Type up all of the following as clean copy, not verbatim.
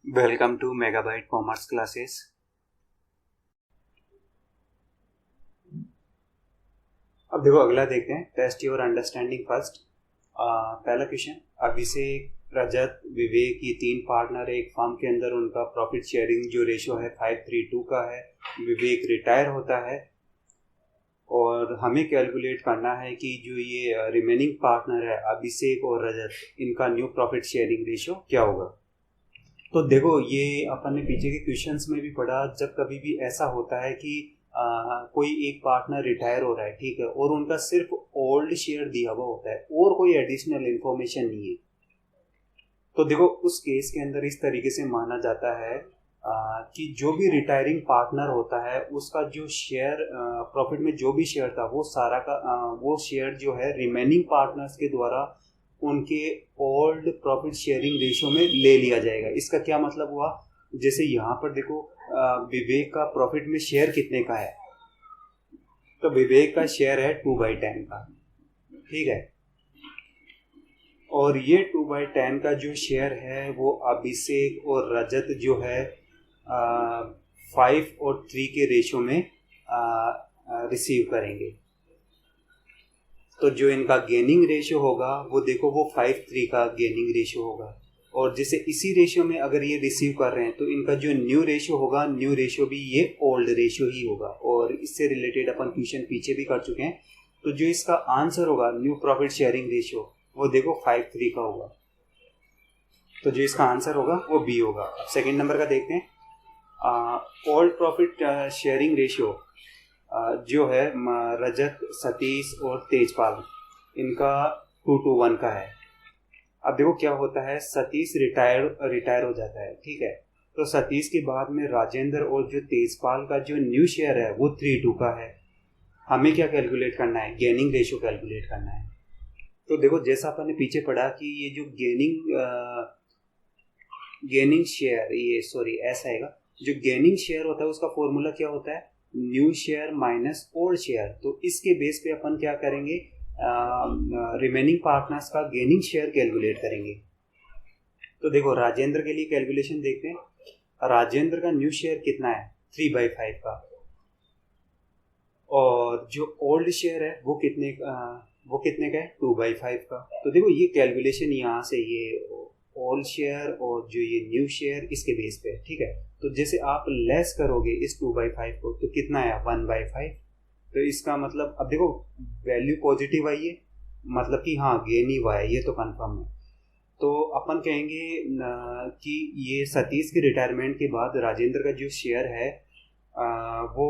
Welcome to Megabyte commerce classes. अब देखो अगला देखते हैं, टेस्ट योर अंडरस्टैंडिंग फर्स्ट। पहला क्वेश्चन, अभिषेक, रजत, विवेक, ये तीन पार्टनर है एक फर्म के अंदर। उनका प्रॉफिट शेयरिंग जो रेशो है 5:3:2 का है। विवेक रिटायर होता है और हमें कैलकुलेट करना है कि जो ये रिमेनिंग पार्टनर है अभिषेक और रजत, इनका न्यू प्रॉफिट शेयरिंग रेशो क्या होगा। तो देखो ये अपन ने पीछे के क्वेश्चंस में भी पढ़ा, जब कभी भी ऐसा होता है कि कोई एक पार्टनर रिटायर हो रहा है, ठीक है, और उनका सिर्फ ओल्ड शेयर दिया हुआ होता है और कोई एडिशनल इंफॉर्मेशन नहीं है, तो देखो उस केस के अंदर इस तरीके से माना जाता है कि जो भी रिटायरिंग पार्टनर होता है उसका जो शेयर प्रॉफिट में जो भी शेयर था वो सारा का वो शेयर जो है रिमेनिंग पार्टनर्स के द्वारा उनके ओल्ड प्रॉफिट शेयरिंग रेशियो में ले लिया जाएगा। इसका क्या मतलब हुआ, जैसे यहाँ पर देखो विवेक का प्रॉफिट में शेयर कितने का है, तो विवेक का शेयर है 2/10 का, ठीक है, और ये 2/10 का जो शेयर है वो अभिषेक और रजत जो है 5:3 के रेशियो में रिसीव करेंगे। तो जो इनका गेनिंग रेशियो होगा वो देखो वो 5:3 का गेनिंग रेशियो होगा, और जैसे इसी रेशियो में अगर ये रिसीव कर रहे हैं तो इनका जो न्यू रेशियो होगा, न्यू रेशियो भी ये ओल्ड रेशियो ही होगा। और इससे रिलेटेड अपन क्वेश्चन पीछे भी कर चुके हैं। तो जो इसका आंसर होगा न्यू प्रॉफिट शेयरिंग रेशियो वो देखो 5:3 का होगा, तो जो इसका आंसर होगा वो बी होगा। अब सेकेंड नंबर का देखते हैं, ओल्ड प्रॉफिट शेयरिंग रेशियो जो है रजत, सतीश और तेजपाल, इनका 2:1 का है। अब देखो क्या होता है, सतीश रिटायर हो जाता है, ठीक है, तो सतीश के बाद में राजेंद्र और जो तेजपाल का जो न्यू शेयर है वो 3:2 का है। हमें क्या कैलकुलेट करना है, गेनिंग रेशियो कैलकुलेट करना है। तो देखो जैसा अपन ने पीछे पढ़ा कि ये जो गेनिंग शेयर, ये सॉरी ऐसा आएगा, जो गेनिंग शेयर होता है उसका फॉर्मूला क्या होता है, new share minus old share. तो इसके बेस पे अपन क्या करेंगे, रिमेनिंग पार्टनर्स का गेनिंग शेयर कैलकुलेट करेंगे। तो देखो राजेंद्र के लिए कैलकुलेशन देखते हैं, राजेंद्र का न्यू शेयर कितना है 3/5 का, और जो ओल्ड शेयर है वो कितने का है 2/5 का। तो देखो ये कैलकुलेशन यहाँ से ये ओल्ड शेयर और जो ये न्यू शेयर इसके बेस पे, ठीक है, तो जैसे आप लेस करोगे इस 2/5 को तो कितना आया 1/5। तो इसका मतलब अब देखो वैल्यू पॉजिटिव आई है, मतलब कि हाँ गेन ही हुआ है, ये तो कंफर्म है। तो अपन कहेंगे कि ये सतीश के रिटायरमेंट के बाद राजेंद्र का जो शेयर है वो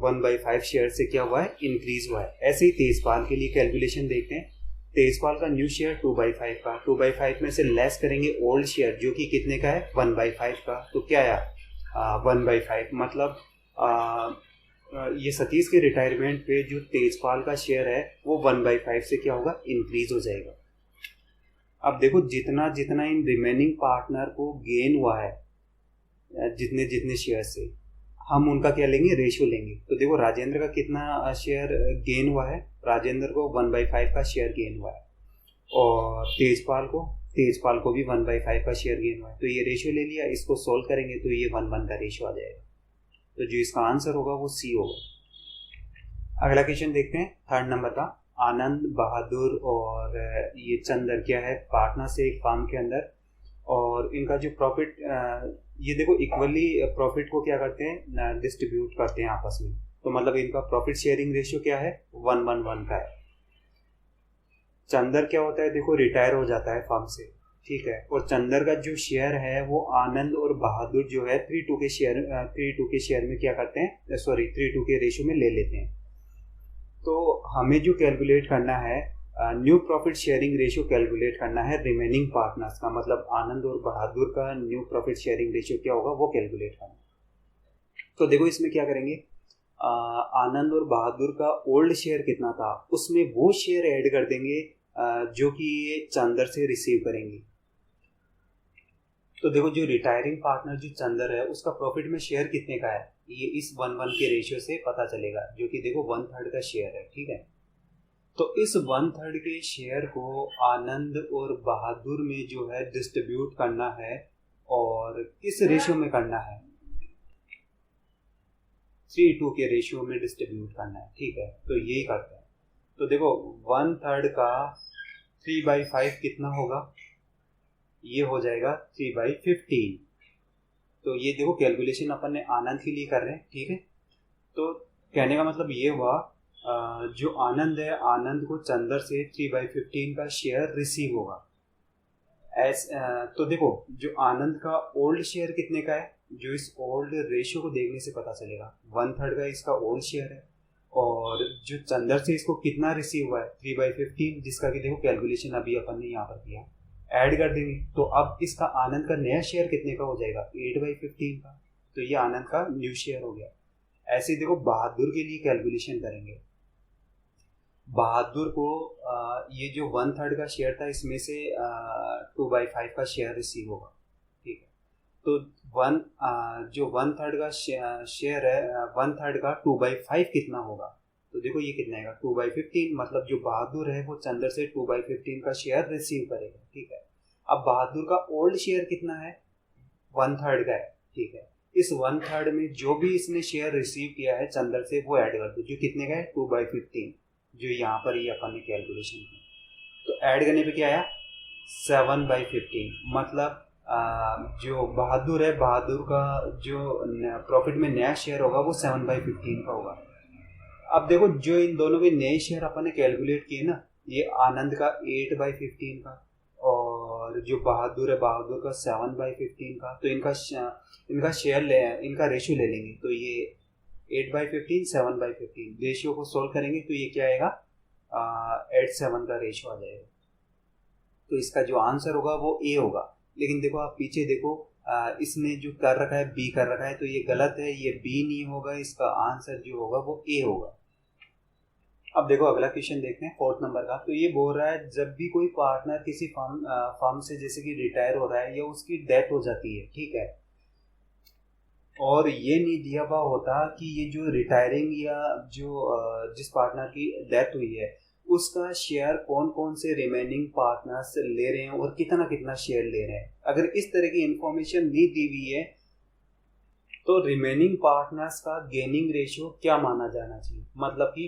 1/5 शेयर से क्या हुआ है, इंक्रीज हुआ है। ऐसे ही तेजपाल के लिए कैलकुलेशन देखते हैं, तेजपाल का न्यू शेयर 2/5 का, 2/5 में से लेस करेंगे ओल्ड शेयर जो कि कितने का है 1/5 का, तो क्या आया 1/5। मतलब ये सतीश के रिटायरमेंट पे जो तेजपाल का शेयर है वो 1/5 से क्या होगा, इंक्रीज हो जाएगा। अब देखो जितना जितना इन रिमेनिंग पार्टनर को गेन हुआ है, जितने जितने शेयर से, हम उनका क्या लेंगे, रेशियो लेंगे। तो देखो राजेंद्र का कितना शेयर गेन हुआ है, राजेंद्र को 1/5 का शेयर गेन हुआ है, और तेजपाल को भी 1/5 का शेयर गेन हुआ है। तो ये रेशियो ले लिया, इसको सोल्व करेंगे तो ये 1:1 का रेशियो आ जाएगा। तो जो इसका आंसर होगा वो सी होगा। अगला क्वेश्चन देखते हैं, थर्ड नंबर का। आनंद, बहादुर और ये चंदर क्या है, पार्टनर से एक फार्म के अंदर, और इनका जो प्रॉफिट, ये देखो इक्वली प्रॉफिट को क्या करते हैं, डिस्ट्रीब्यूट करते हैं आपस में। तो मतलब इनका प्रॉफिट शेयरिंग रेशियो क्या है 1:1 का है। चंदर क्या होता है, देखो रिटायर हो जाता है फर्म से, ठीक है, और चंदर का जो शेयर है वो आनंद और बहादुर जो है 3:2 के शेयर में क्या करते हैं, सॉरी 3:2 के रेशियो में ले लेते हैं। तो हमें जो कैलकुलेट करना है, new profit sharing ratio calculate करना है रिमेनिंग पार्टनर्स का, मतलब आनंद और बहादुर का न्यू प्रॉफिट शेयरिंग रेशियो क्या होगा वो कैलकुलेट करना है। तो देखो इसमें क्या करेंगे, आनंद और बहादुर का ओल्ड शेयर कितना था उसमें वो शेयर ऐड कर देंगे जो कि ये चंदर से रिसीव करेंगे। तो देखो जो रिटायरिंग पार्टनर जो चंदर है उसका प्रॉफिट में शेयर कितने का है, ये इस 1:1 के रेशियो से पता चलेगा, जो कि देखो 1/3 का शेयर है, ठीक है। तो इस 1/3 के शेयर को आनंद और बहादुर में जो है डिस्ट्रीब्यूट करना है और किस रेशियो में करना है, 3:2 के रेशियो में डिस्ट्रीब्यूट करना है, ठीक है। तो यही करते हैं। तो देखो 1/3 का 3/5 कितना होगा, ये हो जाएगा 3/15। तो ये देखो कैलकुलेशन अपन ने आनंद के लिए कर रहे हैं, ठीक है। तो कहने का मतलब ये हुआ जो आनंद है, आनंद को चंदर से 3/15 का शेयर रिसीव होगा। तो देखो जो आनंद का ओल्ड शेयर कितने का है, जो इस ओल्ड रेशियो को देखने से पता चलेगा 1/3 का इसका ओल्ड शेयर है, और जो चंदर से इसको कितना रिसीव हुआ है 3/15, जिसका कि देखो कैलकुलेशन अभी अपन ने यहाँ पर किया, ऐड कर देंगे। तो अब इसका आनंद का नया शेयर कितने का हो जाएगा, 8/15 का। तो ये आनंद का न्यू शेयर हो गया। ऐसे देखो बहादुर के लिए कैलकुलेशन करेंगे। बहादुर को ये जो 1/3 का शेयर था, इसमें से 2/5 का शेयर रिसीव होगा, ठीक है। तो जो 1/3 का शेयर है, 1/3 का 2/5 कितना होगा, तो देखो ये कितना आएगा 2/15। मतलब जो बहादुर है वो चंदर से 2/15 का शेयर रिसीव करेगा, ठीक है। अब बहादुर का ओल्ड शेयर कितना है, 1/3 का है, ठीक है। इस 1/3 में जो भी इसने शेयर रिसीव किया है चंदर से, वो ऐड कर दो, जो कितने का है 2/15, जो यहाँ पर ये अपन ने कैलकुलेशन की। तो ऐड करने पे क्या आया 7/15। मतलब जो बहादुर है, बहादुर का जो प्रॉफिट में नया शेयर होगा वो 7/15 का होगा। अब देखो जो इन दोनों के नए शेयर अपन ने कैलकुलेट किए ना, ये आनंद का 8/15 का, और जो बहादुर है बहादुर का 7/15 का। तो इनका शेयर इनका रेशियो ले लेंगे। तो ये 8/15 7/15 रेशियो को सोल्व करेंगे तो ये क्या आएगा 8:7 का रेशियो आ जाएगा। तो इसका जो आंसर होगा वो ए होगा। लेकिन देखो आप पीछे देखो इसने जो कर रखा है बी कर रखा है, तो ये गलत है, ये बी नहीं होगा, इसका आंसर जो होगा वो ए होगा। अब देखो अगला क्वेश्चन देखते हैं 4th नंबर का। तो ये बोल रहा है जब भी कोई पार्टनर किसी फर्म से जैसे कि रिटायर हो रहा है या उसकी डेथ हो जाती है, ठीक है, और ये नहीं दिया हुआ होता कि ये जो रिटायरिंग या जो जिस पार्टनर की डेथ हुई है उसका शेयर कौन कौन से रिमेनिंग पार्टनर्स ले रहे हैं और कितना कितना शेयर ले रहे हैं। अगर इस तरह की इंफॉर्मेशन नहीं दी हुई है तो रिमेनिंग पार्टनर्स का गेनिंग रेशियो क्या माना जाना चाहिए। मतलब कि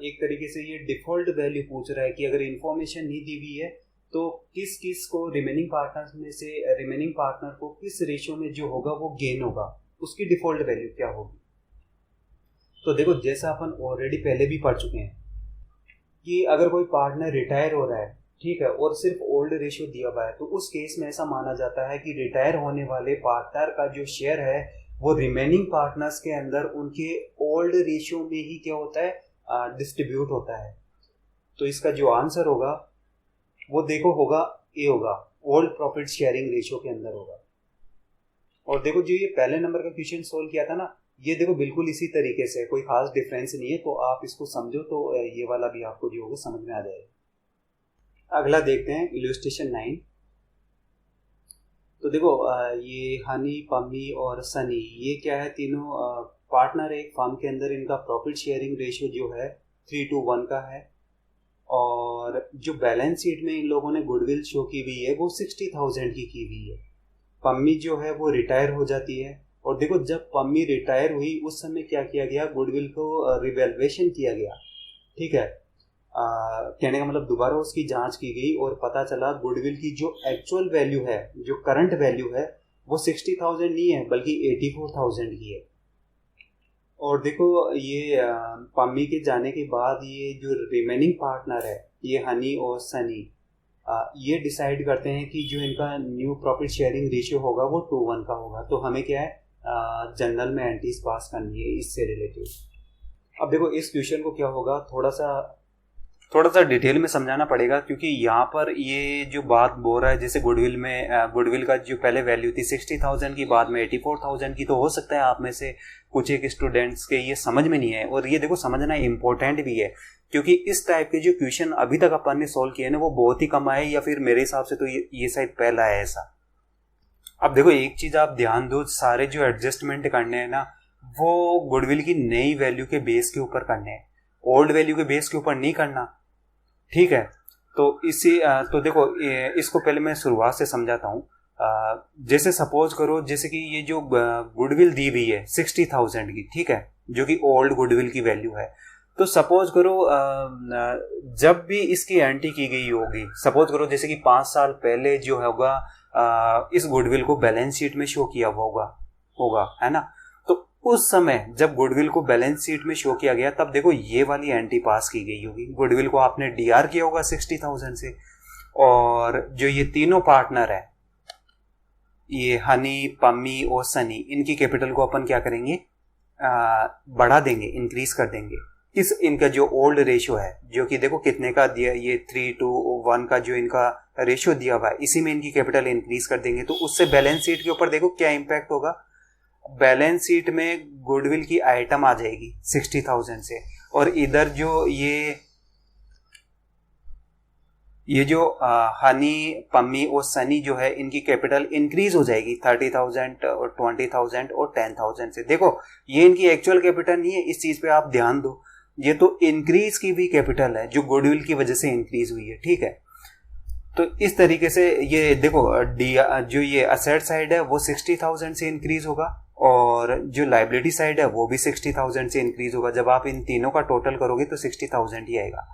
एक तरीके से ये डिफॉल्ट वैल्यू पूछ रहा है कि अगर इंफॉर्मेशन नहीं दी हुई है तो किस किस को रिमेनिंग पार्टनर्स में से रिमेनिंग पार्टनर को किस रेशियो में जो होगा वो गेन होगा, उसकी डिफॉल्ट वैल्यू क्या होगी। तो देखो जैसा अपन ऑलरेडी पहले भी पढ़ चुके हैं कि अगर कोई पार्टनर रिटायर हो रहा है, ठीक है, और सिर्फ ओल्ड रेशियो दिया हुआ है, तो उस केस में ऐसा माना जाता है कि रिटायर होने वाले पार्टनर का जो शेयर है वो रिमेनिंग पार्टनर्स के अंदर उनके ओल्ड रेशियो में ही क्या होता है डिस्ट्रीब्यूट होता है। तो इसका जो आंसर होगा वो देखो होगा ए होगा, ओल्ड प्रॉफिट शेयरिंग रेशियो के अंदर होगा। और देखो जो ये पहले नंबर का क्वेश्चन सोल्व किया था ना, ये देखो बिल्कुल इसी तरीके से, कोई खास डिफरेंस नहीं है। तो आप इसको समझो तो ये वाला भी आपको जो होगा समझ में आ जाएगा। अगला देखते हैं इलस्ट्रेशन 9। तो देखो ये हनी, पम्मी और सनी, ये क्या है, तीनों पार्टनर एक फर्म के अंदर। इनका प्रॉफिट शेयरिंग रेशियो जो है 3:1 का है, और जो बैलेंस शीट में इन लोगों ने गुडविल शो की हुई है वो 60,000 की हुई है। पम्मी जो है वो रिटायर हो जाती है, और देखो जब पम्मी रिटायर हुई उस समय क्या किया गया, गुडविल को रिवैल्यूएशन किया गया, ठीक है। कहने का मतलब दोबारा उसकी जांच की गई और पता चला गुडविल की जो एक्चुअल वैल्यू है, जो करंट वैल्यू है, वो 60,000 नहीं है बल्कि 84,000 की है। और देखो ये पम्मी के जाने के बाद ये जो रिमेनिंग पार्टनर है, ये हनी और सनी, ये डिसाइड करते हैं कि जो इनका न्यू प्रॉफिट शेयरिंग रेशियो होगा वो 2:1 का होगा। तो हमें क्या है जनरल में एंट्रीज पास करनी है इससे रिलेटेड। अब देखो इस क्वेश्चन को क्या होगा, थोड़ा सा डिटेल में समझाना पड़ेगा, क्योंकि यहाँ पर ये जो बात बोल रहा है जैसे गुडविल का जो पहले वैल्यू थी 60,000 की, बाद में 84,000 की, तो हो सकता है आप में से कुछ एक स्टूडेंट्स के ये समझ में नहीं है। और ये देखो समझना इम्पोर्टेंट भी है, क्योंकि इस टाइप के जो क्वेश्चन अभी तक अपन ने सोल्व किए ना वो बहुत ही कम आए, या फिर मेरे हिसाब से तो ये शायद पहला है ऐसा। अब देखो एक चीज आप ध्यान दो, सारे जो एडजस्टमेंट करने हैं ना वो गुडविल की नई वैल्यू के बेस के ऊपर करने हैं, ओल्ड वैल्यू के बेस के ऊपर नहीं करना, ठीक है। तो देखो इसको पहले मैं शुरुआत से समझाता हूँ। जैसे सपोज करो जैसे कि ये जो गुडविल दी हुई है 60,000 की, ठीक है, जो कि ओल्ड गुडविल की वैल्यू है। तो सपोज करो जब भी इसकी एंट्री की गई होगी, सपोज करो जैसे कि 5 साल पहले जो होगा इस गुडविल को बैलेंस शीट में शो किया हुआ होगा, है ना। तो उस समय जब गुडविल को बैलेंस शीट में शो किया गया, तब देखो ये वाली एंट्री पास की गई होगी। गुडविल को आपने डीआर किया होगा 60,000 से, और जो ये तीनों पार्टनर है, ये हनी, पम्मी और सनी, इनकी कैपिटल को अपन क्या करेंगे, बढ़ा देंगे, इंक्रीज कर देंगे। इस इनका जो ओल्ड रेशियो है, जो कि देखो कितने का दिया, ये 3:1 का जो इनका रेशियो दिया हुआ है, इसी में इनकी कैपिटल इंक्रीज कर देंगे। तो उससे बैलेंस शीट के ऊपर देखो क्या इंपैक्ट होगा। बैलेंस शीट में गुडविल की आइटम आ जाएगी 60,000 से, और इधर जो ये जो हनी, पम्मी और सनी जो है, इनकी कैपिटल इंक्रीज हो जाएगी 30,000 और 20,000 और 10,000 से। देखो ये इनकी एक्चुअल कैपिटल नहीं है, इस चीज पे आप ध्यान दो। ये तो इंक्रीज की भी कैपिटल है जो गुडविल की वजह से इंक्रीज हुई है, ठीक है। तो इस तरीके से ये देखो जो ये असेट साइड है वो 60,000 से इंक्रीज होगा, और जो लाइबिलिटी साइड है वो भी 60,000 से इंक्रीज होगा। जब आप इन तीनों का टोटल करोगे तो 60,000 ही आएगा।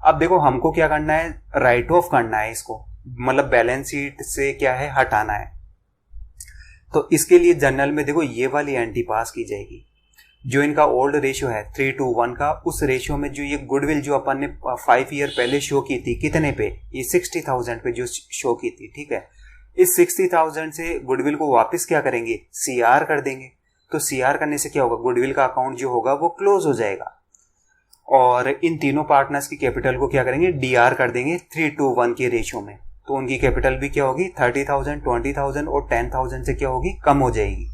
अब देखो हमको क्या करना है, राइट ऑफ करना है इसको, मतलब बैलेंस शीट से क्या है, हटाना है। तो इसके लिए जनरल में देखो ये वाली एंट्री पास की जाएगी। जो इनका ओल्ड रेशियो है 3:1 का, उस रेशियो में जो ये गुडविल जो अपन ने 5 ईयर पहले शो की थी, कितने पे, ये 60,000 पे जो शो की थी, ठीक है। इस 60,000 से गुडविल को वापस क्या करेंगे, सीआर कर देंगे। तो सीआर करने से क्या होगा, गुडविल का अकाउंट जो होगा वो क्लोज हो जाएगा, और इन तीनों पार्टनर्स की कैपिटल को क्या करेंगे, डीआर कर देंगे 3:1 के रेशियो में। तो उनकी कैपिटल भी क्या होगी, 30,000, 20,000 और 10,000 से क्या होगी, कम हो जाएगी।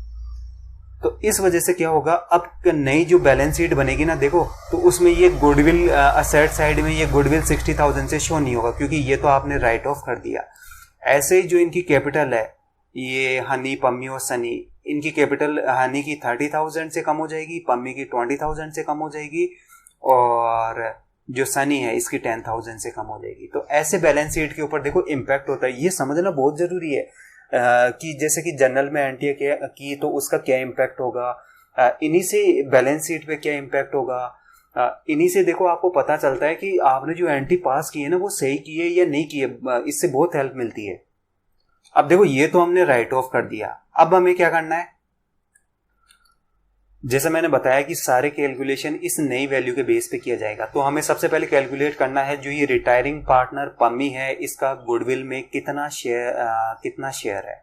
तो इस वजह से क्या होगा, अब नई जो बैलेंस शीट बनेगी ना, देखो तो उसमें ये गुडविल असेट साइड में ये गुडविल 60,000 से शो नहीं होगा, क्योंकि ये तो आपने राइट ऑफ कर दिया। ऐसे ही जो इनकी कैपिटल है, ये हनी, पम्मी और सनी, इनकी कैपिटल हनी की 30,000 से कम हो जाएगी, पम्मी की 20,000 से कम हो जाएगी, और जो सनी है इसकी 10,000 से कम हो जाएगी। तो ऐसे बैलेंस शीट के ऊपर देखो इम्पैक्ट होता है। ये समझना बहुत जरूरी है कि जैसे कि जनरल में एंट्री की तो उसका क्या इम्पैक्ट होगा, इन्हीं से बैलेंस शीट पे क्या इम्पैक्ट होगा, इन्हीं से देखो आपको पता चलता है कि आपने जो एंट्री पास की है ना वो सही की है या नहीं की है। इससे बहुत हेल्प मिलती है। अब देखो ये तो हमने राइट ऑफ कर दिया, अब हमें क्या करना है, जैसे मैंने बताया कि सारे कैलकुलेशन इस नई वैल्यू के बेस पे किया जाएगा। तो हमें सबसे पहले कैलकुलेट करना है जो ये रिटायरिंग पार्टनर पम्मी है, इसका गुडविल में कितना शेयर है,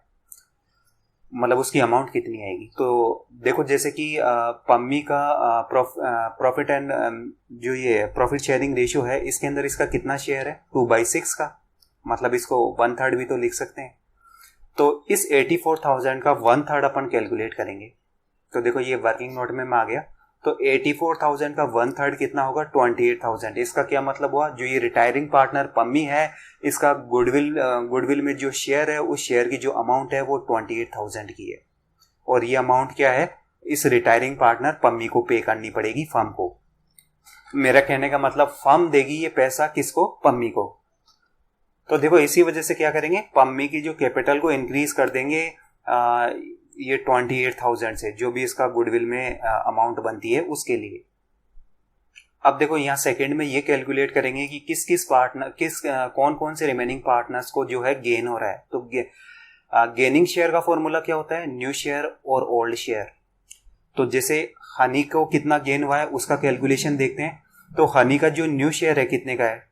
मतलब उसकी अमाउंट कितनी आएगी। तो देखो जैसे कि पम्मी का प्रॉफिट एंड जो ये प्रॉफिट शेयरिंग रेशियो है, इसके अंदर इसका कितना शेयर है, 2/6 का, मतलब इसको 1/3 भी तो लिख सकते हैं। तो इस 84,000 का 1/3 अपन कैलकुलेट करेंगे। तो देखो ये वर्किंग नोट में आ गया। तो 84,000 का 1/3 कितना होगा, 28,000। इसका क्या मतलब हुआ, जो ये रिटायरिंग पार्टनर पम्मी है, इसका गुडविल में जो शेयर है, उस शेयर की जो अमाउंट है वो 28,000 की है, और ये अमाउंट क्या है, इस रिटायरिंग पार्टनर पम्मी को पे करनी पड़ेगी फर्म को। मेरा कहने का मतलब फर्म देगी ये पैसा किसको, पम्मी को। तो देखो इसी वजह से क्या करेंगे, पम्मी की जो कैपिटल को इंक्रीज कर देंगे ये 28,000 से, जो भी इसका गुडविल में अमाउंट बनती है उसके लिए। अब देखो यहाँ सेकंड में ये कैलकुलेट करेंगे कि कौन कौन से रिमेनिंग पार्टनर्स को जो है गेन हो रहा है। तो गेनिंग शेयर का फॉर्मूला क्या होता है, न्यू शेयर और ओल्ड शेयर। तो जैसे हनी को कितना गेन हुआ है उसका कैलकुलेशन देखते हैं। तो हनी का जो न्यू शेयर है कितने का है,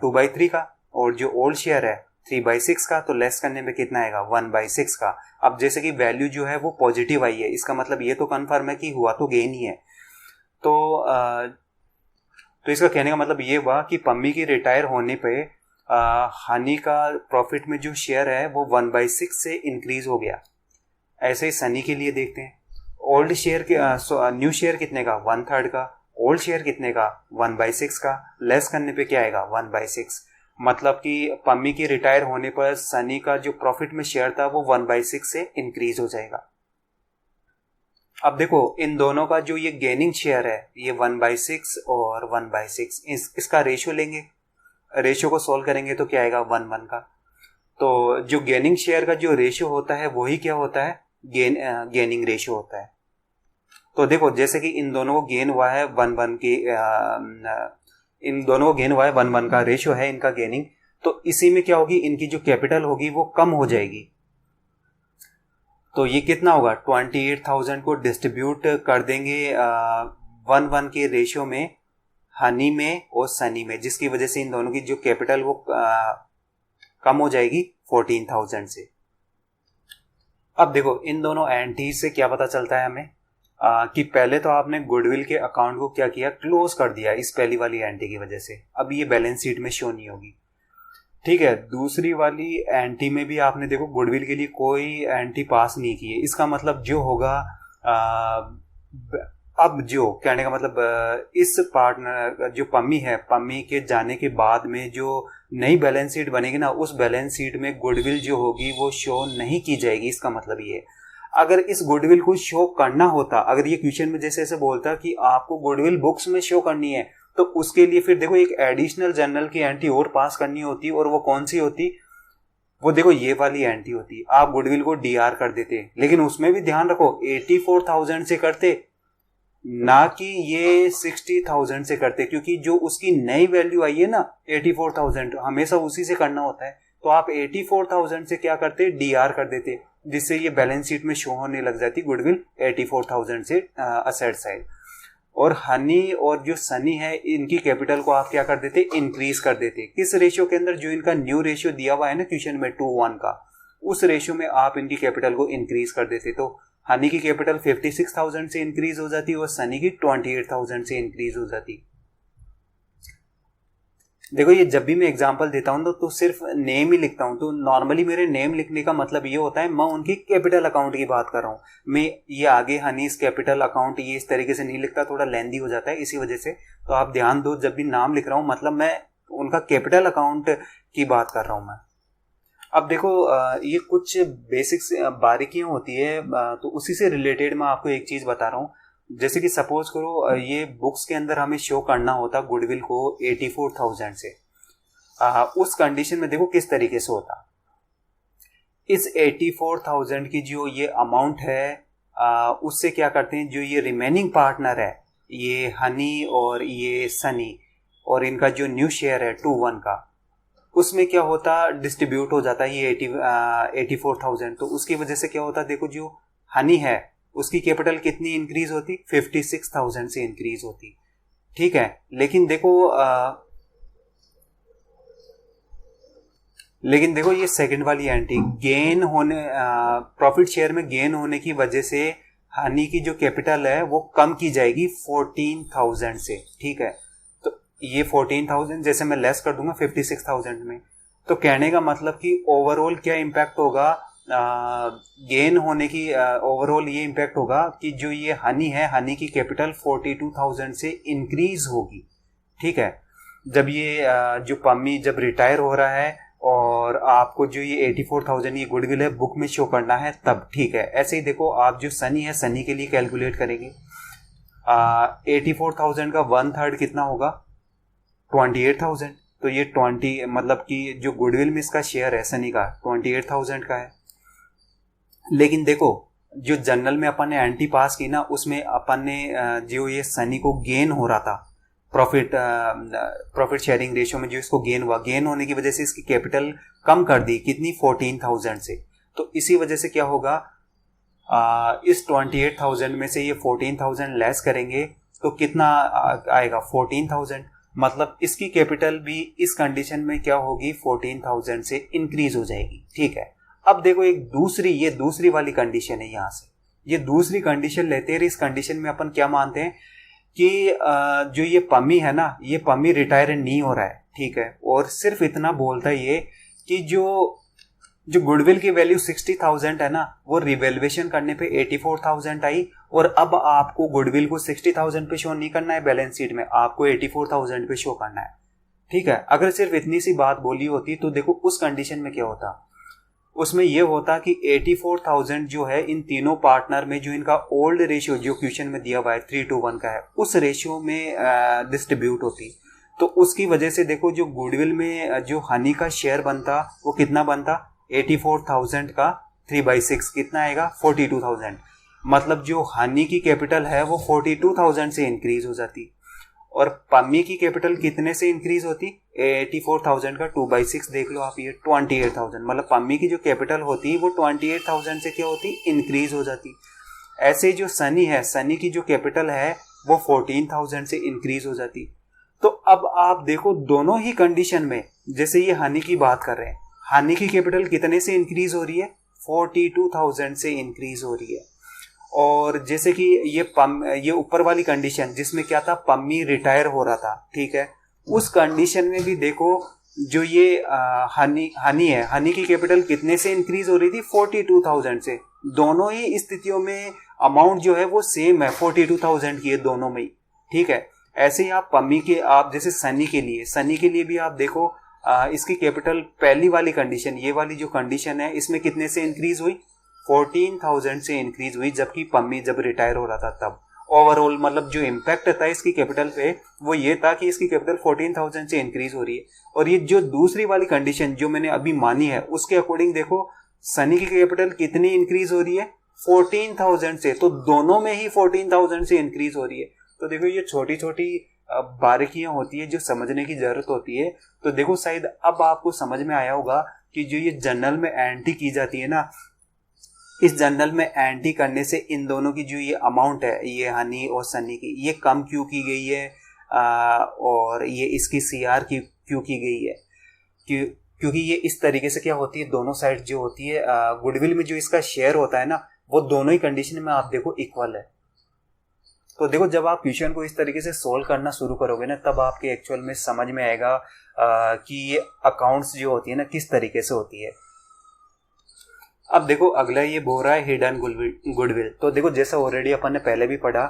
2/3 का, और जो ओल्ड शेयर है 3/6 का। तो लेस करने में कितना आएगा, 1/6 का। अब जैसे कि वैल्यू जो है वो पॉजिटिव आई है, इसका मतलब ये तो कंफर्म है कि हुआ तो गेन ही है। तो इसका कहने का मतलब ये हुआ कि पम्मी की रिटायर होने पे हनी का प्रॉफिट में जो शेयर है वो 1/6 से इंक्रीज हो गया। ऐसे ही सनी के लिए देखते हैं। ओल्ड शेयर न्यू शेयर कितने का, 1/3 का। ओल्ड शेयर कितने का, 1/6 का। लेस करने पे क्या आएगा, 1/6। मतलब कि पम्मी की रिटायर होने पर सनी का जो प्रॉफिट में शेयर था वो 1/6 से इंक्रीज हो जाएगा। अब देखो इन दोनों का जो ये गेनिंग शेयर है ये 1/6 और 1/6, इसका रेशियो लेंगे। रेशियो को सोल्व करेंगे तो क्या आएगा, 1:1 का। तो जो गेनिंग शेयर का जो रेशियो होता है वही क्या होता है, गेनिंग रेशियो होता है। तो देखो जैसे कि इन दोनों को गेन हुआ है 1-1 की, इन दोनों को गेन हुआ है 1-1 का रेशियो है इनका गेनिंग। तो इसी में क्या होगी, इनकी जो कैपिटल होगी वो कम हो जाएगी। तो ये कितना होगा, 28,000 को डिस्ट्रीब्यूट कर देंगे 1-1 के रेशियो में हनी में और सनी में, जिसकी वजह से इन दोनों की जो कैपिटल वो कम हो जाएगी 14,000 से। अब देखो इन दोनों एंटी से क्या पता चलता है हमें, कि पहले तो आपने गुडविल के अकाउंट को क्या किया, क्लोज कर दिया इस पहली वाली एंटी की वजह से। अब ये बैलेंस शीट में शो नहीं होगी, ठीक है। दूसरी वाली एंटी में भी आपने देखो गुडविल के लिए कोई एंटी पास नहीं की है। इसका मतलब जो होगा, अब जो कहने का मतलब, इस पार्टनर जो पम्मी है, पम्मी के जाने के बाद में जो नई बैलेंस शीट बनेगी ना, उस बैलेंस शीट में गुडविल जो होगी वो शो नहीं की जाएगी। इसका मतलब ये है, अगर इस गुडविल को शो करना होता, अगर ये क्वेश्चन में जैसे ऐसे बोलता कि आपको गुडविल बुक्स में शो करनी है, तो उसके लिए फिर देखो एक एडिशनल जर्नल की एंट्री और पास करनी होती, और वो कौन सी होती, वो देखो ये वाली एंट्री होती। आप गुडविल को डीआर कर देते, लेकिन उसमें भी ध्यान रखो 84,000 से करते, ना कि ये 60,000 से करते, क्योंकि जो उसकी नई वैल्यू आई है ना 84,000, हमेशा उसी से करना होता है। तो आप 84,000 से क्या करते, डीआर कर देते, जिससे ये बैलेंस शीट में शो होने लग जाती गुडविल 84,000 से असेट साइड। और हनी और जो सनी है, इनकी कैपिटल को आप क्या कर देते, इंक्रीज कर देते। किस रेशियो के अंदर, जो इनका न्यू रेशियो दिया हुआ है ना क्वेश्चन में 2:1 का, उस रेशियो में आप इनकी कैपिटल को इंक्रीज कर देते। तो हनी की कैपिटल 56,000 से इंक्रीज हो जाती और सनी की 28,000 से इंक्रीज हो जाती। देखो ये जब भी मैं एग्जांपल देता हूं तो सिर्फ नेम ही लिखता हूं। तो नॉर्मली मेरे नेम लिखने का मतलब ये होता है, मैं उनकी कैपिटल अकाउंट की बात कर रहा हूं। मैं ये आगे हनीस कैपिटल अकाउंट ये इस तरीके से नहीं लिखता, थोड़ा लेंदी हो जाता है इसी वजह से। तो आप ध्यान दो, जब भी नाम लिख रहा हूं मतलब मैं उनका कैपिटल अकाउंट की बात कर रहा हूं मैं। अब देखो ये कुछ बेसिक्स बारीकियां होती है, तो उसी से रिलेटेड मैं आपको एक चीज बता रहा हूँ। जैसे कि सपोज करो ये बुक्स के अंदर हमें शो करना होता गुडविल को 84,000 से, उस कंडीशन में देखो किस तरीके से होता। इस 84,000 की जो ये अमाउंट है, उससे क्या करते हैं, जो ये रिमेनिंग पार्टनर है, ये हनी और ये सनी, और इनका जो न्यू शेयर है 2:1 का, उसमें क्या होता, डिस्ट्रीब्यूट हो जाता है ये 84,000। तो उसकी वजह से क्या होता, देखो जो हनी है उसकी कैपिटल कितनी इंक्रीज होती, 56,000 से इंक्रीज होती, ठीक है। लेकिन देखो ये सेकंड वाली एंट्री गेन होने, प्रॉफिट शेयर में गेन होने की वजह से हनी की जो कैपिटल है वो कम की जाएगी 14,000 से, ठीक है। तो ये 14,000 जैसे मैं लेस कर दूंगा 56,000 में, तो कहने का मतलब कि ओवरऑल क्या इम्पैक्ट होगा, गेन होने की ओवरऑल ये इम्पैक्ट होगा कि जो ये हनी है, हनी की कैपिटल 42,000 से इंक्रीज होगी, ठीक है। जब ये जो पम्मी जब रिटायर हो रहा है और आपको जो ये 84,000 ये गुडविल है बुक में शो करना है तब, ठीक है। ऐसे ही देखो आप जो सनी है, सनी के लिए कैलकुलेट करेंगे, 84,000 का 1/3 कितना होगा, 28,000। तो ये 20 मतलब कि जो गुडविल में इसका शेयर है सनी का 28,000 का है। लेकिन देखो जो जनरल में अपन ने एंटी पास की ना, उसमें अपन ने जो ये सनी को गेन हो रहा था प्रॉफिट शेयरिंग रेशियो में, जो इसको गेन हुआ, गेन होने की वजह से इसकी कैपिटल कम कर दी, कितनी, 14,000 से। तो इसी वजह से क्या होगा, इस 28,000 में से ये 14,000 लेस करेंगे तो कितना आएगा, 14,000। मतलब इसकी कैपिटल भी इस कंडीशन में क्या होगी, 14,000 से इंक्रीज हो जाएगी, ठीक है। अब देखो ये दूसरी वाली कंडीशन है। यहाँ से ये दूसरी कंडीशन लेते हैं। इस कंडीशन में अपन क्या मानते हैं कि जो ये पम्मी है ना, ये पम्मी रिटायर नहीं हो रहा है, ठीक है। और सिर्फ इतना बोलता है ये कि जो गुडविल की वैल्यू 60,000 है ना, वो रिवेल्युएशन करने पे 84,000 आई, और अब आपको गुडविल को 60,000 पे शो नहीं करना है बैलेंस शीट में, आपको 84,000 पे शो करना है, ठीक है। अगर सिर्फ इतनी सी बात बोली होती तो देखो उस कंडीशन में क्या होता, उसमें ये होता कि 84,000 जो है इन तीनों पार्टनर में जो इनका ओल्ड रेशियो जो क्वेश्चन में दिया हुआ है 3:1 का है, उस रेशियो में डिस्ट्रीब्यूट होती। तो उसकी वजह से देखो जो गुडविल में जो हनी का शेयर बनता वो कितना बनता, 84,000 का 3/6 कितना आएगा, 42,000। मतलब जो हनी की कैपिटल है वो 42,000 से इंक्रीज हो जाती, और पम्मी की कैपिटल कितने से इंक्रीज होती, 84,000 का 2/6 देख लो आप, ये 28,000। मतलब पम्मी की जो कैपिटल होती वो 28,000 से क्या होती, इंक्रीज हो जाती। ऐसे जो सनी है, सनी की जो कैपिटल है वो 14,000 से इंक्रीज हो जाती। तो अब आप देखो दोनों ही कंडीशन में, जैसे ये हनी की बात कर रहे हैं, हनी की कैपिटल कितने से इंक्रीज हो रही है, 42,000 से इंक्रीज हो रही है। और जैसे कि ये ऊपर वाली कंडीशन जिसमें क्या था, पम्मी रिटायर हो रहा था, ठीक है, उस कंडीशन में भी देखो जो ये हनी है, हनी की कैपिटल कितने से इंक्रीज हो रही थी, 42,000 से। दोनों ही स्थितियों में अमाउंट जो है वो सेम है, 42,000 की है दोनों में ही, ठीक है। ऐसे ही आप पम्मी के, आप जैसे सनी के लिए भी आप देखो इसकी कैपिटल पहली वाली कंडीशन, ये वाली जो कंडीशन है, इसमें कितने से इंक्रीज हुई, 14,000 से इंक्रीज हुई, जबकि पम्मी जब रिटायर हो रहा था तब। ओवरऑल मतलब जो इम्पैक्ट था इसकी कैपिटल पे वो ये था कि इसकी कैपिटल 14,000 से इंक्रीज हो रही है। और ये जो दूसरी वाली कंडीशन जो मैंने अभी मानी है उसके अकॉर्डिंग देखो सनी की कैपिटल कितनी इंक्रीज हो रही है, 14,000 से। तो दोनों में ही 14,000 से इंक्रीज हो रही है। तो देखो ये छोटी छोटी बारीकियां होती है जो समझने की जरूरत होती है। तो देखो शायद अब आपको समझ में आया होगा कि जो ये जर्नल में एंट्री की जाती है ना, इस जर्नल में एंट्री करने से इन दोनों की जो ये अमाउंट है, ये हनी और सनी की, ये कम क्यों की गई है, और ये इसकी सीआर की क्यों की गई है, क्योंकि ये इस तरीके से क्या होती है, दोनों साइड जो होती है गुडविल में जो इसका शेयर होता है ना, वो दोनों ही कंडीशन में आप देखो इक्वल है। तो देखो जब आप क्वेश्चन को इस तरीके से सोल्व करना शुरू करोगे ना, तब आपके एक्चुअल में समझ में आएगा कि ये अकाउंट्स जो होती है ना किस तरीके से होती है। अब देखो अगला ये बोल रहा है हिडन गुडविल। तो देखो जैसा ऑलरेडी अपन ने पहले भी पढ़ा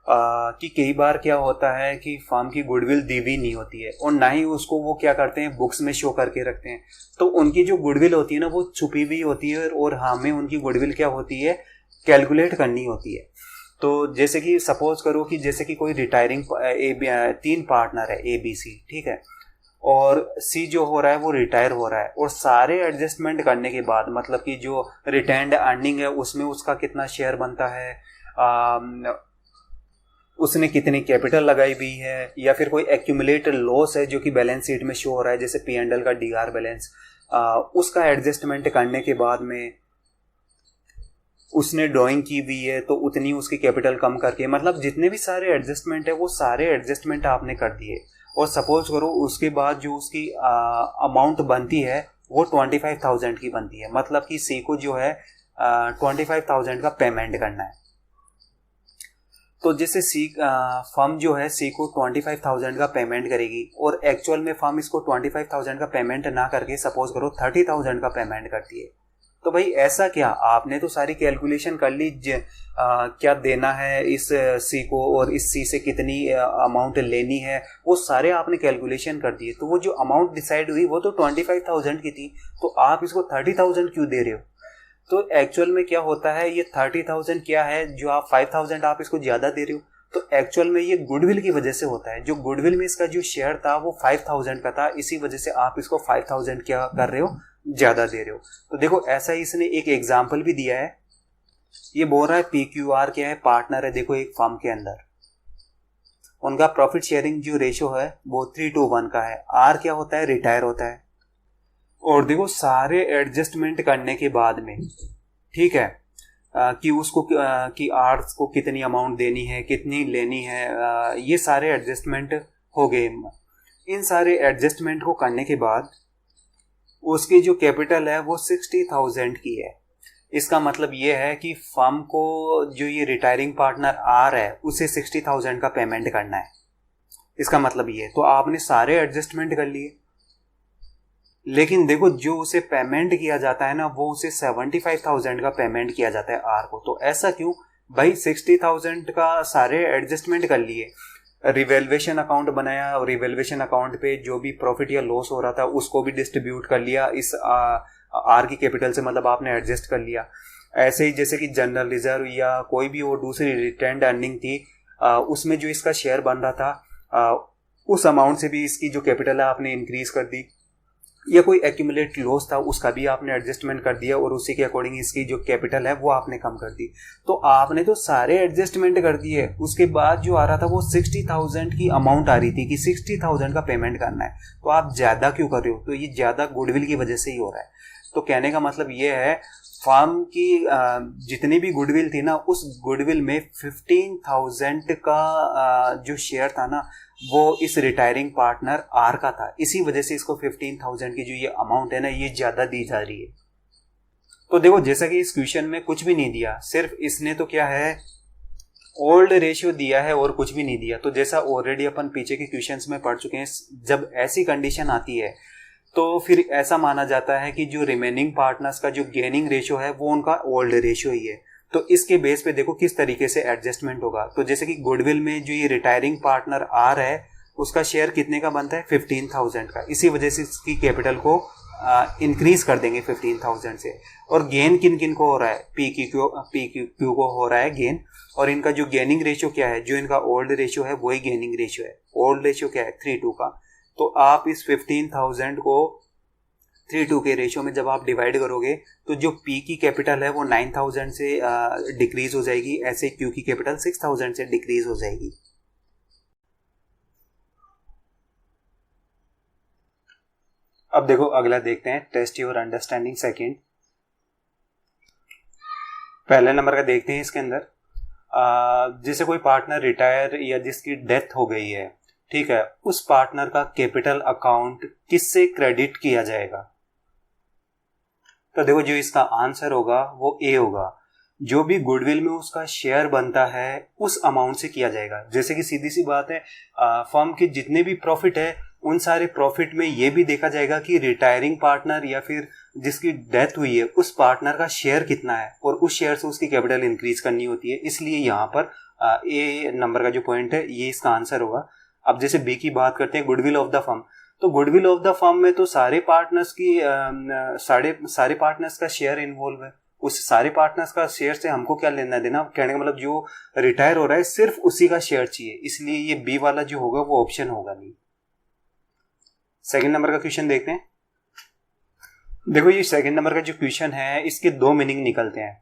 कि कई बार क्या होता है कि फर्म की गुडविल दी हुई नहीं होती है, और ना ही उसको वो क्या करते हैं बुक्स में शो करके रखते हैं। तो उनकी जो गुडविल होती है ना वो छुपी हुई होती है, और हमें उनकी गुडविल क्या होती है, कैलकुलेट करनी होती है। तो जैसे कि सपोज करो कि जैसे कि कोई रिटायरिंग 3 पार्टनर है ABC, ठीक है, और सी जो हो रहा है वो रिटायर हो रहा है, और सारे एडजस्टमेंट करने के बाद मतलब कि जो रिटेन्ड अर्निंग है उसमें उसका कितना शेयर बनता है, उसने कितनी कैपिटल लगाई हुई है, या फिर कोई एक्यूमुलेटेड लॉस है जो कि बैलेंस शीट में शो हो रहा है, जैसे P&L का DR बैलेंस, उसका एडजस्टमेंट करने के बाद में उसने ड्राइंग की हुई है तो उतनी उसकी कैपिटल कम करके, मतलब जितने भी सारे एडजस्टमेंट है वो सारे एडजस्टमेंट आपने कर दिए। और सपोज करो उसके बाद जो उसकी अमाउंट बनती है वो 25,000 की बनती है, मतलब कि सी को जो है 25,000 का पेमेंट करना है। तो जैसे सी फर्म जो है सी को 25,000 का पेमेंट करेगी, और एक्चुअल में फर्म इसको 25,000 का पेमेंट ना करके सपोज करो 30,000 का पेमेंट करती है। तो भाई ऐसा क्या, आपने तो सारी कैलकुलेशन कर ली क्या देना है इस सी को, और इस सी से कितनी अमाउंट लेनी है, वो सारे आपने कैलकुलेशन कर दिए। तो वो जो अमाउंट डिसाइड हुई वो तो 25,000 की थी, तो आप इसको 30,000 क्यों दे रहे हो। तो एक्चुअल में क्या होता है, ये 30,000 क्या है, जो आप 5,000 आप इसको ज़्यादा दे रहे हो, तो एक्चुअल में ये गुडविल की वजह से होता है। जो गुडविल में इसका जो शेयर था वो 5,000 का था, इसी वजह से आप इसको 5,000 क्या कर रहे हो, ज़्यादा दे रहे हो। तो देखो ऐसा ही इसने एक एग्जाम्पल भी दिया है, ये बोल रहा है PQR क्या है, पार्टनर है देखो एक फर्म के अंदर, उनका प्रॉफिट शेयरिंग जो रेशो है वो 3:1 का है। R क्या होता है, रिटायर होता है। और देखो सारे एडजस्टमेंट करने के बाद में, ठीक है, कि उसको कि आर्ट्स को कितनी अमाउंट देनी है, कितनी लेनी है, ये सारे एडजस्टमेंट हो गए। इन सारे एडजस्टमेंट को करने के बाद उसकी जो कैपिटल है वो 60,000 की है। इसका मतलब ये है कि फर्म को जो ये रिटायरिंग पार्टनर आर है उसे 60,000 का पेमेंट करना है। इसका मतलब ये, तो आपने सारे एडजस्टमेंट कर लिए, लेकिन देखो जो उसे पेमेंट किया जाता है ना वो उसे 75,000 का पेमेंट किया जाता है आर को। तो ऐसा क्यों भाई, 60,000 का सारे एडजस्टमेंट कर लिए, रिवेल्युएशन अकाउंट बनाया, और रिवेल्युएशन अकाउंट पे जो भी प्रॉफिट या लॉस हो रहा था उसको भी डिस्ट्रीब्यूट कर लिया इस आर की कैपिटल से, मतलब आपने एडजस्ट कर लिया। ऐसे ही जैसे कि जनरल रिजर्व या कोई भी वो दूसरी रिटेन्ड अर्निंग थी, उसमें जो इसका शेयर बन रहा था उस अमाउंट से भी इसकी जो कैपिटल है आपने इंक्रीज कर दी, या कोई एक्यूमुलेट लॉस था उसका भी आपने एडजस्टमेंट कर दिया और उसी के अकॉर्डिंग इसकी जो कैपिटल है वो आपने कम कर दी। तो आपने तो सारे एडजस्टमेंट कर दिए, उसके बाद जो आ रहा था वो 60,000 की अमाउंट आ रही थी कि 60,000 का पेमेंट करना है, तो आप ज़्यादा क्यों कर रहे हो? तो ये ज़्यादा गुडविल की वजह से ही हो रहा है। तो कहने का मतलब ये है, फार्म की जितनी भी गुडविल थी ना, उस गुडविल में 15,000 का जो शेयर था ना वो इस रिटायरिंग पार्टनर आर का था, इसी वजह से इसको 15,000 की जो ये अमाउंट है ना ये ज्यादा दी जा रही है। तो देखो जैसा कि इस क्वेश्चन में कुछ भी नहीं दिया, सिर्फ इसने तो क्या है ओल्ड रेशियो दिया है और कुछ भी नहीं दिया। तो जैसा ऑलरेडी अपन पीछे के क्वेश्चंस में पढ़ चुके हैं, जब ऐसी कंडीशन आती है तो फिर ऐसा माना जाता है कि जो रिमेनिंग पार्टनर्स का जो गेनिंग रेशियो है वो उनका ओल्ड रेशियो ही है। तो इसके बेस पे देखो किस तरीके से एडजस्टमेंट होगा। तो जैसे कि गुडविल में जो ये रिटायरिंग पार्टनर आर है उसका शेयर कितने का बनता है? 15,000 का। इसी वजह से इसकी कैपिटल को इंक्रीज कर देंगे 15,000 से। और गेन किन किन को हो रहा है? पी क्यू को हो रहा है गेन। और इनका जो गेनिंग रेशियो क्या है, जो इनका ओल्ड रेशियो है वही गेनिंग रेशियो है। ओल्ड रेशियो क्या है? 3:2 का। तो आप इस 15,000 को 3:2 के रेशियो में जब आप डिवाइड करोगे तो जो पी की कैपिटल है वो 9,000 से डिक्रीज हो जाएगी, ऐसे क्यू की कैपिटल 6,000 से डिक्रीज हो जाएगी। अब देखो अगला देखते हैं, टेस्ट योर अंडरस्टैंडिंग सेकंड। पहले नंबर का देखते हैं। इसके अंदर जैसे कोई पार्टनर रिटायर या जिसकी डेथ हो गई है, ठीक है, उस पार्टनर का कैपिटल अकाउंट किससे क्रेडिट किया जाएगा? तो देखो जो इसका आंसर होगा वो ए होगा। जो भी गुडविल में उसका शेयर बनता है उस अमाउंट से किया जाएगा। जैसे कि सीधी सी बात है, फर्म के जितने भी प्रॉफिट है उन सारे प्रॉफिट में ये भी देखा जाएगा कि रिटायरिंग पार्टनर या फिर जिसकी डेथ हुई है उस पार्टनर का शेयर कितना है, और उस शेयर से उसकी कैपिटल इंक्रीज करनी होती है। इसलिए यहाँ पर ए नंबर का जो पॉइंट है ये इसका आंसर होगा। अब जैसे बी की बात करते हैं, गुडविल ऑफ द फर्म। तो गुडविल ऑफ द फर्म में तो सारे पार्टनर्स की सारे पार्टनर्स का शेयर इन्वॉल्व है। उस सारे पार्टनर्स का शेयर से हमको क्या लेना देना? कहने का मतलब जो रिटायर हो रहा है सिर्फ उसी का शेयर चाहिए, इसलिए ये बी वाला जो होगा वो ऑप्शन होगा नहीं। सेकंड नंबर का क्वेश्चन देखते हैं। देखो ये सेकंड नंबर का जो क्वेश्चन है इसके दो मीनिंग निकलते हैं।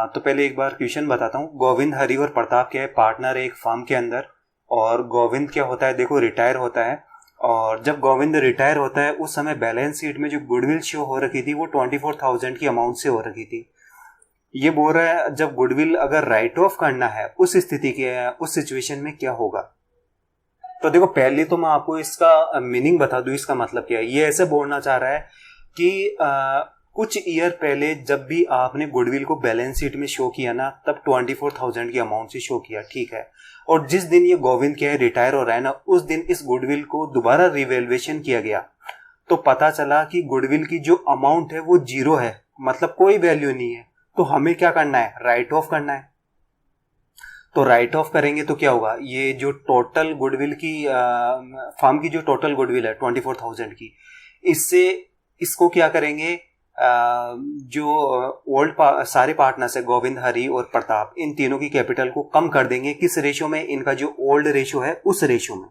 तो पहले एक बार क्वेश्चन बताता हूँ। गोविंद, हरि और प्रताप क्या है? पार्टनर है एक फर्म के अंदर। और गोविंद क्या होता है? देखो रिटायर होता है। और जब गोविंद रिटायर होता है उस समय बैलेंस शीट में जो गुडविल शो हो रखी थी वो 24,000 की अमाउंट से हो रखी थी। ये बोल रहा है जब गुडविल अगर राइट ऑफ करना है उस स्थिति के उस सिचुएशन में क्या होगा? तो देखो पहले तो मैं आपको इसका मीनिंग बता दूं, इसका मतलब क्या है। ये ऐसे बोलना चाह रहा है कि कुछ ईयर पहले जब भी आपने गुडविल को बैलेंस शीट में शो किया ना तब 24,000 की अमाउंट से शो किया, ठीक है। और जिस दिन ये गोविंद क्या है रिटायर हो रहा है ना उस दिन इस गुडविल को दोबारा रिवैल्यूएशन किया गया तो पता चला कि गुडविल की जो अमाउंट है वो जीरो है, मतलब कोई वैल्यू नहीं है। तो हमें क्या करना है? राइट ऑफ करना है। तो राइट ऑफ करेंगे तो क्या होगा? ये जो टोटल गुडविल की फर्म की जो टोटल गुडविल है 24,000 की, इससे इसको क्या करेंगे? जो ओल्ड सारे पार्टनर्स है गोविंद, हरि और प्रताप, इन तीनों की कैपिटल को कम कर देंगे। किस रेशियो में? इनका जो ओल्ड रेशियो है उस रेशियो में।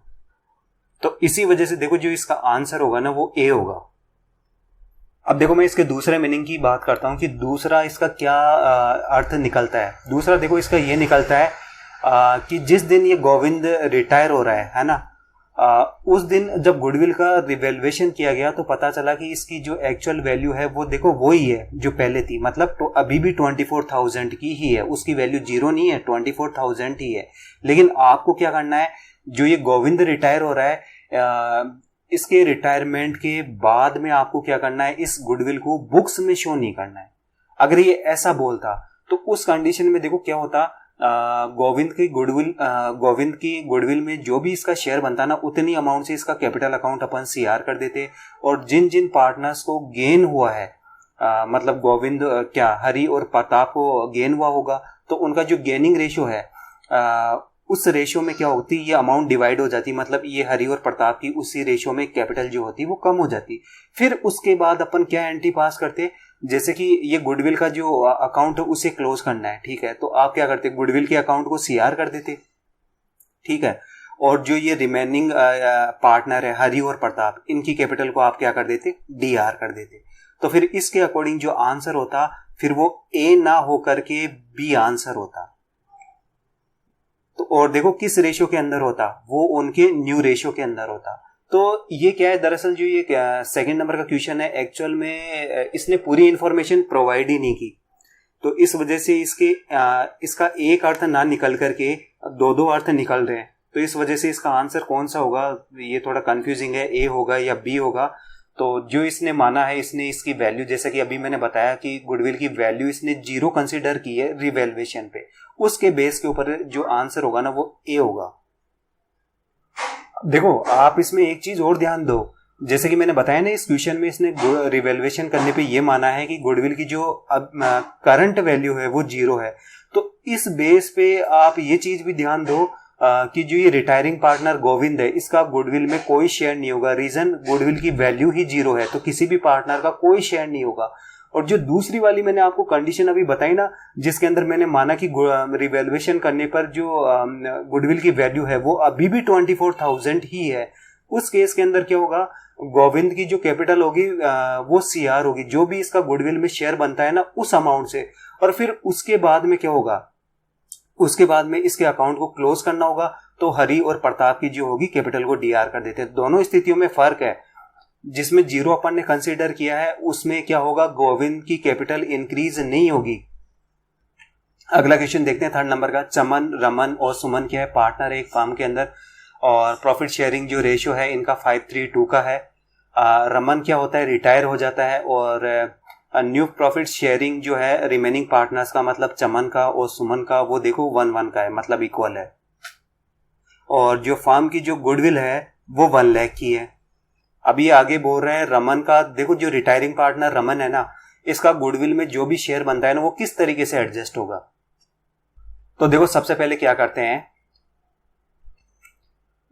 तो इसी वजह से देखो जो इसका आंसर होगा ना वो ए होगा। अब देखो मैं इसके दूसरे मीनिंग की बात करता हूं कि दूसरा इसका क्या अर्थ निकलता है। दूसरा देखो इसका ये निकलता है कि जिस दिन ये गोविंद रिटायर हो रहा है ना, उस दिन जब गुडविल का रिवैल्यूएशन किया गया तो पता चला कि इसकी जो एक्चुअल वैल्यू है वो देखो वही है जो पहले थी, मतलब तो अभी भी 24,000 की ही है, उसकी वैल्यू जीरो नहीं है, 24,000 ही है। लेकिन आपको क्या करना है? जो ये गोविंद रिटायर हो रहा है इसके रिटायरमेंट के बाद में आपको क्या करना है? इस गुडविल को बुक्स में शो नहीं करना है। अगर ये ऐसा बोलता तो उस कंडीशन में देखो क्या होता, गोविंद की गुडविल में जो भी इसका शेयर बनता ना उतनी अमाउंट से इसका कैपिटल अकाउंट अपन सीआर कर देते। और जिन जिन पार्टनर्स को गेन हुआ है मतलब गोविंद हरि और प्रताप को गेन हुआ होगा तो उनका जो गेनिंग रेशियो है उस रेशियो में क्या होती, ये अमाउंट डिवाइड हो जाती, मतलब ये हरि और प्रताप की उसी रेशियो में कैपिटल जो होती वो कम हो जाती। फिर उसके बाद अपन क्या एंट्री पास करते, जैसे कि ये गुडविल का जो अकाउंट है उसे क्लोज करना है, ठीक है, तो आप क्या करते? गुडविल के अकाउंट को सीआर कर देते, ठीक है। और जो ये रिमेनिंग पार्टनर है हरी और प्रताप, इनकी कैपिटल को आप क्या कर देते, DR कर देते। तो फिर इसके अकॉर्डिंग जो आंसर होता फिर वो A ना होकर के B आंसर होता। तो और देखो किस रेशियो के अंदर होता, वो उनके न्यू रेशियो के अंदर होता। तो ये क्या है, दरअसल जो ये सेकंड नंबर का क्वेश्चन है एक्चुअल में इसने पूरी इंफॉर्मेशन प्रोवाइड ही नहीं की, तो इस वजह से इसका एक अर्थ ना निकल करके दो अर्थ निकल रहे हैं। तो इस वजह से इसका आंसर कौन सा होगा ये थोड़ा कंफ्यूजिंग है, A होगा या B होगा। तो जो इसने माना है, इसने इसकी वैल्यू, जैसे कि अभी मैंने बताया कि गुडविल की वैल्यू इसने 0 कंसीडर की है रिवैल्यूएशन पे, उसके बेस के ऊपर जो आंसर होगा ना वो A होगा। देखो आप इसमें एक चीज और ध्यान दो, जैसे कि मैंने बताया ना इस क्वेश्चन में इसने रिवैल्यूएशन करने पे ये माना है कि गुडविल की जो अब करंट वैल्यू है वो 0 है। तो इस बेस पे आप ये चीज भी ध्यान दो कि जो ये रिटायरिंग पार्टनर गोविंद है इसका गुडविल में कोई शेयर नहीं होगा। रीजन, गुडविल की वैल्यू ही 0 है, तो किसी भी पार्टनर का कोई शेयर नहीं होगा। और जो दूसरी वाली मैंने आपको कंडीशन अभी बताई ना, जिसके अंदर मैंने माना कि रिवैल्यूएशन करने पर जो गुडविल की वैल्यू है वो अभी भी 24,000 ही है, उस केस के अंदर क्या होगा, गोविंद की जो कैपिटल होगी वो CR होगी, जो भी इसका गुडविल में शेयर बनता है ना उस अमाउंट से। और फिर उसके बाद में क्या होगा, उसके बाद में इसके अकाउंट को क्लोज करना होगा, तो हरी और प्रताप की जो होगी कैपिटल को DR कर देते हैं। दोनों स्थितियों में फर्क है, जिसमें 0 अपन ने कंसीडर किया है उसमें क्या होगा, गोविंद की कैपिटल इंक्रीज नहीं होगी। अगला क्वेश्चन देखते हैं थर्ड नंबर का। चमन, रमन और सुमन क्या है, पार्टनर है एक फर्म के अंदर, और प्रॉफिट शेयरिंग जो रेशियो है इनका 5:3:2 का है। रमन क्या होता है, रिटायर हो जाता है, और न्यू प्रॉफिट शेयरिंग जो है रिमेनिंग पार्टनर्स का, मतलब चमन का और सुमन का, वो देखो 1:1 का है, मतलब इक्वल है। और जो फर्म की जो गुडविल है वो 1 लाख की है। अभी आगे बोल रहे हैं रमन का, देखो जो रिटायरिंग पार्टनर रमन है ना, इसका गुडविल में जो भी शेयर बनता है ना वो किस तरीके से एडजस्ट होगा। तो देखो सबसे पहले क्या करते हैं,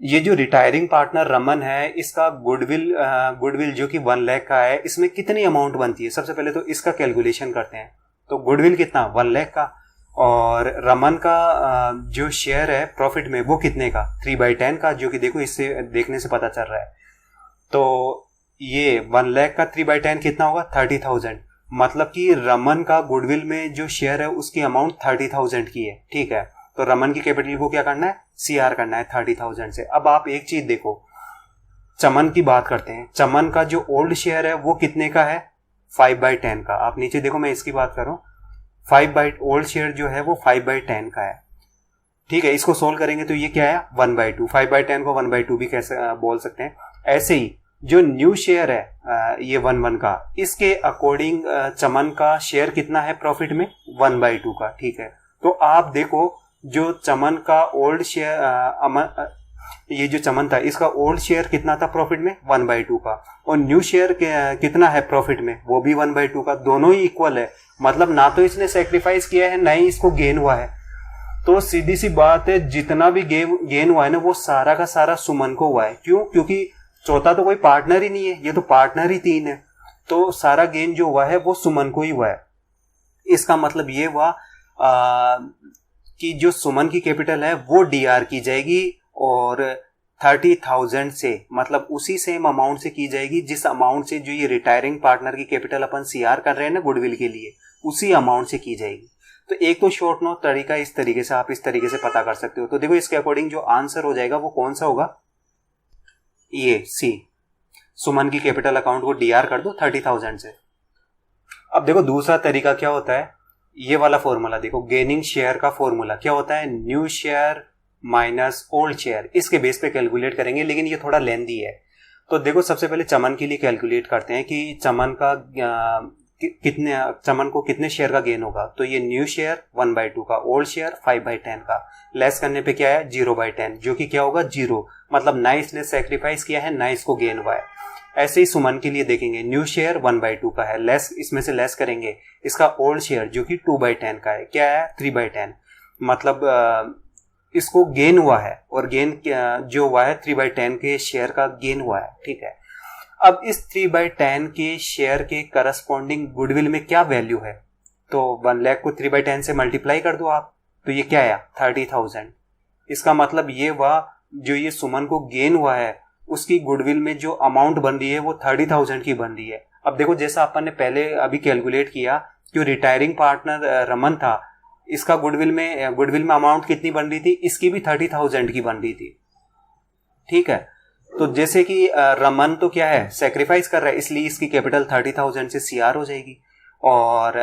ये जो रिटायरिंग पार्टनर रमन है इसका गुडविल जो कि 1 लाख का है, इसमें कितनी अमाउंट बनती है, सबसे पहले तो इसका कैलकुलेशन करते हैं। तो गुडविल कितना, 1 लाख का, और रमन का जो शेयर है प्रॉफिट में वो कितने का, 3/10 का, जो कि देखो इससे देखने से पता चल रहा है। तो ये 1 लाख का 3/10 कितना होगा, 30,000, मतलब कि रमन का गुडविल में जो शेयर है उसकी अमाउंट 30,000 की है, ठीक है। तो रमन की कैपिटल को क्या करना है, CR करना है 30,000 से। अब आप एक चीज देखो, चमन की बात करते हैं। चमन का जो ओल्ड शेयर है वो कितने का है, 5/10 का। आप नीचे देखो, मैं इसकी बात कर रहा हूँ, ओल्ड शेयर जो है वो 5/10 का है, ठीक है। इसको सोल्व करेंगे तो ये क्या है, 1/2। 5/10 को 1/2 भी कैसे बोल सकते हैं। ऐसे ही जो न्यू शेयर है ये 1:1 का, इसके अकॉर्डिंग चमन का शेयर कितना है प्रॉफिट में, 1/2 का, ठीक है। तो आप देखो जो चमन का ओल्ड शेयर, ये जो चमन था इसका ओल्ड शेयर कितना था प्रॉफिट में, 1/2 का, और न्यू शेयर कितना है प्रॉफिट में, वो भी 1/2 का। दोनों ही इक्वल है, मतलब ना तो इसने सेक्रीफाइस किया है ना ही इसको गेन हुआ है। तो सीधी सी बात है, जितना भी गेन हुआ है ना वो सारा का सारा सुमन को हुआ है। क्यों, क्योंकि चौथा तो कोई पार्टनर ही नहीं है, ये तो पार्टनर ही 3 है, तो सारा गेन जो हुआ है वो सुमन को ही हुआ है। इसका मतलब ये हुआ कि जो सुमन की कैपिटल है वो DR की जाएगी, और 30,000 से, मतलब उसी सेम अमाउंट से की जाएगी जिस अमाउंट से जो ये रिटायरिंग पार्टनर की कैपिटल अपन CR कर रहे हैं ना गुडविल के लिए, उसी अमाउंट से की जाएगी। तो एक तो शॉर्ट नोट तरीका इस तरीके से, आप इस तरीके से पता कर सकते हो। तो देखो इसके अकॉर्डिंग जो आंसर हो जाएगा वो कौन सा होगा, ये C, सुमन की कैपिटल अकाउंट को DR कर दो 30,000 से। अब देखो दूसरा तरीका क्या होता है, ये वाला फॉर्मूला देखो, गेनिंग शेयर का फॉर्मूला क्या होता है, new share minus old share, इसके बेस पे कैलकुलेट करेंगे, लेकिन ये थोड़ा लेंथी है। तो देखो सबसे पहले चमन के लिए कैलकुलेट करते हैं कि चमन को कितने शेयर का गेन होगा। तो ये न्यू शेयर 1/2 का, ओल्ड शेयर 5/10 का, लेस करने पे क्या है 0/10, जो कि क्या होगा 0, मतलब ना इसने सेक्रीफाइस किया है ना इसको गेन हुआ है। ऐसे ही सुमन के लिए देखेंगे, न्यू शेयर 1/2 का है, लेस इसमें से लेस करेंगे इसका ओल्ड शेयर जो कि 2/10 का है, क्या है 3/10, मतलब इसको गेन हुआ है, और गेन जो हुआ है 3/10 के शेयर का गेन हुआ है, ठीक है। अब इस 3/10 के शेयर के करस्पॉन्डिंग गुडविल में क्या वैल्यू है, तो 1 लाख को 3/10 से मल्टीप्लाई कर दो आप, तो ये क्या है 30,000। इसका मतलब ये हुआ जो ये सुमन को गेन हुआ है उसकी गुडविल में जो अमाउंट बन रही है वो 30,000 की बन रही है। अब देखो जैसा अपन ने पहले अभी कैलकुलेट किया, जो रिटायरिंग पार्टनर रमन था, इसका गुडविल में अमाउंट कितनी बन रही थी, इसकी भी 30,000 की बन रही थी। ठीक है, तो जैसे कि रमन तो क्या है, सेक्रीफाइस कर रहा है, इसलिए इसकी कैपिटल 30,000 से सीआर हो जाएगी, और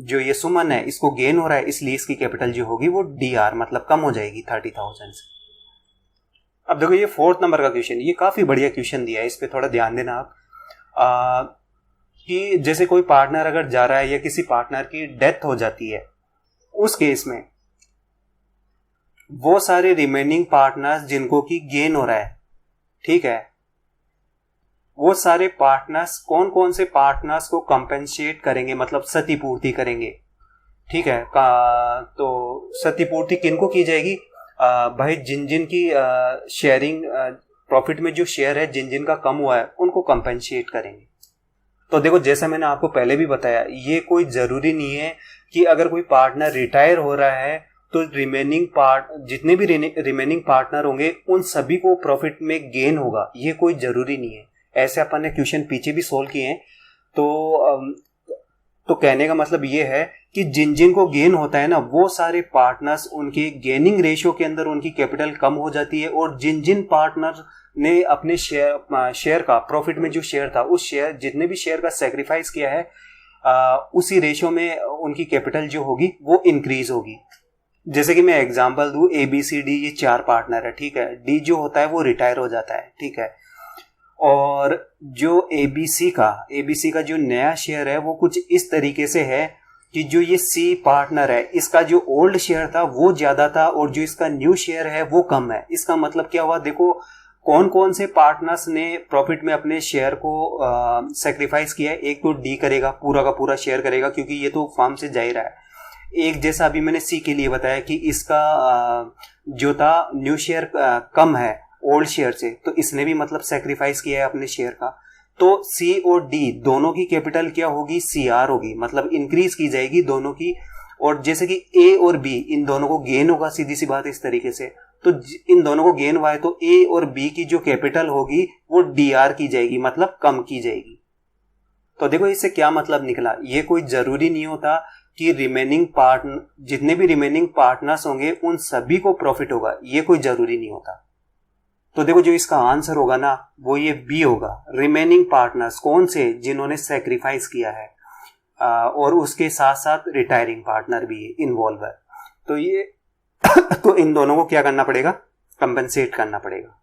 जो ये सुमन है इसको गेन हो रहा है, इसलिए इसकी कैपिटल जो होगी वो डीआर मतलब कम हो जाएगी 30,000 से। अब देखो ये 4th नंबर का क्वेश्चन, ये काफी बढ़िया क्वेश्चन दिया है, इस पे थोड़ा ध्यान देना आप। कि जैसे कोई पार्टनर अगर जा रहा है या किसी पार्टनर की डेथ हो जाती है, उस केस में वो सारे रिमेनिंग पार्टनर्स जिनको की गेन हो रहा है, ठीक है, वो सारे पार्टनर्स कौन कौन से पार्टनर्स को कंपेंसेट करेंगे, मतलब क्षतिपूर्ति करेंगे। ठीक है, तो क्षतिपूर्ति किनको की जाएगी, भाई जिन जिन की शेयरिंग प्रॉफिट में जो शेयर है जिन जिन का कम हुआ है उनको कंपेंसेट करेंगे। तो देखो जैसा मैंने आपको पहले भी बताया, ये कोई जरूरी नहीं है कि अगर कोई पार्टनर रिटायर हो रहा है तो जितने भी रिमेनिंग पार्टनर होंगे उन सभी को प्रॉफिट में गेन होगा, ये कोई जरूरी नहीं है। ऐसे अपन ने क्वेश्चन पीछे भी सोल्व किए हैं। तो कहने का मतलब ये है कि जिन जिन को गेन होता है ना, वो सारे पार्टनर्स उनके गेनिंग रेशियो के अंदर उनकी कैपिटल कम हो जाती है, और जिन जिन पार्टनर ने अपने शेयर का प्रॉफिट में जो शेयर था, उस शेयर जितने भी शेयर का सेक्रीफाइस किया है, उसी रेशियो में उनकी कैपिटल जो होगी वो इंक्रीज होगी। जैसे कि मैं एग्जांपल दूं, ABCD ये 4 पार्टनर है, ठीक है, डी जो होता है वो रिटायर हो जाता है, ठीक है, और जो ABC का जो नया शेयर है वो कुछ इस तरीके से है कि जो ये C पार्टनर है इसका जो ओल्ड शेयर था वो ज्यादा था और जो इसका न्यू शेयर है वो कम है। इसका मतलब क्या हुआ, देखो कौन कौन से पार्टनर्स ने प्रॉफिट में अपने शेयर को सेक्रीफाइस किया है। एक तो डी करेगा, पूरा का पूरा शेयर करेगा, क्योंकि ये तो फर्म से जाहिर है। एक जैसा अभी मैंने सी के लिए बताया कि इसका जो था न्यू शेयर कम है ओल्ड शेयर से, तो इसने भी मतलब सेक्रीफाइस किया है अपने शेयर का। तो सी और डी दोनों की कैपिटल क्या होगी, सीआर होगी, मतलब इंक्रीज की जाएगी दोनों की। और जैसे कि ए और बी इन दोनों को गेन होगा, सीधी सी बात इस तरीके से, तो इन दोनों को गेन हुआ है तो ए और बी की जो कैपिटल होगी वो डीआर की जाएगी, मतलब कम की जाएगी। तो देखो इससे क्या मतलब निकला, ये कोई जरूरी नहीं होता कि जितने भी रिमेनिंग पार्टनर्स होंगे उन सभी को प्रॉफिट होगा, ये कोई जरूरी नहीं होता। तो देखो जो इसका आंसर होगा ना वो ये बी होगा, रिमेनिंग पार्टनर्स कौन से, जिन्होंने सेक्रीफाइस किया है, और उसके साथ साथ रिटायरिंग पार्टनर भी इन्वॉल्व है। तो ये तो इन दोनों को क्या करना पड़ेगा, कंपेंसेट करना पड़ेगा।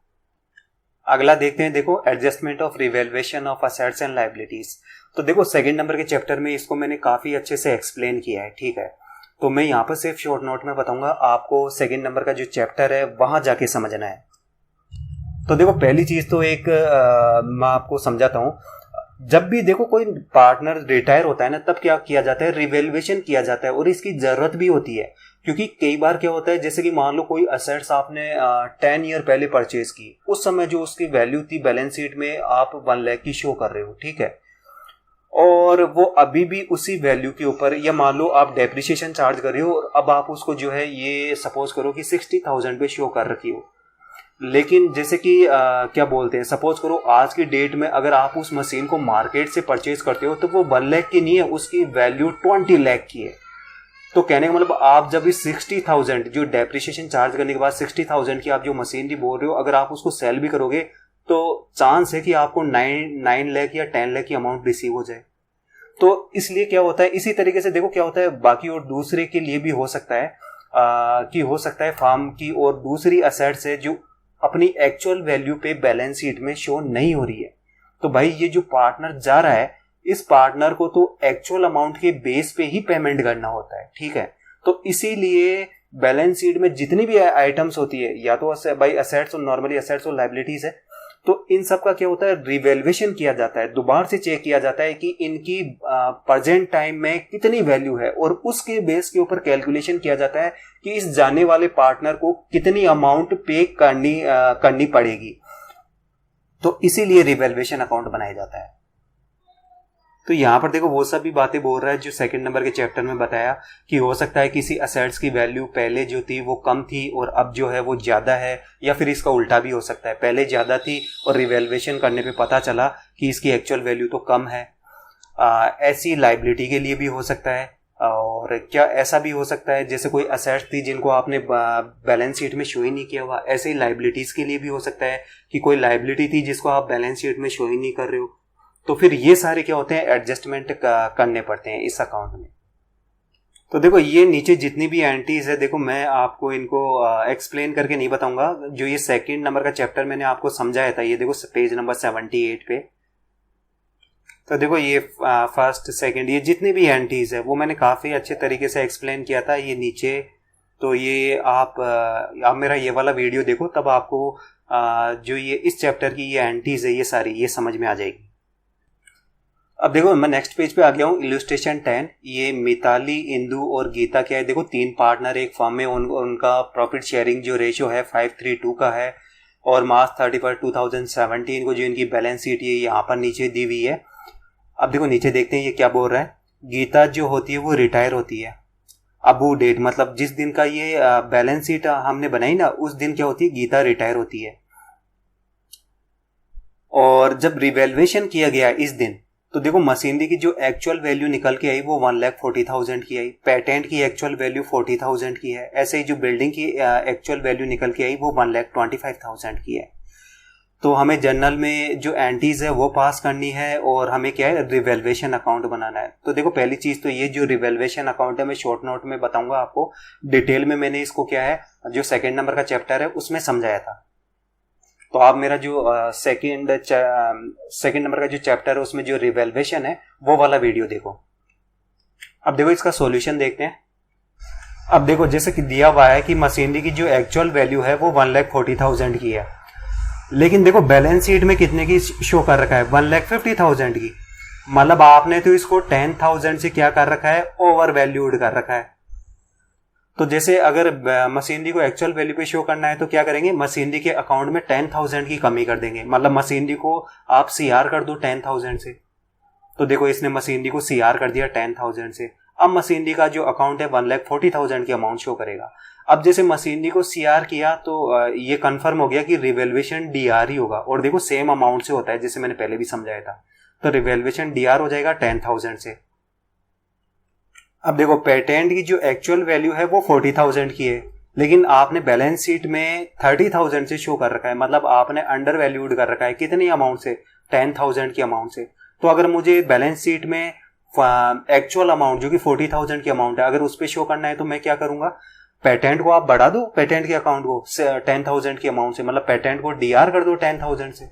अगला देखते हैं, देखो adjustment of revaluation of assets and liabilities. तो देखो 2nd नंबर के चैप्टर में इसको मैंने काफी अच्छे से एक्सप्लेन किया है, ठीक है, तो मैं यहाँ पर सिर्फ शॉर्ट नोट में बताऊंगा, आपको 2nd नंबर का जो चैप्टर है वहां जाके समझना है। तो देखो पहली चीज तो एक मैं आपको समझाता हूँ, जब भी देखो कोई पार्टनर रिटायर होता है ना, तब क्या किया जाता है, रिवैल्यूएशन किया जाता है, और इसकी जरूरत भी होती है। क्योंकि कई बार क्या होता है, जैसे कि मान लो कोई असेट्स आपने 10 ईयर पहले परचेज की, उस समय जो उसकी वैल्यू थी बैलेंस शीट में आप 1 लाख की शो कर रहे हो, ठीक है, और वो अभी भी उसी वैल्यू के ऊपर, या मान लो आप डेप्रिसिएशन चार्ज कर रहे हो और अब आप उसको जो है ये सपोज करो कि 60,000 पे शो कर रखी हो, लेकिन जैसे कि क्या बोलते हैं, सपोज करो आज की डेट में अगर आप उस मशीन को मार्केट से परचेज करते हो तो वो 1 लाख की नहीं है, उसकी वैल्यू 20 लाख की है। तो कहने का मतलब आप जब इस 60,000 जो डेप्रिसिएशन चार्ज करने के बाद 60,000 की आप जो मशीनरी बोल रहे हो, अगर आप उसको सेल भी करोगे तो चांस है कि आपको 9 लाख या 10 लाख की अमाउंट रिसीव हो जाए। तो इसलिए क्या होता है, इसी तरीके से देखो क्या होता है बाकी और दूसरे के लिए भी हो सकता है कि हो सकता है फार्म की और दूसरी असेट्स है जो अपनी एक्चुअल वैल्यू पे बैलेंस शीट में शो नहीं हो रही है। तो भाई ये जो पार्टनर जा रहा है, इस पार्टनर को तो एक्चुअल अमाउंट के बेस पे ही पेमेंट करना होता है, ठीक है। तो इसीलिए बैलेंस शीट में जितनी भी आइटम्स होती है, या तो भाई असेट्स और नॉर्मली असेट्स और लायबिलिटीज है, तो इन सब का क्या होता है, रिवैल्यूएशन किया जाता है, दोबारा से चेक किया जाता है कि इनकी प्रेजेंट टाइम में कितनी वैल्यू है, और उसके बेस के ऊपर कैलकुलेशन किया जाता है कि इस जाने वाले पार्टनर को कितनी अमाउंट पे करनी पड़ेगी। तो इसीलिए रिवैल्यूएशन अकाउंट बनाया जाता है। तो यहाँ पर देखो वो सभी बातें बोल रहा है जो सेकंड नंबर के चैप्टर में बताया कि हो सकता है किसी असेट्स की वैल्यू पहले जो थी वो कम थी और अब जो है वो ज़्यादा है, या फिर इसका उल्टा भी हो सकता है, पहले ज़्यादा थी और रिवैल्यूएशन करने पे पता चला कि इसकी एक्चुअल वैल्यू तो कम है। ऐसी लाइबिलिटी के लिए भी हो सकता है। और क्या ऐसा भी हो सकता है जैसे कोई असेट्स थी जिनको आपने बैलेंस शीट में शो ही नहीं किया हुआ, ऐसे ही लाइबिलिटीज़ के लिए भी हो सकता है कि कोई लाइबिलिटी थी जिसको आप बैलेंस शीट में शो ही नहीं कर रहे हो। तो फिर ये सारे क्या होते हैं, एडजस्टमेंट करने पड़ते हैं इस अकाउंट में। तो देखो ये नीचे जितनी भी एंट्रीज है, देखो मैं आपको इनको एक्सप्लेन करके नहीं बताऊंगा। जो ये सेकंड नंबर का चैप्टर मैंने आपको समझाया था, ये देखो पेज नंबर 78 पे। तो देखो ये फर्स्ट सेकंड ये जितनी भी एंट्रीज है वो मैंने काफ़ी अच्छे तरीके से एक्सप्लेन किया था ये नीचे। तो ये आप मेरा ये वाला वीडियो देखो, तब आपको जो ये इस चैप्टर की ये एंट्रीज है ये सारी ये समझ में आ जाएगी। अब देखो मैं नेक्स्ट पेज पे आ गया हूँ, इलस्ट्रेशन 10। ये मिताली, इंदु और गीता क्या है, देखो 3 पार्टनर एक फर्म में, उनका प्रॉफिट शेयरिंग जो रेशियो है 5:3:2 का है। और मार्च 31, 2017 को जो इनकी बैलेंस शीट है यहाँ पर नीचे दी हुई है। अब देखो नीचे देखते हैं ये क्या बोल रहा है। गीता जो होती है वो रिटायर होती है। अब वो डेट मतलब जिस दिन का ये बैलेंस शीट हमने बनाई ना, उस दिन क्या होती है, गीता रिटायर होती है। और जब रिवैल्यूएशन किया गया इस दिन, तो देखो मशीनरी की जो एक्चुअल वैल्यू निकल के आई वो 1,40,000 की आई, पेटेंट की एक्चुअल वैल्यू 40,000 की है। ऐसे ही जो बिल्डिंग की एक्चुअल वैल्यू निकल के आई वो 1,25,000 की है। तो हमें जर्नल में जो एंट्रीज है वो पास करनी है और हमें क्या है, रिवैल्यूएशन अकाउंट बनाना है। तो देखो पहली चीज तो ये जो रिवैल्यूएशन अकाउंट है मैं शॉर्ट नोट में बताऊंगा आपको, डिटेल में मैंने इसको क्या है जो सेकेंड नंबर का चैप्टर है उसमें समझाया था। तो आप मेरा जो सेकंड नंबर का जो चैप्टर है उसमें जो रिवैल्यूएशन है वो वाला वीडियो देखो। अब देखो इसका सॉल्यूशन देखते हैं। अब देखो जैसे कि दिया हुआ है कि मशीनरी की जो एक्चुअल वैल्यू है वो 1,40,000 की है, लेकिन देखो बैलेंस शीट में कितने की शो कर रखा है, 1,50,000 की। मतलब आपने तो इसको 10,000 से क्या कर रखा है, ओवर वैल्यूड कर रखा है। तो जैसे अगर मशीनरी को एक्चुअल वैल्यू पे शो करना है तो क्या करेंगे, मशीनरी के अकाउंट में 10,000 की कमी कर देंगे। मतलब मशीनरी को आप CR कर दो 10,000 से। तो देखो इसने मशीनरी को CR कर दिया 10,000 से। अब मशीनरी का जो अकाउंट है 1,40,000 की अमाउंट शो करेगा। अब जैसे मशीनरी को CR किया तो ये कंफर्म हो गया कि रिवैल्यूएशन DR ही होगा। और देखो सेम अमाउंट से होता है जैसे मैंने पहले भी समझाया था। तो रिवैल्यूएशन DR हो जाएगा 10,000 से। अब देखो पेटेंट की जो एक्चुअल वैल्यू है वो 40,000 की है, लेकिन आपने बैलेंस शीट में 30,000 से शो कर रखा है। मतलब आपने अंडर वैल्यूड कर रखा है कितनी अमाउंट से, 10,000 की अमाउंट से। तो अगर मुझे बैलेंस शीट में एक्चुअल अमाउंट जो कि 40,000 की अमाउंट है अगर उस पर शो करना है तो मैं क्या करूंगा, पेटेंट को आप बढ़ा दो, पेटेंट के अकाउंट को 10,000 की अमाउंट से, मतलब पेटेंट को DR कर दो 10,000 से।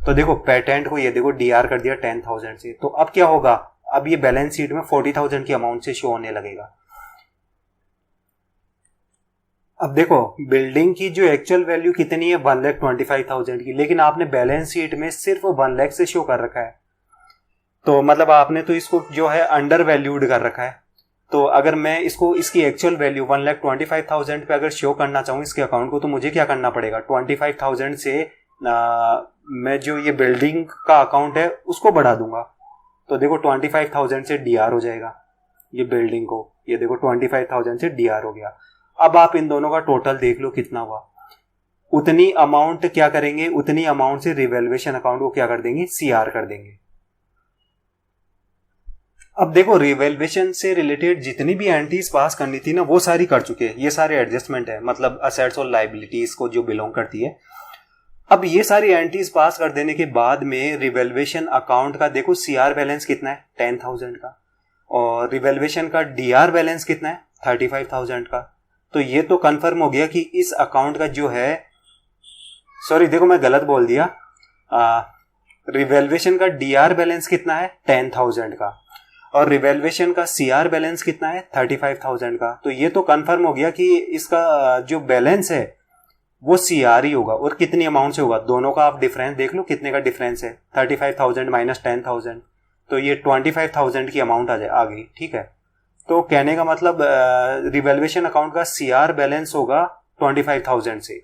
तो देखो पेटेंट को ये देखो DR कर दिया 10,000 से। तो अब क्या होगा, अब ये बैलेंस शीट में 40,000 की अमाउंट से शो होने लगेगा। अब देखो बिल्डिंग की जो एक्चुअल वैल्यू कितनी है, 1,25,000 की, लेकिन आपने बैलेंस शीट में सिर्फ 1 लाख से शो कर रखा है। तो मतलब आपने तो इसको जो है अंडर वैल्यूड कर रखा है। तो अगर मैं इसको इसकी एक्चुअल वैल्यू 1,25,000 पे अगर शो करना चाहूँ इसके अकाउंट को, तो मुझे क्या करना पड़ेगा, 25,000 से मैं जो ये बिल्डिंग का अकाउंट है उसको बढ़ा दूंगा। तो देखो 25,000 से DR हो जाएगा ये बिल्डिंग को, ये देखो 25,000 से DR हो गया। अब आप इन दोनों का टोटल देख लो कितना हुआ। उतनी अमाउंट क्या करेंगे, उतनी अमाउंट से रिवैल्यूएशन अकाउंट को क्या कर देंगे, CR कर देंगे। अब देखो रिवैल्यूएशन से रिलेटेड जितनी भी एंट्रीज पास करनी थी ना वो सारी कर चुके हैं। ये सारे एडजस्टमेंट है, मतलब असेट्स और लायबिलिटीज को जो बिलोंग करती है। अब ये सारी एंट्रीज पास कर देने के बाद में रिवैल्यूएशन अकाउंट का देखो CR बैलेंस कितना है, 10,000 का, और रिवैल्यूएशन का DR बैलेंस कितना है, 35,000 का। तो ये तो कंफर्म हो गया कि इस अकाउंट का जो है, सॉरी देखो मैं गलत बोल दिया, रिवैल्यूएशन का DR बैलेंस कितना है, 10,000 का, और रिवैल्यूएशन का CR बैलेंस कितना है, 35,000 का। तो ये तो कंफर्म हो गया कि इसका जो बैलेंस है वो CR ही होगा। और कितनी अमाउंट से होगा, दोनों का आप डिफरेंस देख लो कितने का डिफरेंस है, 35,000 माइनस 10,000, तो ये 25,000 की अमाउंट आ गई। ठीक है, तो कहने का मतलब रिवैल्यूएशन अकाउंट का CR बैलेंस होगा 25,000 से।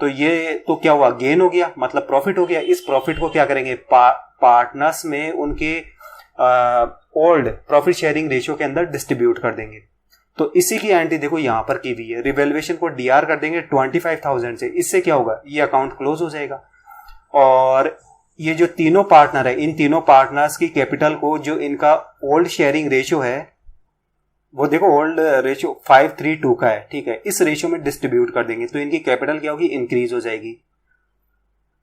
तो ये तो क्या हुआ, गेन हो गया, मतलब प्रॉफिट हो गया। इस प्रॉफिट को क्या करेंगे, पार्टनर्स में उनके ओल्ड प्रॉफिट शेयरिंग रेशियो के अंदर डिस्ट्रीब्यूट कर देंगे। तो इसी की एंट्री देखो यहाँ पर की हुई है, रिवैल्यूएशन को डीआर कर देंगे 25,000 से। इससे क्या होगा, ये अकाउंट क्लोज हो जाएगा। और ये जो तीनों पार्टनर है, इन तीनों पार्टनर्स की कैपिटल को, जो इनका ओल्ड शेयरिंग रेशियो है वो देखो ओल्ड रेशियो 5:3:2 का है, ठीक है, इस रेशियो में डिस्ट्रीब्यूट कर देंगे तो इनकी कैपिटल क्या होगी, इंक्रीज हो जाएगी।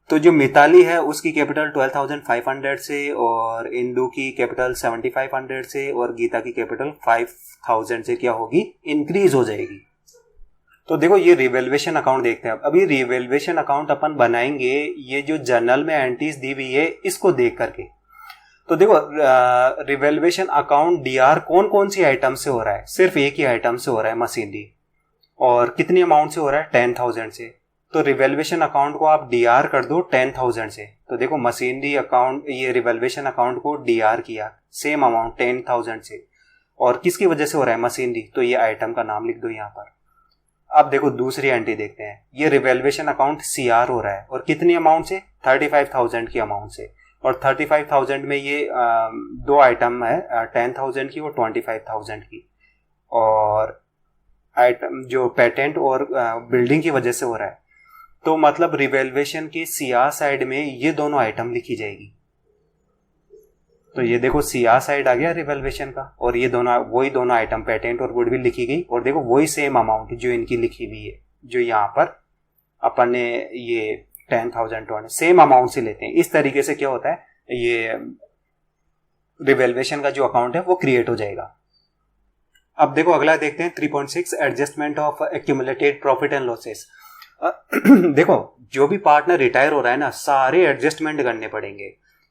तो जो मिताली है उसकी कैपिटल 12,500 से, और इंदू की कैपिटल 7,500 से, और गीता की कैपिटल 5,000 से क्या होगी, इंक्रीज हो जाएगी। तो देखो ये रिवैल्यूएशन अकाउंट देखते हैं। अभी रिवैल्यूएशन अकाउंट अपन बनाएंगे ये जो जर्नल में एंट्रीज दी हुई है इसको देख करके। तो देखो रिवैल्यूएशन अकाउंट डीआर कौन कौन सी आइटम से हो रहा है, सिर्फ एक ही आइटम से हो रहा है, मशीनरी। और कितनी अमाउंट से हो रहा है, 10,000 से। तो रिवैल्यूएशन अकाउंट को आप डीआर कर दो 10,000 से। तो देखो मशीनरी अकाउंट, ये रिवैल्यूएशन अकाउंट को डीआर किया सेम अमाउंट 10,000 से, और किसकी वजह से हो रहा है, मशीनरी। तो ये आइटम का नाम लिख दो यहाँ पर। अब देखो दूसरी एंट्री देखते हैं। ये रिवैल्यूएशन अकाउंट सीआर हो रहा है, और कितनी अमाउंट से, 35,000 की अमाउंट से। और 35,000 में ये दो आइटम है, 10,000 की और 25,000 की। और आइटम जो पेटेंट और बिल्डिंग की वजह से हो रहा है। तो मतलब रिवैल्यूएशन की सीआर साइड में ये दोनों आइटम लिखी जाएगी। तो ये देखो सीआर साइड आ गया रिवैल्यूएशन का, और ये दोनों वही दोनों आइटम पेटेंट और गुडविल लिखी गई। और देखो वही सेम अमाउंट जो इनकी लिखी हुई है, जो यहाँ पर अपन ने ये 10,000 सेम अमाउंट से लेते हैं। इस तरीके से क्या होता है, ये रिवैल्यूएशन का जो अकाउंट है वो क्रिएट हो जाएगा। अब देखो अगला देखते हैं 3.6 adjustment of accumulated profit and losses. देखो जो भी पार्टनर रिटायर हो रहा है ना, सारे एडजस्टमेंट करने पड़ेंगे।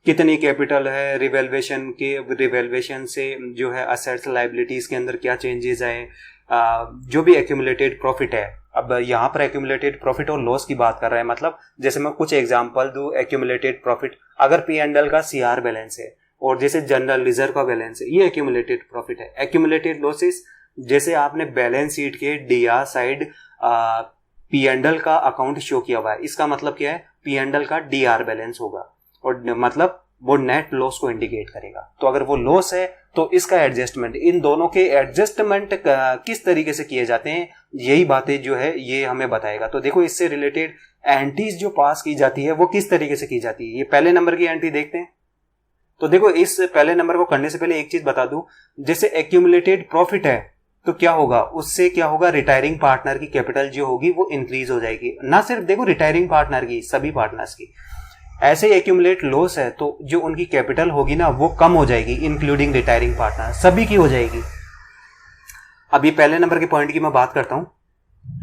कितनी कैपिटल है, रिवैल्यूएशन से जो है असेट्स लायबिलिटीज के अंदर क्या चेंजेस आए, जो भी एक्यूमुलेटेड प्रॉफिट है। अब यहाँ पर एक्यूमुलेटेड प्रॉफिट और लॉस की बात कर रहे हैं, मतलब जैसे मैं कुछ एग्जांपल दूं। एक्यूमुलेटेड प्रॉफिट अगर P&L का सीआर बैलेंस है, और जैसे जनरल रिजर्व का बैलेंस है, ये एक्यूमुलेटेड प्रॉफिट है। एक्यूमुलेटेड लॉसेस जैसे आपने बैलेंस शीट के डीआर साइड P&L का अकाउंट शो किया हुआ है, इसका मतलब क्या है, P&L का डीआर बैलेंस होगा, और मतलब वो नेट लॉस को इंडिकेट करेगा। तो अगर वो लॉस है तो इसका एडजस्टमेंट, इन दोनों के एडजस्टमेंट किस तरीके से किए जाते हैं, यही बातें जो है ये हमें बताएगा। तो देखो इससे रिलेटेड एंट्रीज जो पास की जाती है वो किस तरीके से की जाती है। ये पहले नंबर की एंट्री देखते हैं। तो देखो इस पहले नंबर को करने से पहले एक चीज बता दूं, जैसे एक्यूमुलेटेड प्रॉफिट है तो क्या होगा, उससे क्या होगा, रिटायरिंग पार्टनर की कैपिटल जो होगी वो इंक्रीज हो जाएगी। ना सिर्फ देखो रिटायरिंग पार्टनर की, सभी पार्टनर्स की। ऐसे ही एक्यूमुलेट लॉस है तो जो उनकी कैपिटल होगी ना वो कम हो जाएगी, इंक्लूडिंग रिटायरिंग पार्टनर, सभी की हो जाएगी। अभी पहले नंबर के पॉइंट की मैं बात करता हूं।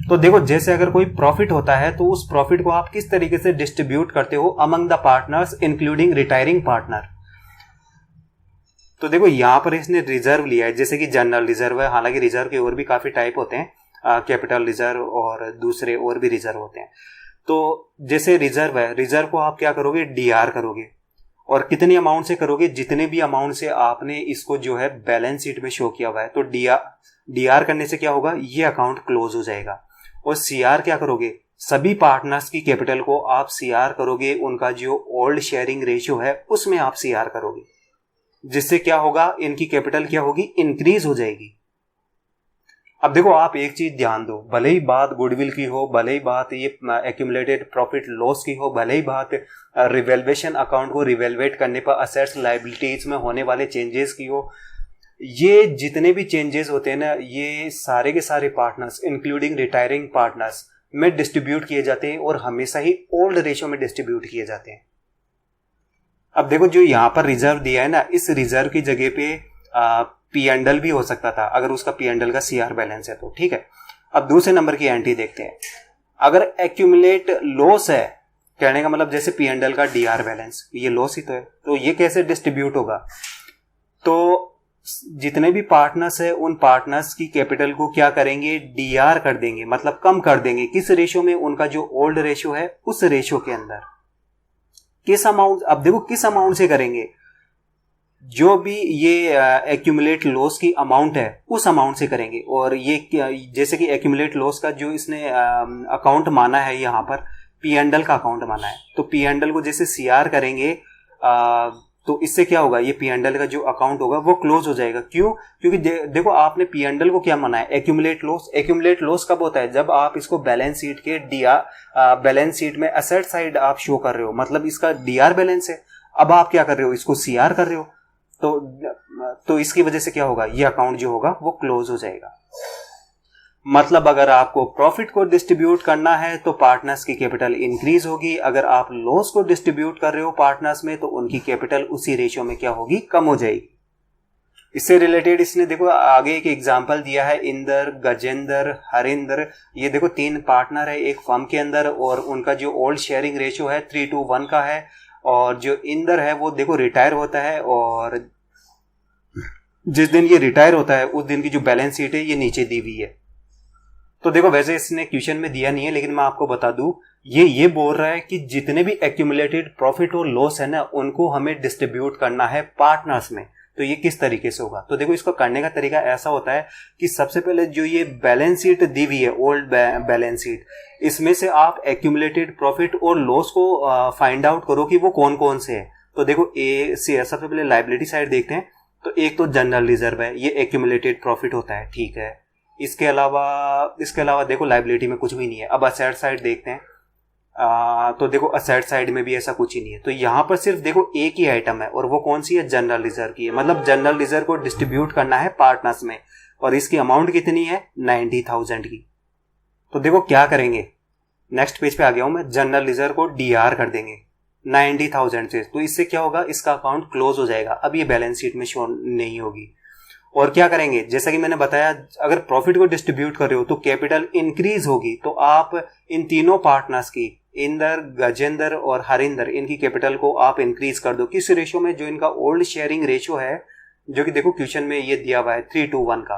तो देखो जैसे अगर कोई प्रॉफिट होता है तो उस प्रॉफिट को आप किस तरीके से डिस्ट्रीब्यूट करते हो among the partners including retiring partner. तो देखो यहां पर इसने रिजर्व लिया है, जैसे कि जनरल रिजर्व है। हालांकि रिजर्व के और भी काफी टाइप होते हैं, कैपिटल रिजर्व और दूसरे और भी रिजर्व होते हैं। तो जैसे रिजर्व है, रिजर्व को आप क्या करोगे, डीआर करोगे, और कितनी अमाउंट से करोगे, जितने भी अमाउंट से आपने इसको जो है बैलेंस शीट में शो किया हुआ है। तो डीआर करने से क्या होगा, ये अकाउंट क्लोज हो जाएगा। और सीआर क्या करोगे, सभी पार्टनर्स की कैपिटल को आप सीआर करोगे, उनका जो ओल्ड शेयरिंग रेशियो है उसमें आप सीआर करोगे, जिससे क्या होगा, इनकी कैपिटल क्या होगी, इंक्रीज हो जाएगी। अब देखो आप एक चीज ध्यान दो, भले ही बात गुडविल की हो, भले ही बात ये एक्यूमुलेटेड प्रॉफिट लॉस की हो, भले ही बात रिवैल्यूएशन अकाउंट को रिवैल्यूएट करने पर असेट्स लायबिलिटीज में होने वाले चेंजेस की हो, ये जितने भी चेंजेस होते हैं ना, ये सारे के सारे पार्टनर्स इंक्लूडिंग रिटायरिंग पार्टनर्स में डिस्ट्रीब्यूट किए जाते हैं, और हमेशा ही ओल्ड रेशियो में डिस्ट्रीब्यूट किए जाते हैं। अब देखो जो यहाँ पर रिजर्व दिया है ना, इस रिजर्व की जगह पे P&L भी हो सकता था अगर उसका P&L का सीआर बैलेंस है तो, ठीक है। अब दूसरे नंबर की एंट्री देखते हैं। अगर एक्यूमुलेट लॉस है, कहने का मतलब जैसे P&L का डीआर बैलेंस, ये लॉस ही तो है, तो ये कैसे डिस्ट्रीब्यूट होगा। तो जितने भी पार्टनर्स है उन पार्टनर्स की कैपिटल को क्या करेंगे, डीआर कर देंगे, मतलब कम कर देंगे। किस रेशियो में, उनका जो ओल्ड रेशियो है उस रेशियो के अंदर। किस अमाउंट, अब देखो किस अमाउंट से करेंगे, जो भी ये एक्यूमुलेट लॉस की अमाउंट है उस अमाउंट से करेंगे। और ये जैसे कि एक्यूमुलेट लॉस का जो इसने अकाउंट माना है, यहाँ पर P&L का अकाउंट माना है, तो P&L को जैसे सीआर करेंगे तो इससे क्या होगा, ये पी एंड एल का जो अकाउंट होगा वो क्लोज हो जाएगा। क्यों? क्योंकि देखो आपने पी एंड एल को क्या माना है, एक्यूमुलेट लॉस। एक्यूमुलेट लॉस कब होता है, जब आप इसको बैलेंस शीट के बैलेंस शीट में असेट साइड आप शो कर रहे हो, मतलब इसका डीआर बैलेंस है, अब आप क्या कर रहे हो, इसको सीआर कर रहे हो, तो इसकी वजह से क्या होगा, ये अकाउंट जो होगा वो क्लोज हो जाएगा। मतलब अगर आपको प्रॉफिट को डिस्ट्रीब्यूट करना है तो पार्टनर्स की कैपिटल इंक्रीज होगी, अगर आप लॉस को डिस्ट्रीब्यूट कर रहे हो पार्टनर्स में तो उनकी कैपिटल उसी रेशियो में क्या होगी, कम हो जाएगी। इससे रिलेटेड इसने देखो आगे एक एग्जांपल दिया है, इंदर, गजेंद्र, हरिंदर, ये देखो 3 पार्टनर है एक फर्म के अंदर और उनका जो ओल्ड शेयरिंग रेशियो है 3:1 का है। और जो इंदर है वो देखो रिटायर होता है और जिस दिन ये रिटायर होता है उस दिन की जो बैलेंस शीट है ये नीचे दी हुई है। तो देखो वैसे इसने क्वेश्चन में दिया नहीं है लेकिन मैं आपको बता दूं, ये बोल रहा है कि जितने भी एक्यूमुलेटेड प्रॉफिट और लॉस है ना उनको हमें डिस्ट्रीब्यूट करना है पार्टनर्स में। तो ये किस तरीके से होगा, तो देखो इसको करने का तरीका ऐसा होता है कि सबसे पहले जो ये बैलेंस शीट दी हुई है ओल्ड बैलेंस शीट, इसमें से आप एक्यूमुलेटेड प्रॉफिट और लॉस को फाइंड आउट करो कि वो कौन कौन से है। तो देखो सबसे पहले लायबिलिटी साइड देखते हैं। तो एक तो जनरल रिजर्व है, ये एक्यूमुलेटेड प्रॉफिट होता है, ठीक है। इसके अलावा देखो लायबिलिटी में कुछ भी नहीं है। अब असेट साइड देखते हैं। तो देखो असेट साइड में भी ऐसा कुछ ही नहीं है। तो यहाँ पर सिर्फ देखो एक ही आइटम है और वो कौन सी है, जनरल रिजर्व की है। मतलब जनरल रिजर्व को डिस्ट्रीब्यूट करना है पार्टनर्स में और इसकी अमाउंट कितनी है, 90,000 की। तो देखो क्या करेंगे, नेक्स्ट पेज पे आ गया हूं मैं, जनरल रिजर्व को डीआर कर देंगे 90,000 से। तो इससे क्या होगा, इसका अकाउंट क्लोज हो जाएगा, अब ये बैलेंस शीट में शो नहीं होगी। और क्या करेंगे, जैसा कि मैंने बताया अगर प्रॉफिट को डिस्ट्रीब्यूट कर रहे हो तो कैपिटल इंक्रीज होगी। तो आप इन तीनों पार्टनर्स की, इंदर, गजेंद्र और हरिंदर, इनकी कैपिटल को आप इंक्रीज कर दो किस रेशियो में, जो इनका ओल्ड शेयरिंग रेशियो है, जो कि देखो क्वेश्चन में ये दिया हुआ है 3:1 का।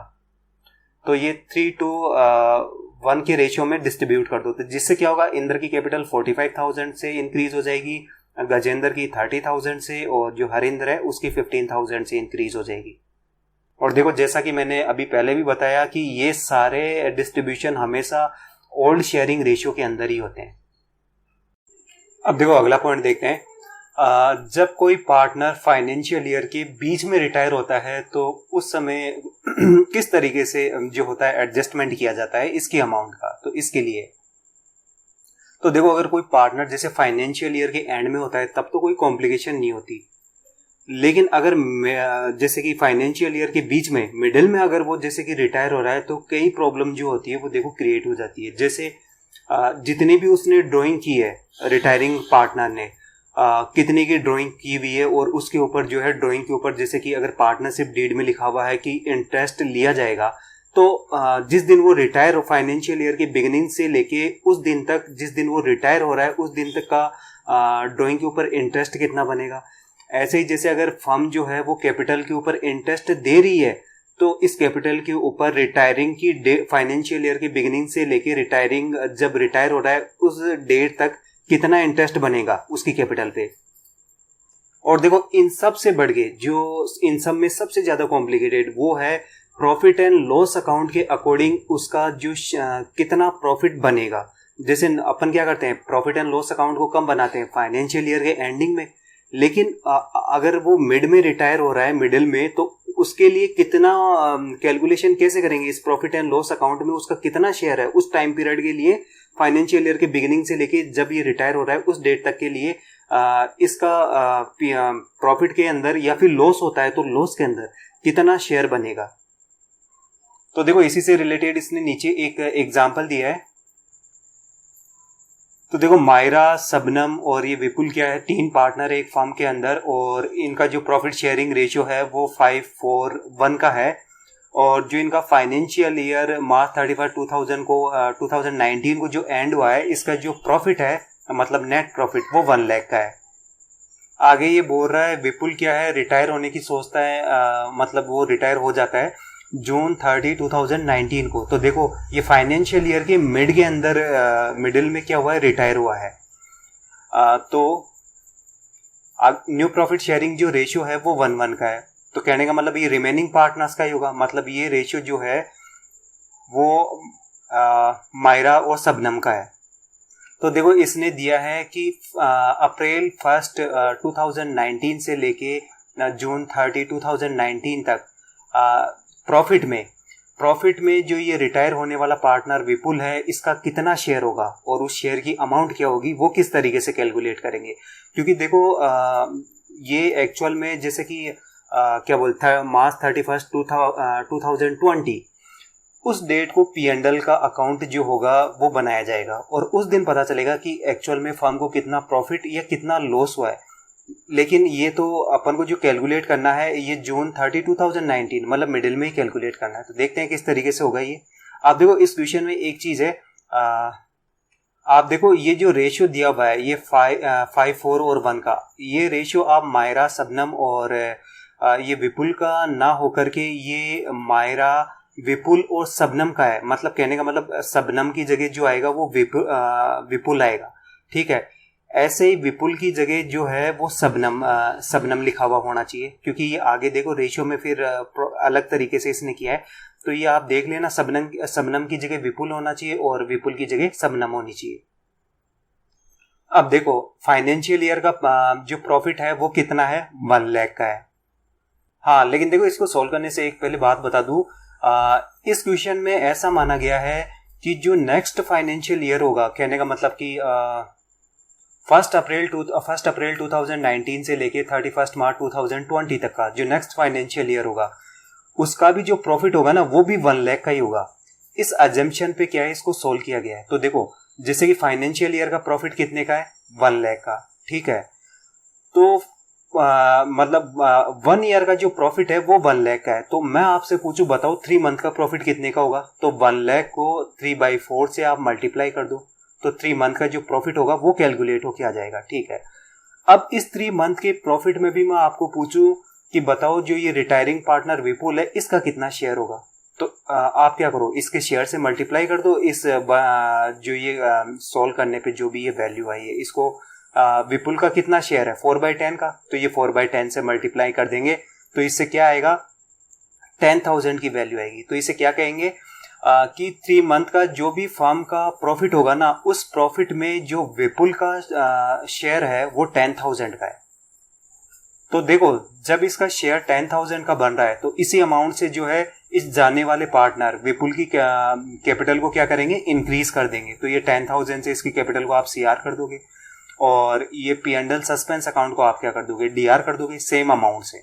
तो ये 3:1 के रेशियो में डिस्ट्रीब्यूट कर दो। तो जिससे क्या होगा, इंदर की कैपिटल 45,000 से इंक्रीज हो जाएगी, गजेंद्र की 30,000 से और जो हरिंदर है उसकी 15,000 से इंक्रीज हो जाएगी। और देखो जैसा कि मैंने अभी पहले भी बताया कि ये सारे डिस्ट्रीब्यूशन हमेशा ओल्ड शेयरिंग रेशियो के अंदर ही होते हैं। अब देखो अगला पॉइंट देखते हैं। जब कोई पार्टनर फाइनेंशियल ईयर के बीच में रिटायर होता है तो उस समय किस तरीके से जो होता है एडजस्टमेंट किया जाता है इसकी अमाउंट का। तो इसके लिए तो देखो अगर कोई पार्टनर जैसे फाइनेंशियल ईयर के एंड में होता है तब तो कोई कॉम्प्लिकेशन नहीं होती, लेकिन अगर जैसे कि फाइनेंशियल ईयर के बीच में मिडिल में अगर वो जैसे कि रिटायर हो रहा है तो कई प्रॉब्लम जो होती है वो देखो क्रिएट हो जाती है। जैसे जितनी भी उसने ड्राइंग की है रिटायरिंग पार्टनर ने, कितने की ड्राइंग की हुई है और उसके ऊपर जो है ड्राइंग के ऊपर जैसे कि अगर पार्टनरशिप डीड में लिखा हुआ है कि इंटरेस्ट लिया जाएगा, तो जिस दिन वो रिटायर फाइनेंशियल ईयर के बिगिनिंग से लेके उस दिन तक, जिस दिन वो रिटायर हो रहा है उस दिन तक का ड्राइंग के ऊपर इंटरेस्ट कितना बनेगा। ऐसे ही जैसे अगर फर्म जो है वो कैपिटल के ऊपर इंटरेस्ट दे रही है तो इस कैपिटल के ऊपर रिटायरिंग की फाइनेंशियल ईयर के बिगिनिंग से लेके रिटायरिंग जब रिटायर हो रहा है उस डेट तक कितना इंटरेस्ट बनेगा उसकी कैपिटल पे। और देखो इन सब से बढ़ के जो इन सब में सबसे ज्यादा कॉम्प्लिकेटेड वो है प्रॉफिट एंड लॉस अकाउंट के अकॉर्डिंग उसका जो कितना प्रॉफिट बनेगा। जैसे अपन क्या करते हैं, प्रॉफिट एंड लॉस अकाउंट को कम बनाते हैं फाइनेंशियल ईयर के एंडिंग में, लेकिन अगर वो मिड में रिटायर हो रहा है मिडिल में तो उसके लिए कितना कैलकुलेशन कैसे करेंगे, इस प्रॉफिट एंड लॉस अकाउंट में उसका कितना शेयर है उस टाइम पीरियड के लिए, फाइनेंशियल ईयर के बिगिनिंग से लेके जब ये रिटायर हो रहा है उस डेट तक के लिए इसका प्रॉफिट के अंदर या फिर लॉस होता है तो लॉस के अंदर कितना शेयर बनेगा। तो देखो इसी से रिलेटेड इसने नीचे एक एग्जाम्पल दिया है। तो देखो मायरा, सबनम और ये विपुल क्या है, 3 पार्टनर है एक फर्म के अंदर और इनका जो प्रॉफिट शेयरिंग रेशियो है वो 5:1 का है। और जो इनका फाइनेंशियल ईयर मार्च 31 2019 को जो एंड हुआ है, इसका जो प्रॉफिट है मतलब नेट प्रॉफिट वो 1 लाख का है। आगे ये बोल रहा है विपुल क्या है, रिटायर होने की सोचता है, मतलब वो रिटायर हो जाता है जून 30 2019 को। तो देखो ये फाइनेंशियल ईयर के मिड के अंदर मिडिल में क्या हुआ है, रिटायर हुआ है। तो न्यू प्रॉफिट शेयरिंग जो रेशियो है वो 1:1 का है। तो कहने का मतलब ये रिमेनिंग पार्टनर्स का ही होगा, मतलब ये रेशियो जो है वो मायरा और सबनम का है। तो देखो इसने दिया है कि अप्रैल 1 2019 से लेके जून 30 2019 तक प्रॉफिट में जो ये रिटायर होने वाला पार्टनर विपुल है इसका कितना शेयर होगा और उस शेयर की अमाउंट क्या होगी वो किस तरीके से कैलकुलेट करेंगे। क्योंकि देखो ये एक्चुअल में जैसे कि क्या बोलता है मार्च 31 2020 उस डेट को P&L का अकाउंट जो होगा वो बनाया जाएगा और उस दिन पता चलेगा कि एक्चुअल में फर्म को कितना प्रॉफिट या कितना लॉस हुआ है। लेकिन ये तो अपन को जो कैलकुलेट करना है ये जून 30 2019 मतलब मिडिल में ही कैलकुलेट करना है। तो देखते हैं किस तरीके से होगा ये। आप देखो इस क्वेश्चन में एक चीज़ है, आप देखो ये जो रेशियो दिया हुआ है ये 5, 4 और 1 का, ये रेशियो आप मायरा, शबनम और ये विपुल का ना होकर के ये मायरा, विपुल और शबनम का है। मतलब कहने का मतलब शबनम की जगह जो आएगा वो विपुल आएगा, ठीक है। ऐसे ही विपुल की जगह जो है वो शबनम लिखा हुआ होना चाहिए, क्योंकि ये आगे देखो रेशियो में फिर अलग तरीके से इसने किया है। तो ये आप देख लेना, शबनम की जगह विपुल होना चाहिए और विपुल की जगह शबनम होनी चाहिए। अब देखो फाइनेंशियल ईयर का जो प्रॉफिट है वो कितना है, 1 लाख का है। हाँ, लेकिन देखो इसको सोल्व करने से एक पहले बात बता दूं, इस क्वेश्चन में ऐसा माना गया है कि जो नेक्स्ट फाइनेंशियल ईयर होगा, कहने का मतलब कि 1 अप्रैल 2019 से लेके 31 मार्च 2020 तक का जो नेक्स्ट फाइनेंशियल ईयर होगा उसका भी जो प्रॉफिट होगा ना वो भी 1 लाख का ही होगा। इस अजम्पशन पे क्या है, इसको सोल्व किया गया है। तो देखो जैसे कि फाइनेंशियल ईयर का प्रॉफिट कितने का है, 1 लाख का, ठीक है। तो मतलब 1 ईयर का जो प्रॉफिट है वो 1 लाख का है। तो मैं आपसे पूछूं बताओ 3 मंथ का प्रॉफिट कितने का होगा। तो 1 लाख को 3/4 से आप मल्टीप्लाई कर दो तो 3 मंथ का जो प्रॉफिट होगा वो कैलकुलेट होके आ जाएगा, ठीक है। अब इस 3 मंथ के प्रॉफिट में भी मैं आपको पूछूं कि बताओ जो ये रिटायरिंग पार्टनर विपुल है इसका कितना शेयर होगा। तो आप क्या करो, इसके शेयर से मल्टीप्लाई कर दो, इस जो ये सॉल्व करने पे जो भी ये वैल्यू आई है इसको विपुल का कितना शेयर है 4/10 का, तो ये 4/10 से मल्टीप्लाई कर देंगे तो इससे क्या आएगा 10,000 की वैल्यू आएगी। तो इसे क्या कहेंगे कि 3 मंथ का जो भी फर्म का प्रॉफिट होगा ना उस प्रॉफिट में जो विपुल का शेयर है वो 10,000 का है। तो देखो जब इसका शेयर 10,000 का बन रहा है तो इसी अमाउंट से जो है इस जाने वाले पार्टनर विपुल की कैपिटल को क्या करेंगे, इंक्रीज कर देंगे। तो ये 10,000 से इसकी कैपिटल को आप CR कर दोगे और ये P&L सस्पेंस अकाउंट को आप क्या कर दोगे, DR कर दोगे सेम अमाउंट से।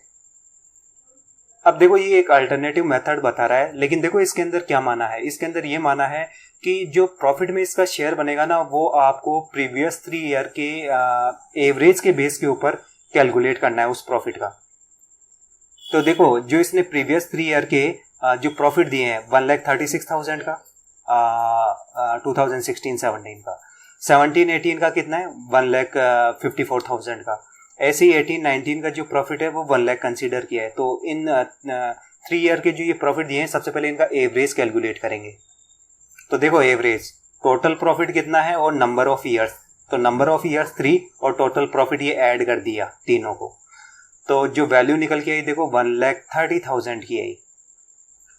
अब देखो ये एक अल्टरनेटिव मेथड बता रहा है, लेकिन देखो इसके अंदर क्या माना है, इसके अंदर ये माना है कि जो प्रॉफिट में इसका शेयर बनेगा ना वो आपको प्रीवियस 3 ईयर के एवरेज के बेस के ऊपर कैलकुलेट करना है उस प्रॉफिट का। तो देखो जो इसने प्रीवियस 3 ईयर के जो प्रॉफिट दिए हैं 1,36,000 का 2016-17 का, 17-18 का कितना है 1,54,000 का, ऐसे ही 18-19 का जो प्रॉफिट है वो 1 लाख कंसीडर किया है। तो इन 3 ईयर के जो ये प्रॉफिट दिए हैं सबसे पहले इनका एवरेज कैलकुलेट करेंगे। तो देखो एवरेज टोटल प्रॉफिट कितना है और नंबर ऑफ ईयर्स, तो नंबर ऑफ ईयर्स 3 और टोटल प्रॉफिट ये ऐड कर दिया तीनों को, तो जो वैल्यू निकल के आई देखो 1,30,000 की आई।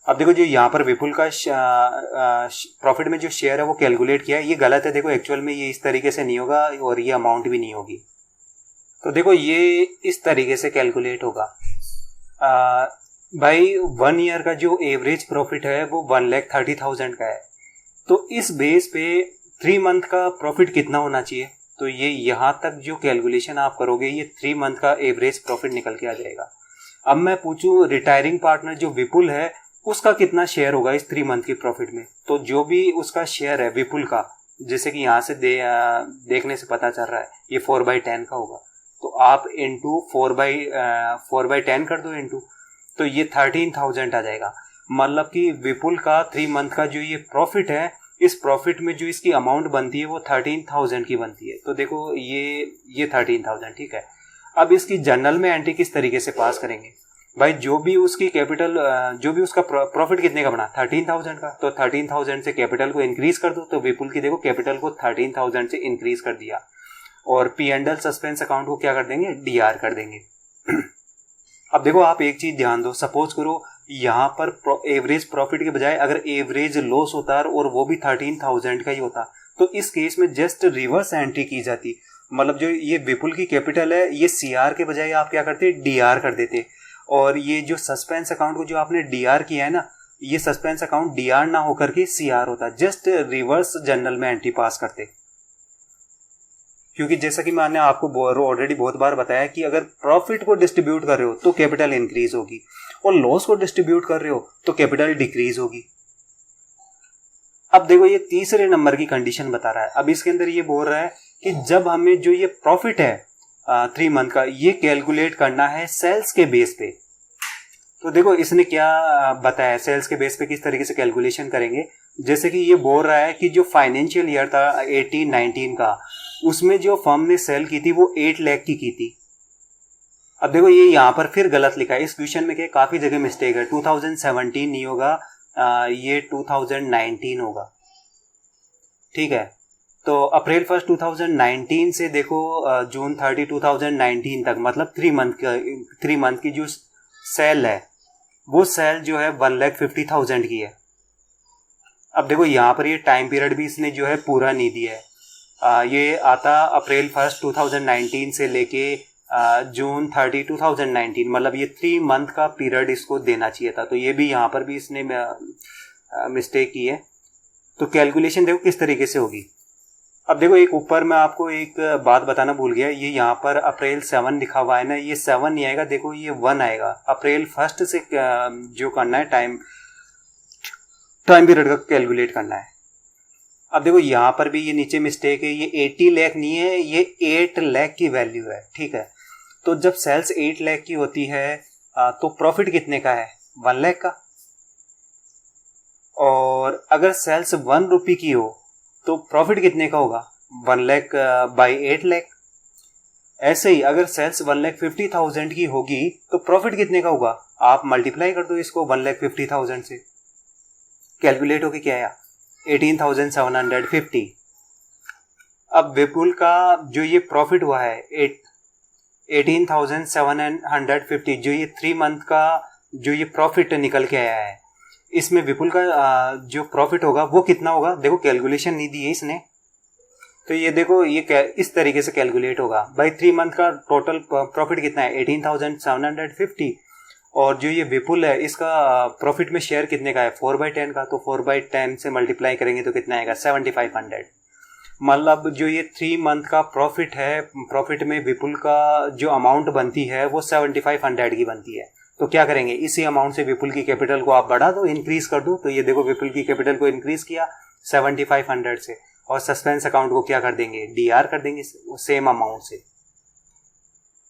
अब देखो जो यहाँ पर विपुल का प्रॉफिट में जो शेयर है वो कैलकुलेट किया है, ये गलत है। देखो एक्चुअल में ये इस तरीके से नहीं होगा और ये अमाउंट भी नहीं होगी। तो देखो ये इस तरीके से कैलकुलेट होगा भाई 1 ईयर का जो एवरेज प्रॉफिट है वो 1,30,000 का है। तो इस बेस पे 3 मंथ का प्रॉफिट कितना होना चाहिए, तो ये यहाँ तक जो कैलकुलेशन आप करोगे ये 3 मंथ का एवरेज प्रॉफिट निकल के आ जाएगा। अब मैं पूछूं रिटायरिंग पार्टनर जो विपुल है उसका कितना शेयर होगा इस 3 मंथ के प्रॉफिट में। तो जो भी उसका शेयर है विपुल का, जैसे कि यहाँ से देखने से पता चल रहा है ये 4/10 का होगा, तो आप इंटू 4/10 कर दो इंटू, तो ये 13,000 आ जाएगा। मतलब कि विपुल का 3 मंथ का जो ये प्रॉफिट है इस प्रॉफिट में जो इसकी अमाउंट बनती है वो 13,000 की बनती है। तो देखो ये 13,000, ठीक है। अब इसकी जर्नल में एंट्री किस तरीके से पास करेंगे भाई, जो भी उसकी कैपिटल जो भी उसका प्रॉफिट कितने का बना 13,000 का, तो 13,000 से कैपिटल को इंक्रीज कर दो। तो विपुल की देखो कैपिटल को 13,000 से इंक्रीज कर दिया और P&L सस्पेंस अकाउंट को क्या कर देंगे, DR कर देंगे। अब देखो आप एक चीज ध्यान दो, सपोज करो यहाँ पर एवरेज प्रॉफिट के बजाय अगर एवरेज लॉस होता और वो भी 13,000 का ही होता तो इस केस में जस्ट रिवर्स एंट्री की जाती, मतलब जो ये विपुल की कैपिटल है ये सीआर के बजाय आप क्या करते डीआर कर देते, और ये जो सस्पेंस अकाउंट को जो आपने डीआर किया है ना, ये सस्पेंस अकाउंट डीआर ना होकर के सीआर होता, जस्ट रिवर्स जर्नल में एंट्री पास करते। क्योंकि जैसा कि मैंने आपको ऑलरेडी बहुत बार बताया कि अगर प्रॉफिट को डिस्ट्रीब्यूट कर रहे हो तो कैपिटल इंक्रीज होगी, और लॉस को डिस्ट्रीब्यूट कर रहे हो तो कैपिटल डिक्रीज होगी। अब देखो ये तीसरे नंबर की कंडीशन बता रहा है। अब इसके अंदर ये बोल रहा है कि जब हमें जो ये प्रॉफिट है 3 मंथ का, ये कैलकुलेट करना है सेल्स के बेस पे। तो देखो इसने क्या बताया, सेल्स के बेस पे किस तरीके से कैलकुलेशन करेंगे। जैसे कि ये बोल रहा है कि जो फाइनेंशियल ईयर था 18-19 का, उसमें जो फर्म ने सेल की थी वो 8 लाख की थी। अब देखो ये यहाँ पर फिर गलत लिखा है, इस क्वेश्चन में क्या काफी जगह मिस्टेक है, 2017 नहीं होगा, ये 2019 होगा, ठीक है। तो अप्रैल 1 2019 से देखो जून 30 2019 तक, मतलब 3 मंथ की जो सेल है वो सेल जो है 1,50,000 की है। अब देखो यहाँ पर ये टाइम पीरियड भी इसने जो है पूरा नहीं दिया है, ये आता अप्रैल 1 2019 से लेके जून 30 2019, मतलब ये 3 मंथ का पीरियड इसको देना चाहिए था। तो ये भी यहाँ पर भी इसने मिस्टेक की है। तो कैलकुलेशन देखो किस तरीके से होगी। अब देखो एक ऊपर मैं आपको एक बात बताना भूल गया, ये यहाँ पर अप्रैल 7 लिखा हुआ है ना, ये 7 नहीं आएगा, देखो ये 1 आएगा। अप्रैल 1 से जो करना है टाइम पीरियड का कैलकुलेट करना है। अब देखो यहाँ पर भी ये नीचे मिस्टेक है, ये 80 लाख नहीं है, ये 8 लाख की वैल्यू है, ठीक है। तो जब सेल्स 8 लाख की होती है तो प्रॉफिट कितने का है, 1 लाख का। और अगर सेल्स 1 रुपये की हो तो प्रॉफिट कितने का होगा, 1 लाख बाई 8 लाख। ऐसे ही अगर सेल्स 1,50,000 की होगी तो प्रॉफिट कितने का होगा, आप मल्टीप्लाई कर दो इसको 1,50,000 से, कैलकुलेट होके क्या आया 18,750। अब विपुल का जो ये प्रॉफिट हुआ है 18,750, जो ये 3 मंथ का जो ये प्रॉफिट निकल के आया है, इसमें विपुल का जो प्रॉफिट होगा वो कितना होगा, देखो कैलकुलेशन नहीं दी है इसने। तो ये देखो ये इस तरीके से कैलकुलेट होगा भाई, 3 मंथ का टोटल प्रॉफिट कितना है 18,750, और जो ये विपुल है इसका प्रॉफिट में शेयर कितने का है 4/10 का, तो 4/10 से मल्टीप्लाई करेंगे तो कितना आएगा 7,500। मतलब जो ये 3 मंथ का प्रॉफिट है, प्रॉफिट में विपुल का जो अमाउंट बनती है वो 7,500 की बनती है। तो क्या करेंगे, इसी अमाउंट से विपुल की कैपिटल को आप बढ़ा दो, इंक्रीज कर दो। तो ये देखो विपुल की कैपिटल को इंक्रीज किया 7,500 से, और सस्पेंस अकाउंट को क्या कर देंगे, डीआर कर देंगे सेम अमाउंट से।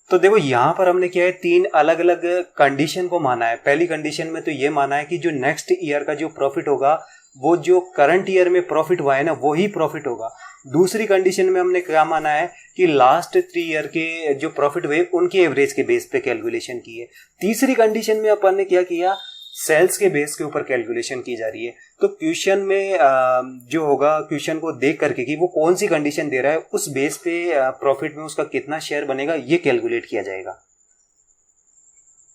तो देखो यहाँ पर हमने क्या है 3 अलग अलग कंडीशन को माना है। पहली कंडीशन में तो ये माना है कि जो नेक्स्ट ईयर का जो प्रॉफिट होगा वो जो करंट ईयर में प्रॉफिट हुआ है ना वही प्रॉफिट होगा। दूसरी कंडीशन में हमने क्या माना है कि लास्ट 3 ईयर के जो प्रॉफिट हुए उनके एवरेज के बेस पे कैलकुलेशन की है। तीसरी कंडीशन में अपन ने क्या किया, सेल्स के बेस के ऊपर कैलकुलेशन की जा रही है। तो क्वेश्चन में जो होगा, क्वेश्चन को देख करके कि वो कौन सी कंडीशन दे रहा है, उस बेस पे प्रॉफिट में उसका कितना शेयर बनेगा ये कैलकुलेट किया जाएगा।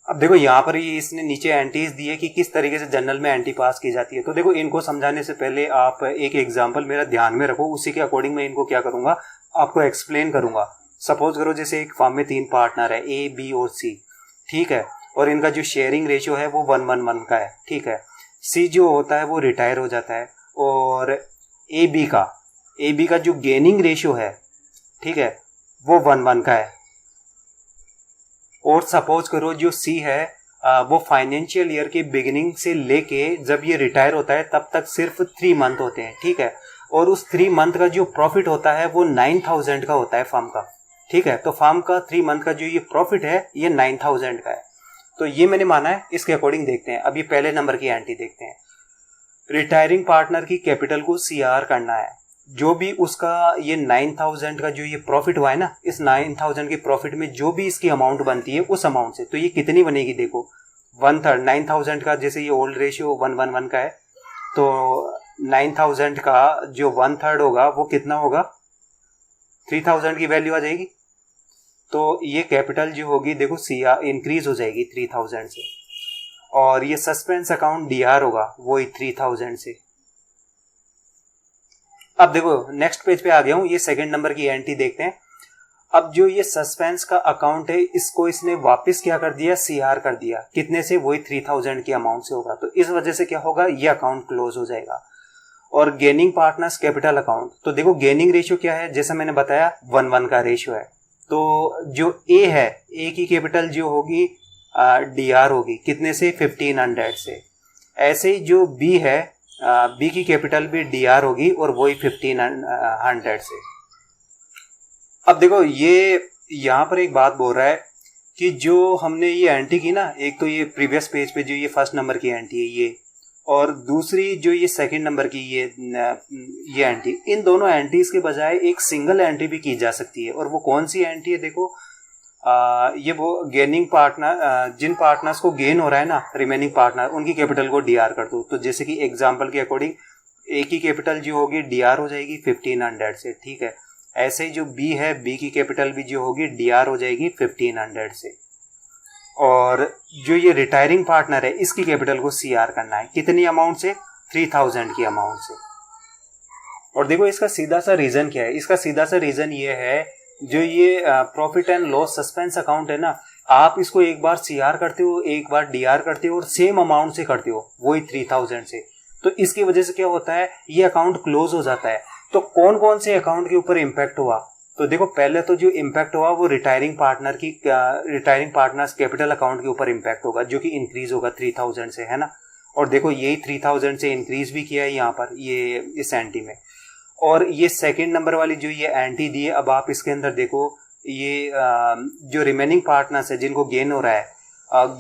अब देखो यहाँ पर ये इसने नीचे एंट्रीज दी है कि किस तरीके से जर्नल में एंट्री पास की जाती है। तो देखो इनको समझाने से पहले आप एक एग्जांपल मेरा ध्यान में रखो, उसी के अकॉर्डिंग मैं इनको क्या करूंगा आपको एक्सप्लेन करूंगा। सपोज करो जैसे एक फर्म में 3 पार्टनर है ए, बी और सी, ठीक है, और इनका जो शेयरिंग रेशियो है वो 1:1 का है, ठीक है। सी जो होता है वो रिटायर हो जाता है, और ए बी का जो गेनिंग रेशियो है, ठीक है, वो 1:1 का है। और सपोज करो जो सी है वो फाइनेंशियल ईयर के बिगिनिंग से लेके जब ये रिटायर होता है तब तक सिर्फ 3 मंथ होते हैं, ठीक है। और उस 3 मंथ का जो प्रॉफिट होता है वो 9,000 का होता है फर्म का, ठीक है। तो फर्म का 3 मंथ का जो ये प्रॉफिट है ये 9,000 का है। तो ये मैंने माना है, इसके अकॉर्डिंग देखते हैं। अब ये पहले नंबर की एंट्री देखते हैं। रिटायरिंग पार्टनर की कैपिटल को सीआर करना है। जो भी उसका ये 9,000 का जो ये प्रॉफिट हुआ है ना, इस 9,000 के प्रॉफिट में जो भी इसकी अमाउंट बनती है उस अमाउंट से, तो ये कितनी बनेगी देखो 1/3 9,000 का, जैसे ये ओल्ड रेशियो 1:1 का है, तो 9,000 का जो 1/3 होगा वो कितना होगा 3,000 की वैल्यू आ जाएगी। तो ये कैपिटल जो होगी देखो सीआर इंक्रीज हो जाएगी 3,000 से, और ये सस्पेंस अकाउंट डीआर होगा वही 3,000 से। अब देखो नेक्स्ट पेज पे आ गया हूँ, ये सेकंड नंबर की एंट्री देखते हैं। अब जो ये सस्पेंस का अकाउंट है इसको इसने वापस क्या कर दिया, सीआर कर दिया। कितने से, वही 3000 की अमाउंट से होगा। तो इस वजह से क्या होगा, ये अकाउंट क्लोज हो जाएगा। और गेनिंग पार्टनर्स कैपिटल अकाउंट, तो देखो गेनिंग रेशियो क्या है, जैसा मैंने बताया 1:1 का रेशियो है। तो जो ए है, ए की कैपिटल जो होगी डीआर होगी, कितने से, 1500 से। ऐसे ही जो बी है, बी की कैपिटल भी डीआर होगी और वही 1500 से। अब देखो ये यहाँ पर एक बात बोल रहा है कि जो हमने ये एंट्री की ना, एक तो ये प्रीवियस पेज पे जो ये फर्स्ट नंबर की एंट्री है ये, और दूसरी जो ये सेकंड नंबर की ये एंट्री, इन दोनों एंट्रीज के बजाय एक सिंगल एंट्री भी की जा सकती है। और वो कौन सी एंट्री है, देखो ये वो गेनिंग पार्टनर, जिन पार्टनर्स को गेन हो रहा है ना, रिमेनिंग पार्टनर, उनकी कैपिटल को डीआर कर दो। तो जैसे कि एग्जांपल के अकॉर्डिंग ए की कैपिटल जो होगी डीआर हो जाएगी 1500 से, ठीक है। ऐसे ही जो बी है, बी की कैपिटल भी जो होगी डीआर हो जाएगी 1500 से। और जो ये रिटायरिंग पार्टनर है इसकी कैपिटल को सीआर करना है, कितनी अमाउंट से, 3000 की अमाउंट से। और देखो इसका सीधा सा रीजन क्या है, इसका सीधा सा रीजन ये है, जो ये profit and loss suspense account है ना, आप इसको एक बार सीआर करते हो, एक बार डीआर करते हो और सेम अमाउंट से करते हो, वही 3000 से। तो इसकी वजह से क्या होता है, ये अकाउंट क्लोज हो जाता है। तो कौन कौन से अकाउंट के ऊपर इम्पैक्ट हुआ, तो देखो पहले तो जो इम्पैक्ट हुआ वो रिटायरिंग पार्टनर्स कैपिटल अकाउंट के ऊपर इम्पैक्ट होगा, जो कि इंक्रीज होगा 3000 से, है ना। और देखो यही 3000 से इंक्रीज भी किया है यहाँ पर ये इस एंट्री में। और ये सेकंड नंबर वाली जो ये एंट्री दी है, अब आप इसके अंदर देखो ये जो रिमेनिंग पार्टनर्स है जिनको गेन हो रहा है,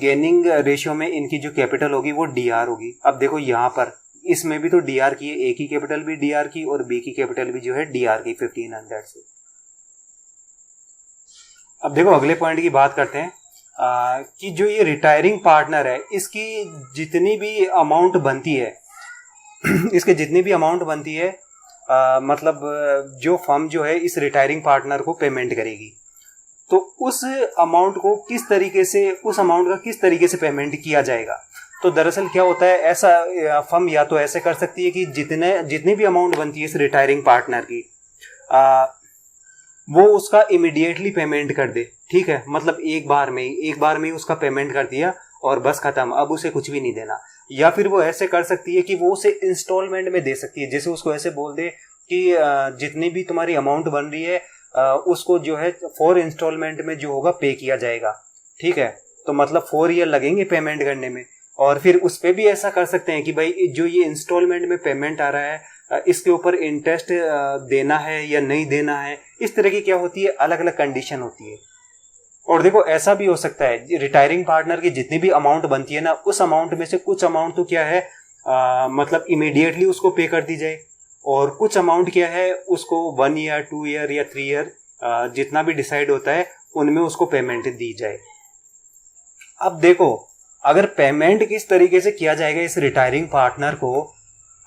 गेनिंग रेशियो में इनकी जो कैपिटल होगी वो डीआर होगी। अब देखो यहाँ पर इसमें भी तो डीआर की है, ए की कैपिटल भी डीआर की और बी की कैपिटल भी जो है डीआर की 1500 से। अब देखो अगले पॉइंट की बात करते हैं कि जो ये रिटायरिंग पार्टनर है इसकी जितनी भी अमाउंट बनती है इसके जितनी भी अमाउंट बनती है, मतलब जो फर्म जो है इस रिटायरिंग पार्टनर को पेमेंट करेगी, तो उस अमाउंट को किस तरीके से, उस अमाउंट का किस तरीके से पेमेंट किया जाएगा। तो दरअसल क्या होता है, ऐसा फर्म या तो ऐसे कर सकती है कि जितनी भी अमाउंट बनती है इस रिटायरिंग पार्टनर की, वो उसका इमीडिएटली पेमेंट कर दे, ठीक है। मतलब एक बार में ही उसका पेमेंट कर दिया और बस खत्म, अब उसे कुछ भी नहीं देना। या फिर वो ऐसे कर सकती है कि वो उसे इंस्टॉलमेंट में दे सकती है, जैसे उसको ऐसे बोल दे कि जितनी भी तुम्हारी अमाउंट बन रही है उसको जो है 4 इंस्टॉलमेंट में जो होगा पे किया जाएगा, ठीक है। तो मतलब 4 ईयर लगेंगे पेमेंट करने में। और फिर उस पर भी ऐसा कर सकते हैं कि भाई जो ये इंस्टॉलमेंट में पेमेंट आ रहा है इसके ऊपर इंटरेस्ट देना है या नहीं देना है। इस तरह की क्या होती है, अलग अलग कंडीशन होती है। और देखो ऐसा भी हो सकता है रिटायरिंग पार्टनर की जितनी भी अमाउंट बनती है ना, उस अमाउंट में से कुछ अमाउंट तो क्या है मतलब इमीडिएटली उसको पे कर दी जाए, और कुछ अमाउंट क्या है उसको 1 ईयर 2 ईयर या 3 ईयर जितना भी डिसाइड होता है उनमें उसको पेमेंट दी जाए। अब देखो अगर पेमेंट किस तरीके से किया जाएगा इस रिटायरिंग पार्टनर को,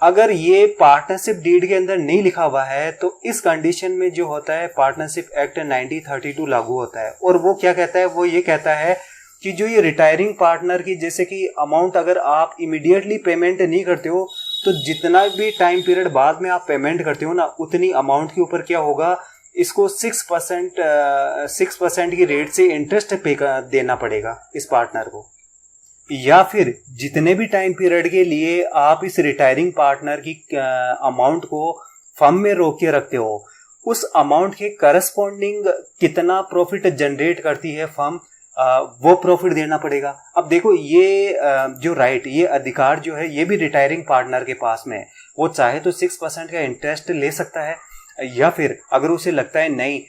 अगर ये पार्टनरशिप डीड के अंदर नहीं लिखा हुआ है तो इस कंडीशन में जो होता है पार्टनरशिप एक्ट 1932 लागू होता है। और वो क्या कहता है, वो ये कहता है कि जो ये रिटायरिंग पार्टनर की जैसे कि अमाउंट अगर आप इमीडिएटली पेमेंट नहीं करते हो तो जितना भी टाइम पीरियड बाद में आप पेमेंट करते हो ना, उतनी अमाउंट के ऊपर क्या होगा, इसको 6% की रेट से इंटरेस्ट पे देना पड़ेगा इस पार्टनर को। या फिर जितने भी टाइम पीरियड के लिए आप इस रिटायरिंग पार्टनर की अमाउंट को फर्म में रोक के रखते हो, उस अमाउंट के करस्पॉन्डिंग कितना प्रॉफिट जनरेट करती है फर्म, वो प्रॉफिट देना पड़ेगा। अब देखो ये जो राइट, ये अधिकार जो है ये भी रिटायरिंग पार्टनर के पास में है। वो चाहे तो 6% का इंटरेस्ट ले सकता है, या फिर अगर उसे लगता है नहीं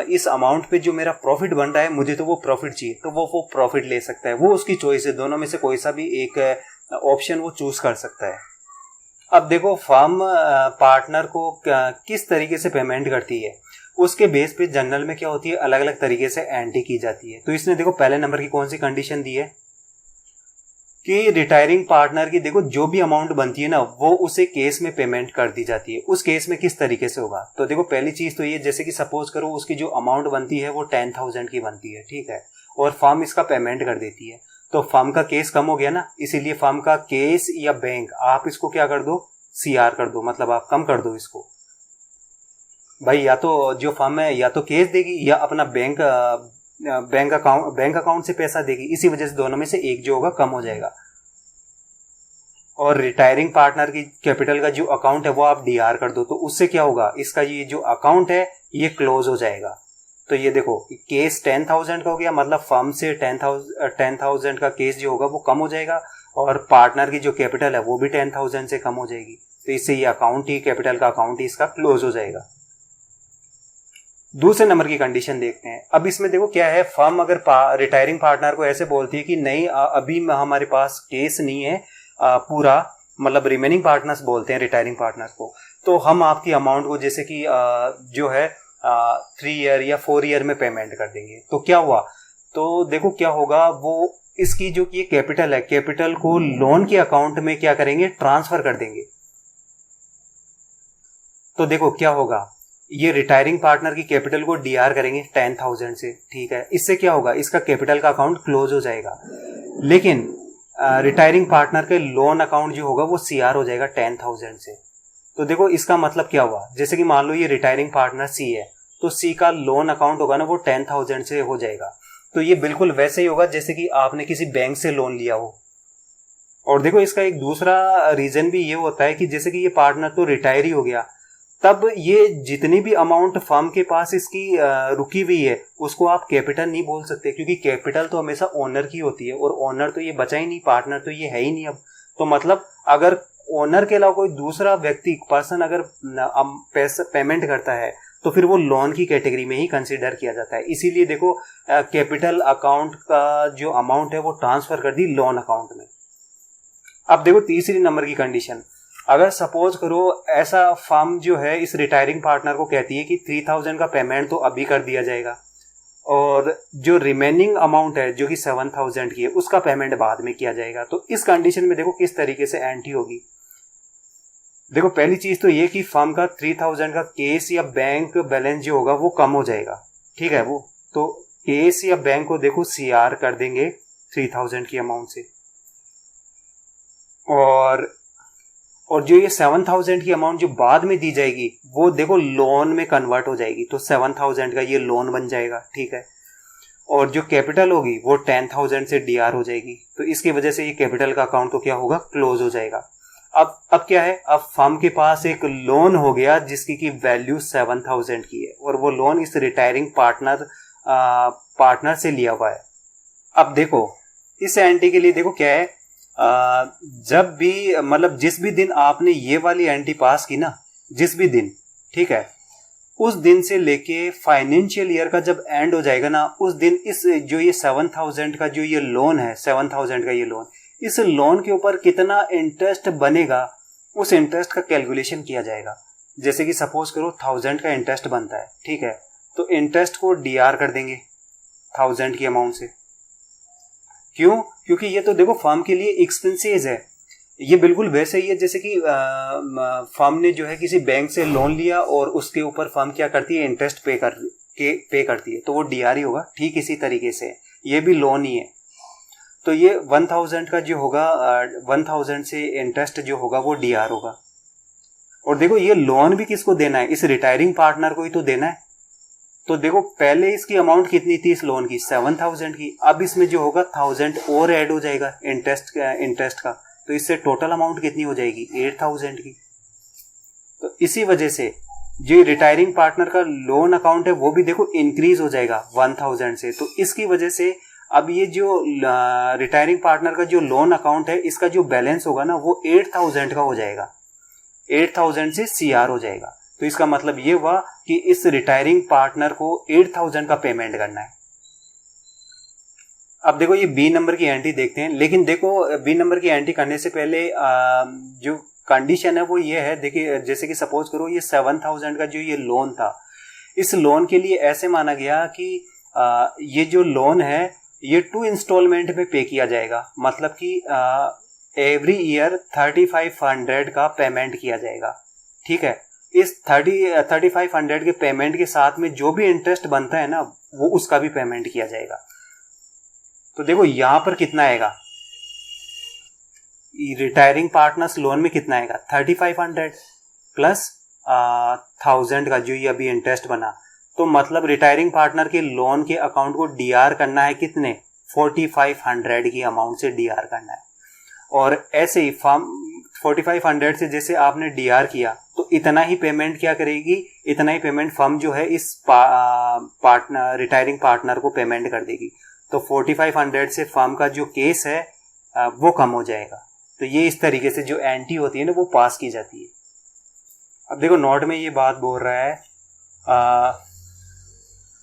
इस अमाउंट पे जो मेरा प्रॉफिट बन रहा है मुझे तो वो प्रॉफिट चाहिए, तो वो प्रॉफिट ले सकता है। वो उसकी चॉइस है, दोनों में से कोई सा भी एक ऑप्शन वो चूज कर सकता है। अब देखो फर्म पार्टनर को किस तरीके से पेमेंट करती है, उसके बेस पे जनरल में क्या होती है, अलग अलग तरीके से एंट्री की जाती है। तो इसने देखो पहले नंबर की कौन सी कंडीशन दी है कि रिटायरिंग पार्टनर की देखो जो भी अमाउंट बनती है ना वो उसे केस में पेमेंट कर दी जाती है। उस केस में किस तरीके से होगा, तो देखो पहली चीज तो ये, जैसे कि सपोज करो उसकी जो अमाउंट बनती है वो 10,000 की बनती है, ठीक है, और फर्म इसका पेमेंट कर देती है, तो फर्म का केस कम हो गया ना, इसीलिए फर्म का केस या बैंक आप इसको क्या कर दो, सीआर कर दो, मतलब आप कम कर दो इसको। भाई या तो जो फर्म है या तो कैश देगी या अपना बैंक अकाउंट से पैसा देगी, इसी वजह से दोनों में से एक जो होगा कम हो जाएगा। और रिटायरिंग पार्टनर की कैपिटल का जो अकाउंट है वो आप डीआर कर दो, तो उससे क्या होगा, इसका ये जो अकाउंट है ये क्लोज हो जाएगा। तो ये देखो केस 10,000 का हो गया, मतलब फर्म से 10,000 का केस जो होगा वो कम हो जाएगा, और पार्टनर की जो कैपिटल है वो भी 10,000 से कम हो जाएगी। तो इससे ये अकाउंट ही, कैपिटल का अकाउंट ही इसका क्लोज हो जाएगा। दूसरे नंबर की कंडीशन देखते हैं। अब इसमें देखो क्या है, फर्म अगर रिटायरिंग पार्टनर को ऐसे बोलती है कि नहीं अभी हमारे पास केस नहीं है पूरा, मतलब रिमेनिंग पार्टनर्स बोलते हैं रिटायरिंग पार्टनर को, तो हम आपकी अमाउंट को जैसे कि जो है 3 ईयर या 4 ईयर में पेमेंट कर देंगे। तो क्या हुआ, तो देखो क्या होगा, वो इसकी जो ये कैपिटल है, कैपिटल को लोन के अकाउंट में क्या करेंगे, ट्रांसफर कर देंगे। तो देखो क्या होगा, ये रिटायरिंग पार्टनर की कैपिटल को डीआर करेंगे 10,000 से, ठीक है। इससे क्या होगा, इसका कैपिटल का अकाउंट क्लोज हो जाएगा, लेकिन रिटायरिंग पार्टनर के लोन अकाउंट जो होगा वो सीआर हो जाएगा 10,000 से। तो देखो इसका मतलब क्या हुआ, जैसे कि मान लो ये रिटायरिंग पार्टनर सी है, तो सी का लोन अकाउंट होगा ना वो 10,000 से हो जाएगा। तो ये बिल्कुल वैसे ही होगा जैसे कि आपने किसी बैंक से लोन लिया हो। और देखो इसका एक दूसरा रीजन भी ये होता है कि जैसे कि ये पार्टनर तो रिटायर ही हो गया, तब ये जितनी भी अमाउंट फर्म के पास इसकी रुकी हुई है उसको आप कैपिटल नहीं बोल सकते, क्योंकि कैपिटल तो हमेशा ओनर की होती है, और ओनर तो ये बचा ही नहीं, पार्टनर तो ये है ही नहीं अब। तो मतलब अगर ओनर के अलावा कोई दूसरा व्यक्ति, पर्सन अगर पैसा पेमेंट करता है तो फिर वो लोन की कैटेगरी में ही कंसिडर किया जाता है। इसीलिए देखो कैपिटल अकाउंट का जो अमाउंट है वो ट्रांसफर कर दी लोन अकाउंट में। अब देखो तीसरी नंबर की कंडीशन, अगर सपोज करो ऐसा फर्म जो है इस रिटायरिंग पार्टनर को कहती है कि 3,000 का पेमेंट तो अभी कर दिया जाएगा, और जो रिमेनिंग अमाउंट है जो कि 7,000 की है उसका पेमेंट बाद में किया जाएगा। तो इस कंडीशन में देखो किस तरीके से एंट्री होगी। देखो पहली चीज तो ये कि फर्म का 3,000 का केस या बैंक बैलेंस जो होगा वो कम हो जाएगा, ठीक है। वो तो केस या बैंक को देखो सीआर कर देंगे 3,000 की अमाउंट से, और जो ये 7,000 की अमाउंट जो बाद में दी जाएगी वो देखो लोन में कन्वर्ट हो जाएगी, तो 7,000 का ये लोन बन जाएगा, ठीक है। और जो कैपिटल होगी वो 10,000 से डीआर हो जाएगी, तो इसकी वजह से ये कैपिटल का अकाउंट तो क्या होगा, क्लोज हो जाएगा। अब क्या है, अब फर्म के पास एक लोन हो गया जिसकी की वैल्यू 7,000 की है, और वो लोन इस रिटायरिंग पार्टनर से लिया हुआ है। अब देखो इस एंटी के लिए देखो क्या है, जब भी मतलब जिस भी दिन आपने ये वाली एंटी पास की ना, जिस भी दिन, ठीक है, उस दिन से लेके फाइनेंशियल ईयर का जब एंड हो जाएगा ना, उस दिन इस जो ये 7,000 का जो ये लोन है, 7,000 का ये लोन, इस लोन के ऊपर कितना इंटरेस्ट बनेगा उस इंटरेस्ट का कैलकुलेशन किया जाएगा। जैसे कि सपोज करो 1,000 का इंटरेस्ट बनता है, ठीक है, तो इंटरेस्ट को डीआर कर देंगे 1,000 की अमाउंट से। क्यों, क्योंकि ये तो देखो फर्म के लिए एक्सपेंसेस है। ये बिल्कुल वैसे ही है जैसे कि फर्म ने जो है किसी बैंक से लोन लिया और उसके ऊपर फर्म क्या करती है, इंटरेस्ट पे करती है, तो वो डीआर ही होगा। ठीक इसी तरीके से ये भी लोन ही है। तो ये 1,000 का जो होगा 1,000 से इंटरेस्ट जो होगा वो डीआर होगा। और देखो ये लोन भी किसको देना है, इस रिटायरिंग पार्टनर को ही तो देना है। तो देखो पहले इसकी अमाउंट कितनी थी इस लोन की, 7,000 की। अब इसमें जो होगा 1,000 और ऐड हो जाएगा इंटरेस्ट का, तो इससे टोटल अमाउंट कितनी हो जाएगी, 8,000 की। तो इसी वजह से जो रिटायरिंग पार्टनर का लोन अकाउंट है वो भी देखो इंक्रीज हो जाएगा 1,000 से। तो इसकी वजह से अब ये जो रिटायरिंग पार्टनर का जो लोन अकाउंट है इसका जो बैलेंस होगा ना वो 8,000 का हो जाएगा, 8,000 से सीआर हो जाएगा। तो इसका मतलब ये हुआ कि इस रिटायरिंग पार्टनर को 8,000 का पेमेंट करना है। अब देखो ये बी नंबर की एंट्री देखते हैं, लेकिन देखो बी नंबर की एंट्री करने से पहले जो कंडीशन है वो ये है, देखिए जैसे कि सपोज करो ये 7,000 का जो ये लोन था, इस लोन के लिए ऐसे माना गया कि ये जो लोन है ये 2 इंस्टॉलमेंट में पे किया जाएगा, मतलब कि एवरी ईयर 3,500 का पेमेंट किया जाएगा, ठीक है। इस 3,500 के पेमेंट के साथ में जो भी इंटरेस्ट बनता है ना वो उसका भी पेमेंट किया जाएगा। तो देखो यहां पर कितना आएगा, रिटायरिंग पार्टनर्स लोन में कितना आएगा, 3,500 प्लस 1000 का जो ये अभी इंटरेस्ट बना, तो मतलब रिटायरिंग पार्टनर के लोन के अकाउंट को डीआर करना है कितने, 4500 की अमाउंट से डीआर करना है। और ऐसे ही फर्म 4500 से जैसे आपने डीआर किया तो इतना ही पेमेंट क्या करेगी, इतना ही पेमेंट फर्म जो है इस पार्टनर रिटायरिंग पार्टनर को पेमेंट कर देगी। तो 4500 से फर्म का जो केस है वो कम हो जाएगा। तो ये इस तरीके से जो एंटी होती है ना वो पास की जाती है। अब देखो नोट में ये बात बोल रहा है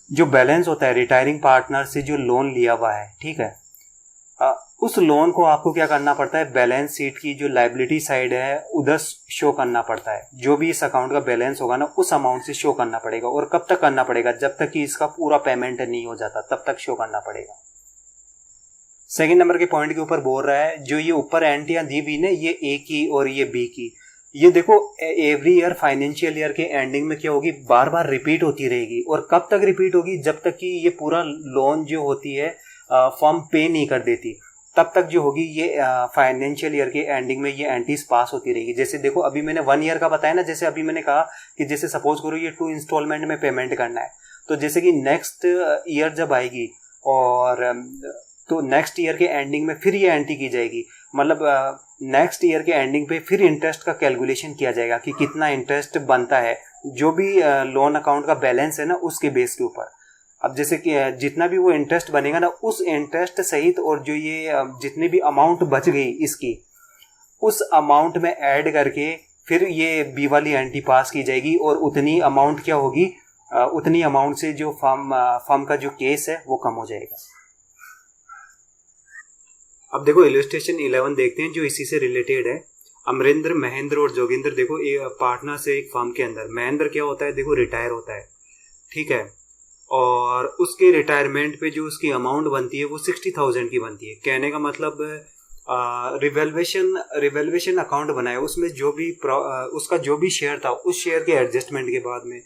जो बैलेंस होता है रिटायरिंग पार्टनर से जो लोन लिया हुआ है, ठीक है, उस लोन को आपको क्या करना पड़ता है, बैलेंस शीट की जो लायबिलिटी साइड है उधर शो करना पड़ता है। जो भी इस अकाउंट का बैलेंस होगा ना उस अमाउंट से शो करना पड़ेगा। और कब तक करना पड़ेगा, जब तक कि इसका पूरा पेमेंट नहीं हो जाता तब तक शो करना पड़ेगा। सेकंड नंबर के पॉइंट के ऊपर बोल रहा है जो ये ऊपर एंट्रियां दी हुई ना, ये ए की और ये बी की, ये देखो एवरी ईयर फाइनेंशियल ईयर के एंडिंग में क्या होगी, बार बार रिपीट होती रहेगी। और कब तक रिपीट होगी, जब तक कि ये पूरा लोन जो होती है फर्म पे नहीं कर देती तब तक जो होगी ये फाइनेंशियल ईयर के एंडिंग में ये एंटीज पास होती रहेगी। जैसे देखो अभी मैंने 1 ईयर का बताया ना, जैसे अभी मैंने कहा कि जैसे सपोज करो ये 2 इंस्टॉलमेंट में पेमेंट करना है, तो जैसे कि नेक्स्ट ईयर जब आएगी और तो नेक्स्ट ईयर के एंडिंग में फिर ये एंटी की जाएगी। मतलब नेक्स्ट ईयर के एंडिंग पे फिर इंटरेस्ट का कैलकुलेशन किया जाएगा कि कितना इंटरेस्ट बनता है, जो भी लोन अकाउंट का बैलेंस है ना उसके बेस के ऊपर। अब जैसे कि जितना भी वो इंटरेस्ट बनेगा ना उस इंटरेस्ट सहित और जो ये जितनी भी अमाउंट बच गई इसकी, उस अमाउंट में ऐड करके फिर ये बी वाली एंटी पास की जाएगी। और उतनी अमाउंट क्या होगी, उतनी अमाउंट से जो फर्म का जो केस है वो कम हो जाएगा। अब देखो इलस्ट्रेशन 11 देखते हैं जो इसी से रिलेटेड है। अमरिंदर, महेंद्र और जोगिंदर देखो पार्टनर से एक फर्म के अंदर। महेंद्र क्या होता है, देखो रिटायर होता है, ठीक है, और उसके रिटायरमेंट पे जो उसकी अमाउंट बनती है वो 60,000 की बनती है। कहने का मतलब रिवेल्वेशन अकाउंट बनाया, उसमें जो भी उसका जो भी शेयर था उस शेयर के एडजस्टमेंट के बाद में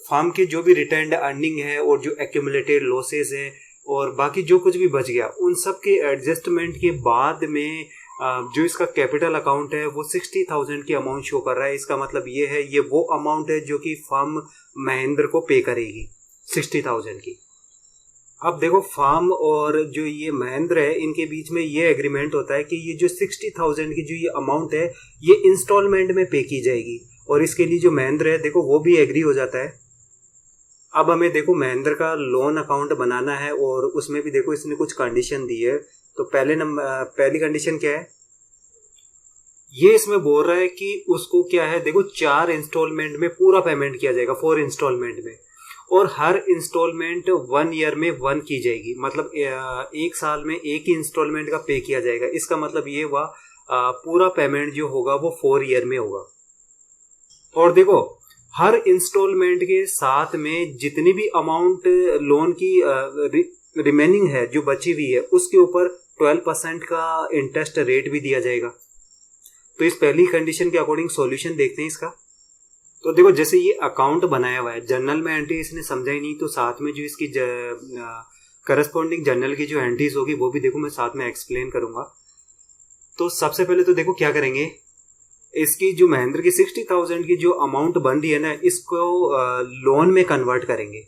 फर्म के जो भी रिटर्न्ड अर्निंग है और जो एक्यूमुलेटेड लॉसेस है और बाकी जो कुछ भी बच गया उन सब के एडजस्टमेंट के बाद में जो इसका कैपिटल अकाउंट है वो 60,000 की अमाउंट शो कर रहा है। इसका मतलब ये है ये वो अमाउंट है जो कि फर्म महेंद्र को पे करेगी 60,000 की। अब देखो फर्म और जो ये महेंद्र है इनके बीच में ये एग्रीमेंट होता है कि ये जो 60,000 की जो ये अमाउंट है ये इंस्टॉलमेंट में पे की जाएगी। और इसके लिए जो महेंद्र है देखो वो भी एग्री हो जाता है। अब हमें देखो महेंद्र का लोन अकाउंट बनाना है और उसमें भी देखो इसने कुछ कंडीशन दी है। तो पहली कंडीशन क्या है, ये इसमें बोल रहा है कि उसको क्या है, देखो 4 इंस्टॉलमेंट में पूरा पेमेंट किया जाएगा, 4 इंस्टॉलमेंट में, और हर इंस्टॉलमेंट 1 ईयर में 1 की जाएगी। मतलब 1 साल में एक ही इंस्टॉलमेंट का पे किया जाएगा। इसका मतलब ये हुआ पूरा पेमेंट जो होगा वो 4 ईयर में होगा। और देखो हर इंस्टॉलमेंट के साथ में जितनी भी अमाउंट लोन की रिमेनिंग है जो बची हुई है उसके ऊपर 12% का इंटरेस्ट रेट भी दिया जाएगा। तो इस पहली कंडीशन के अकॉर्डिंग सॉल्यूशन देखते हैं इसका। तो देखो जैसे ये अकाउंट बनाया हुआ है, जर्नल में एंट्री इसने समझा ही नहीं, तो साथ में जो इसकी करस्पॉन्डिंग जर्नल की जो एंट्रीज होगी वो भी देखो मैं साथ में एक्सप्लेन करूंगा। तो सबसे पहले तो देखो क्या करेंगे, इसकी जो महेंद्र की 60,000 की जो अमाउंट बन रही है ना इसको लोन में कन्वर्ट करेंगे।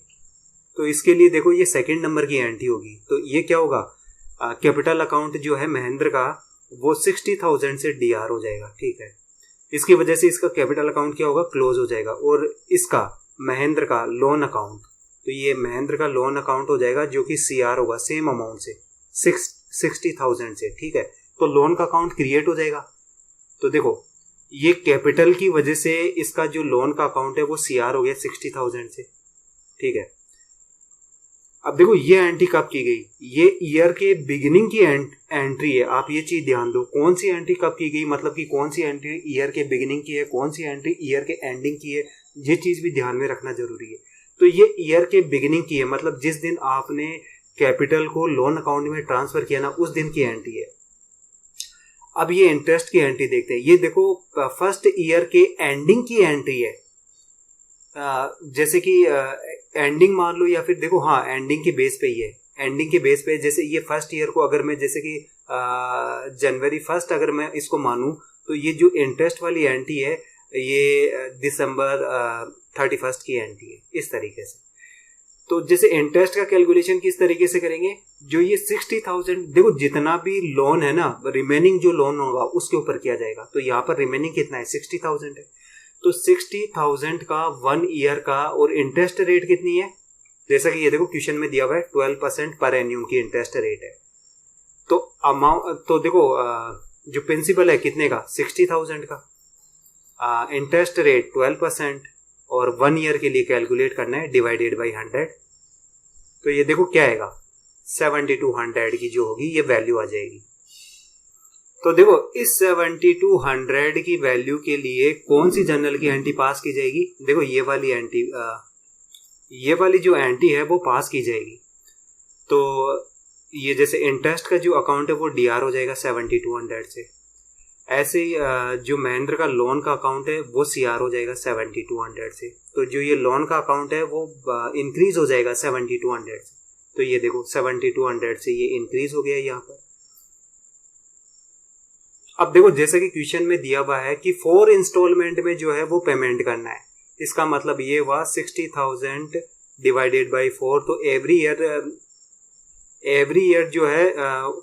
तो इसके लिए देखो ये सेकंड नंबर की एंट्री होगी। तो ये क्या होगा, कैपिटल अकाउंट जो है महेंद्र का वो 60,000 से डीआर हो जाएगा, ठीक है। इसकी वजह से इसका कैपिटल अकाउंट क्या होगा, क्लोज हो जाएगा। और इसका महेंद्र का लोन अकाउंट, तो ये महेंद्र का लोन अकाउंट हो जाएगा जो कि सीआर होगा सेम अमाउंट से 60,000 से, ठीक है। तो लोन का अकाउंट क्रिएट हो जाएगा। तो देखो ये कैपिटल की वजह से इसका जो लोन का अकाउंट है वो सीआर हो गया 60,000 से, ठीक है। अब देखो ये एंट्री कब की गई, ये ईयर के बिगिनिंग की एंट्री है। आप ये चीज ध्यान दो, कौन सी एंट्री कब की गई, मतलब कि कौन सी एंट्री ईयर के बिगिनिंग की है, कौन सी एंट्री ईयर के एंडिंग की है, ये चीज भी ध्यान में रखना जरूरी है। तो ये ईयर के बिगिनिंग की है, मतलब जिस दिन आपने कैपिटल को लोन अकाउंट में ट्रांसफर किया ना उस दिन की एंट्री है। अब ये इंटरेस्ट की एंट्री देखते हैं। ये देखो फर्स्ट ईयर के एंडिंग की एंट्री है, जैसे कि एंडिंग मान लो, या फिर देखो हाँ एंडिंग के बेस पे ही है। एंडिंग के बेस पे जैसे ये फर्स्ट ईयर को अगर मैं जैसे कि जनवरी 1 अगर मैं इसको मानूं तो ये जो इंटरेस्ट वाली एंट्री है ये दिसंबर 31 की एंट्री है, इस तरीके से। तो जैसे इंटरेस्ट का कैलकुलेशन किस तरीके से करेंगे, जो ये 60,000, देखो जितना भी लोन है ना, रिमेनिंग जो लोन होगा उसके ऊपर किया जाएगा। तो यहाँ पर रिमेनिंग कितना है, 60,000 है। तो 60,000 का 1 ईयर का, और इंटरेस्ट रेट कितनी है, जैसा कि ये देखो क्वेश्चन में दिया हुआ है 12% पर एन्यूम की इंटरेस्ट रेट है। तो अमाउंट, तो देखो जो प्रिंसिपल है कितने का, 60,000 का, इंटरेस्ट रेट 12%, और 1 ईयर के लिए कैलकुलेट करना है डिवाइडेड बाई 100। तो ये देखो क्या आएगा, 7200 की जो होगी ये वैल्यू आ जाएगी। तो देखो इस 7200 की वैल्यू के लिए कौन सी जर्नल की एंट्री पास की जाएगी, देखो ये वाली एंट्री, ये वाली जो एंट्री है वो पास की जाएगी। तो ये जैसे इंटरेस्ट का जो अकाउंट है वो डीआर हो जाएगा 7200 से, ऐसे ही जो महेंद्र का लोन का अकाउंट है वो सीआर हो जाएगा 7200 से। तो जो ये लोन का अकाउंट है वो इंक्रीज हो जाएगा 7200 से। तो ये देखो 7200 से ये इंक्रीज हो गया यहाँ पर। अब देखो जैसे कि क्वेश्चन में दिया हुआ है कि 4 इंस्टॉलमेंट में जो है वो पेमेंट करना है, इसका मतलब ये हुआ 60,000 डिवाइडेड बाई 4। तो एवरी ईयर जो है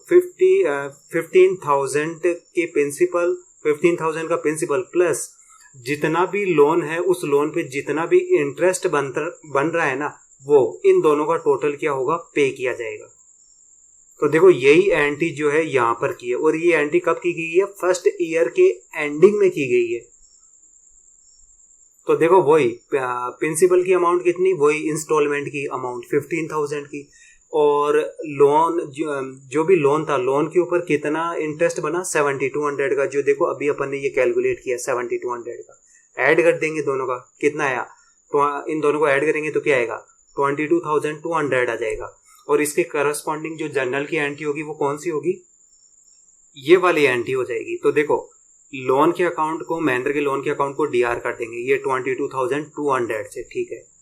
15,000 के प्रिंसिपल, 15,000 का प्रिंसिपल प्लस जितना भी लोन है उस लोन पे जितना भी इंटरेस्ट बन रहा है ना, वो इन दोनों का टोटल क्या होगा, पे किया जाएगा। तो देखो यही एंट्री जो है यहाँ पर की है, और ये एंट्री कब की गई है, फर्स्ट ईयर के एंडिंग में की गई है। तो देखो वही प्रिंसिपल की अमाउंट कितनी, वही इंस्टॉलमेंट की अमाउंट 15,000 की, और लोन जो भी लोन था, लोन के ऊपर कितना इंटरेस्ट बना, 7200 का, जो देखो अभी अपन ने ये कैलकुलेट किया 7200 का। ऐड कर देंगे दोनों का, कितना आया, तो इन दोनों को ऐड करेंगे तो क्या आएगा, 22,200 आ जाएगा। और इसके करस्पॉन्डिंग जो जर्नल की एंट्री होगी वो कौन सी होगी, ये वाली एंट्री हो जाएगी। तो देखो लोन के अकाउंट को, महेंद्र के लोन के अकाउंट को डीआर कर देंगे ये 22,200 से, ठीक है।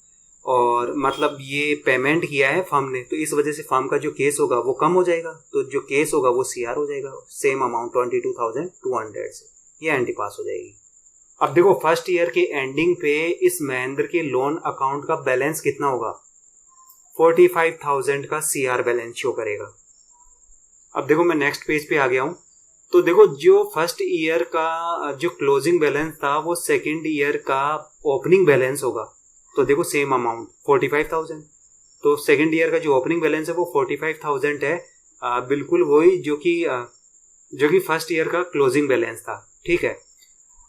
और मतलब ये पेमेंट किया है फर्म ने, तो इस वजह से फर्म का जो केस होगा वो कम हो जाएगा, तो जो केस होगा वो सीआर हो जाएगा, सेम अमाउंट 22,200 से, ये एंट्री पास हो जाएगी। अब देखो फर्स्ट ईयर के एंडिंग पे इस महेंद्र के लोन अकाउंट का बैलेंस कितना होगा, 45,000 का सीआर बैलेंस शो करेगा। अब देखो मैं नेक्स्ट पेज पे आ गया हूं। तो देखो जो फर्स्ट ईयर का जो क्लोजिंग बैलेंस था वो सेकेंड ईयर का ओपनिंग बैलेंस होगा। तो देखो सेम अमाउंट 45,000, तो सेकेंड ईयर का जो ओपनिंग बैलेंस है वो 45,000 है, बिल्कुल वही जो कि फर्स्ट ईयर का क्लोजिंग बैलेंस था, ठीक है।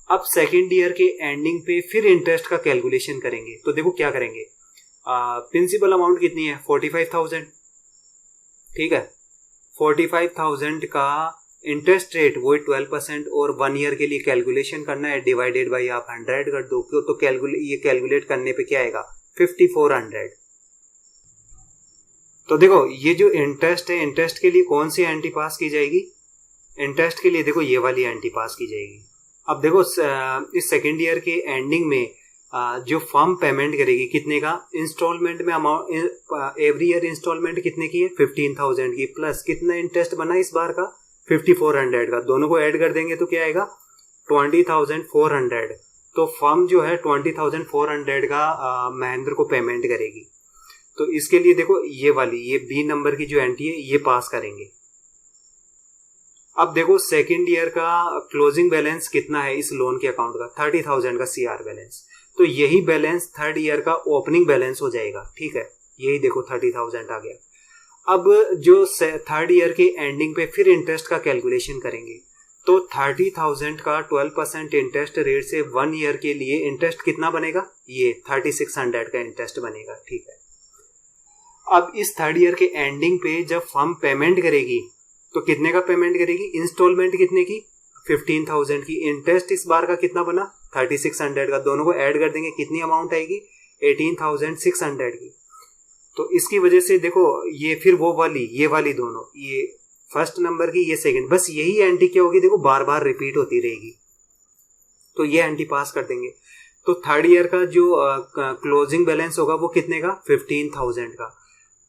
अब सेकेंड ईयर के एंडिंग पे फिर इंटरेस्ट का कैलकुलेशन करेंगे। तो देखो क्या करेंगे, प्रिंसिपल अमाउंट कितनी है, 45,000, ठीक है। 45,000 का इंटरेस्ट रेट वही 12%, और 1 ईयर के लिए कैलकुलेशन करना है, डिवाइडेड बाई आप 100 कर दो, तो ये कैलकुलेट करने पे क्या आएगा, 5400। तो देखो ये जो इंटरेस्ट है, इंटरेस्ट के लिए कौन सी एंट्री पास की जाएगी, इंटरेस्ट के लिए देखो ये वाली एंट्री पास की जाएगी। अब देखो इस सेकेंड ईयर के एंडिंग में जो फर्म पेमेंट करेगी कितने का, इंस्टॉलमेंट में अमाउंट एवरी ईयर इंस्टॉलमेंट कितने की है, 15,000 की, प्लस कितना इंटरेस्ट बना इस बार का, 5400 का, दोनों को ऐड कर देंगे तो क्या आएगा, 20,400। तो फर्म जो है 20,400 का महेंद्र को पेमेंट करेगी। तो इसके लिए देखो ये वाली, ये बी नंबर की जो एंट्री है ये पास करेंगे। अब देखो सेकेंड ईयर का क्लोजिंग बैलेंस कितना है इस लोन के अकाउंट का, 30,000 का सीआर बैलेंस, तो यही बैलेंस थर्ड ईयर का ओपनिंग बैलेंस हो जाएगा, ठीक है। यही देखो 30,000 आ गया। अब जो थर्ड ईयर के एंडिंग पे फिर इंटरेस्ट का कैलकुलेशन करेंगे, तो 30,000 का 12% इंटरेस्ट रेट से 1 ईयर के लिए इंटरेस्ट कितना बनेगा, ये 3600 का इंटरेस्ट बनेगा, ठीक है। अब इस थर्ड ईयर के एंडिंग पे जब फर्म पेमेंट करेगी तो कितने का पेमेंट करेगी, इंस्टॉलमेंट कितने की, 15,000 की, इंटरेस्ट इस बार का कितना बना, 3600 का, दोनों को ऐड कर देंगे कितनी अमाउंट आएगी, 18,600 की। तो इसकी वजह से देखो ये फिर वो वाली, ये वाली दोनों, ये फर्स्ट नंबर की, ये सेकंड, बस यही एंट्री क्या होगी, देखो बार बार रिपीट होती रहेगी, तो ये एंट्री पास कर देंगे। तो थर्ड ईयर का जो क्लोजिंग बैलेंस होगा वो कितने का, 15,000 का।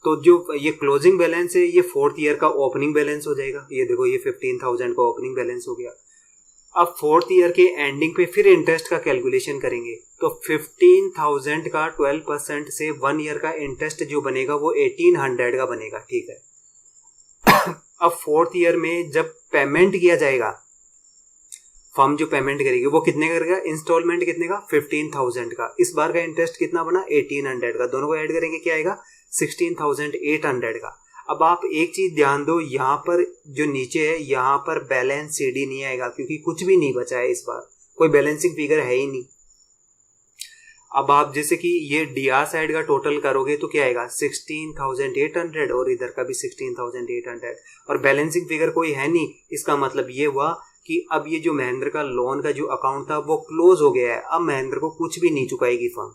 तो जो ये क्लोजिंग बैलेंस है ये फोर्थ ईयर का ओपनिंग बैलेंस हो जाएगा, ये देखो ये 15,000 का ओपनिंग बैलेंस हो गया। अब फोर्थ ईयर के एंडिंग पे फिर इंटरेस्ट का कैलकुलेशन करेंगे, तो 15,000 का 12% से 1 ईयर का इंटरेस्ट जो बनेगा वो 1800 का बनेगा, ठीक है। अब फोर्थ ईयर में जब पेमेंट किया जाएगा, फर्म जो पेमेंट करेगी वो कितने का करेगा, इंस्टॉलमेंट कितने का, 15,000 का। इस बार का इंटरेस्ट कितना बना, 1800 का। दोनों को ऐड करेंगे क्या आएगा, 16,800 का। अब आप एक चीज ध्यान दो, यहाँ पर जो नीचे है यहाँ पर बैलेंस सीडी नहीं आएगा, क्योंकि कुछ भी नहीं बचा है इस बार, कोई बैलेंसिंग फिगर है ही नहीं। अब आप जैसे कि ये डीआर साइड का टोटल करोगे तो क्या आएगा, 16,800 और इधर का भी 16,800, और बैलेंसिंग फिगर कोई है नहीं। इसका मतलब ये हुआ कि अब ये जो महेंद्र का लोन का जो अकाउंट था वो क्लोज हो गया है, अब महेंद्र को कुछ भी नहीं चुकाएगी फर्म।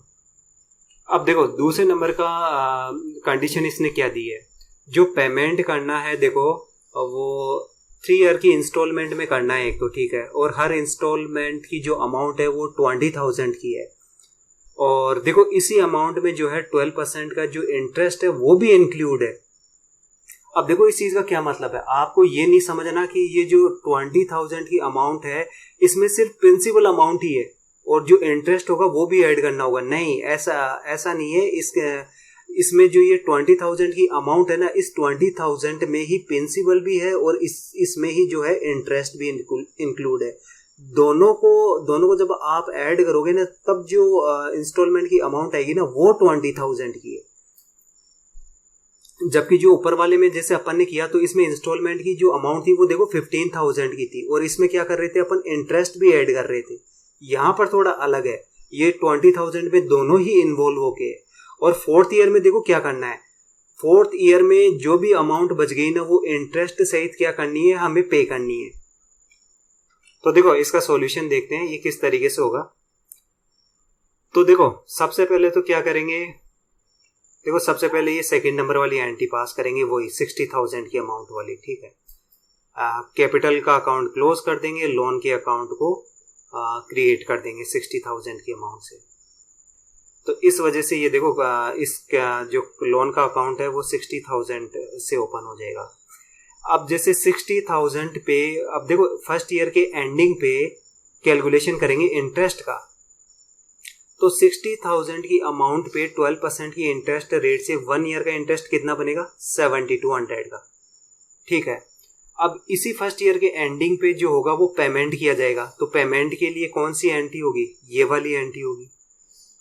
अब देखो दूसरे नंबर का कंडीशन इसने क्या दी है, जो पेमेंट करना है देखो वो 3 ईयर की इंस्टॉलमेंट में करना है एक तो, ठीक है, और हर इंस्टॉलमेंट की जो अमाउंट है वो 20,000 की है। और देखो इसी अमाउंट में जो है 12% का जो इंटरेस्ट है वो भी इंक्लूड है। अब देखो इस चीज का क्या मतलब है, आपको ये नहीं समझना कि ये जो 20,000 की अमाउंट है इसमें सिर्फ प्रिंसिपल अमाउंट ही है और जो इंटरेस्ट होगा वो भी ऐड करना होगा, नहीं, ऐसा नहीं है। इसमें जो ये 20,000 की अमाउंट है ना, इस 20,000 में ही प्रिंसिपल भी है और इसमें ही जो है इंटरेस्ट भी इंक्लूड है। दोनों को जब आप ऐड करोगे ना, तब जो इंस्टॉलमेंट की अमाउंट आएगी ना वो 20,000 की है। जबकि जो ऊपर वाले में जैसे अपन ने किया तो इसमें इंस्टॉलमेंट की जो अमाउंट थी वो देखो 15,000 की थी, और इसमें क्या कर रहे थे अपन, इंटरेस्ट भी ऐड कर रहे थे। यहाँ पर थोड़ा अलग है, ये 20,000 में दोनों ही इन्वॉल्व होके। और फोर्थ ईयर में देखो क्या करना है, फोर्थ ईयर में जो भी अमाउंट बच गई ना वो इंटरेस्ट सहित क्या करनी है, हमें पे करनी है। तो देखो इसका सॉल्यूशन देखते हैं ये किस तरीके से होगा। तो देखो सबसे पहले तो क्या करेंगे, देखो सबसे पहले ये सेकंड नंबर वाली एंट्री पास करेंगे, वही 60,000 की अमाउंट वाली, ठीक है। कैपिटल का अकाउंट क्लोज कर देंगे, लोन के अकाउंट को क्रिएट कर देंगे 60,000 की अमाउंट से। तो इस वजह से ये देखो इसका जो लोन का अकाउंट है वो 60,000 से ओपन हो जाएगा। अब जैसे 60,000 पे, अब देखो फर्स्ट ईयर के एंडिंग पे कैलकुलेशन करेंगे इंटरेस्ट का, तो 60,000 की अमाउंट पे 12% की इंटरेस्ट रेट से 1 ईयर का इंटरेस्ट कितना बनेगा, 7,200 का, ठीक है। अब इसी फर्स्ट ईयर के एंडिंग पे जो होगा वो पेमेंट किया जाएगा, तो पेमेंट के लिए कौन सी एंट्री होगी, ये वाली एंट्री होगी।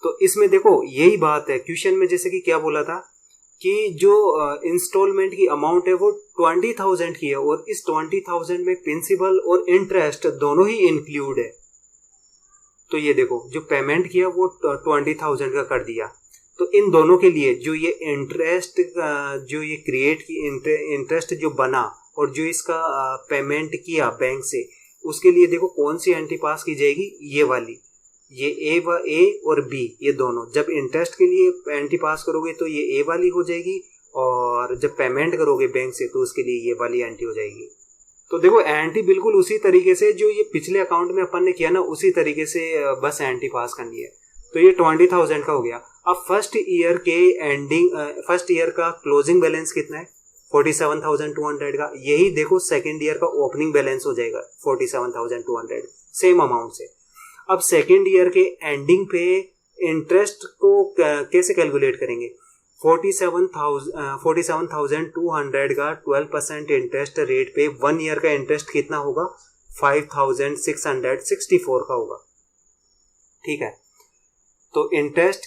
तो इसमें देखो यही बात है, क्वेश्चन में जैसे कि क्या बोला था कि जो इंस्टॉलमेंट की अमाउंट है वो 20,000 की है और इस 20,000 में प्रिंसिपल और इंटरेस्ट दोनों ही इंक्लूड है। तो ये देखो जो पेमेंट किया वो 20,000 का कर दिया, तो इन दोनों के लिए जो ये इंटरेस्ट जो ये क्रिएट की इंटरेस्ट जो बना और जो इसका पेमेंट किया बैंक से, उसके लिए देखो कौन सी एंट्री पास की जाएगी, ये वाली, ये ए और बी, ये दोनों। जब इंटरेस्ट के लिए एंट्री पास करोगे तो ये ए वाली हो जाएगी, और जब पेमेंट करोगे बैंक से तो उसके लिए ये वाली एंट्री हो जाएगी। तो देखो एंट्री बिल्कुल उसी तरीके से जो ये पिछले अकाउंट में अपन ने किया ना, उसी तरीके से बस एंट्री पास करनी है। तो ये 20,000 का हो गया। अब फर्स्ट ईयर के एंडिंग, फर्स्ट ईयर का क्लोजिंग बैलेंस कितना है, 47,200 का। यही देखो सेकेंड ईयर का ओपनिंग बैलेंस हो जाएगा 47,200, सेम अमाउंट से। अब सेकेंड ईयर के एंडिंग पे इंटरेस्ट को कैसे कैलकुलेट करेंगे, 47,200 का 12% इंटरेस्ट रेट पे 1 ईयर का इंटरेस्ट कितना होगा, 5,664 का होगा, ठीक है। तो इंटरेस्ट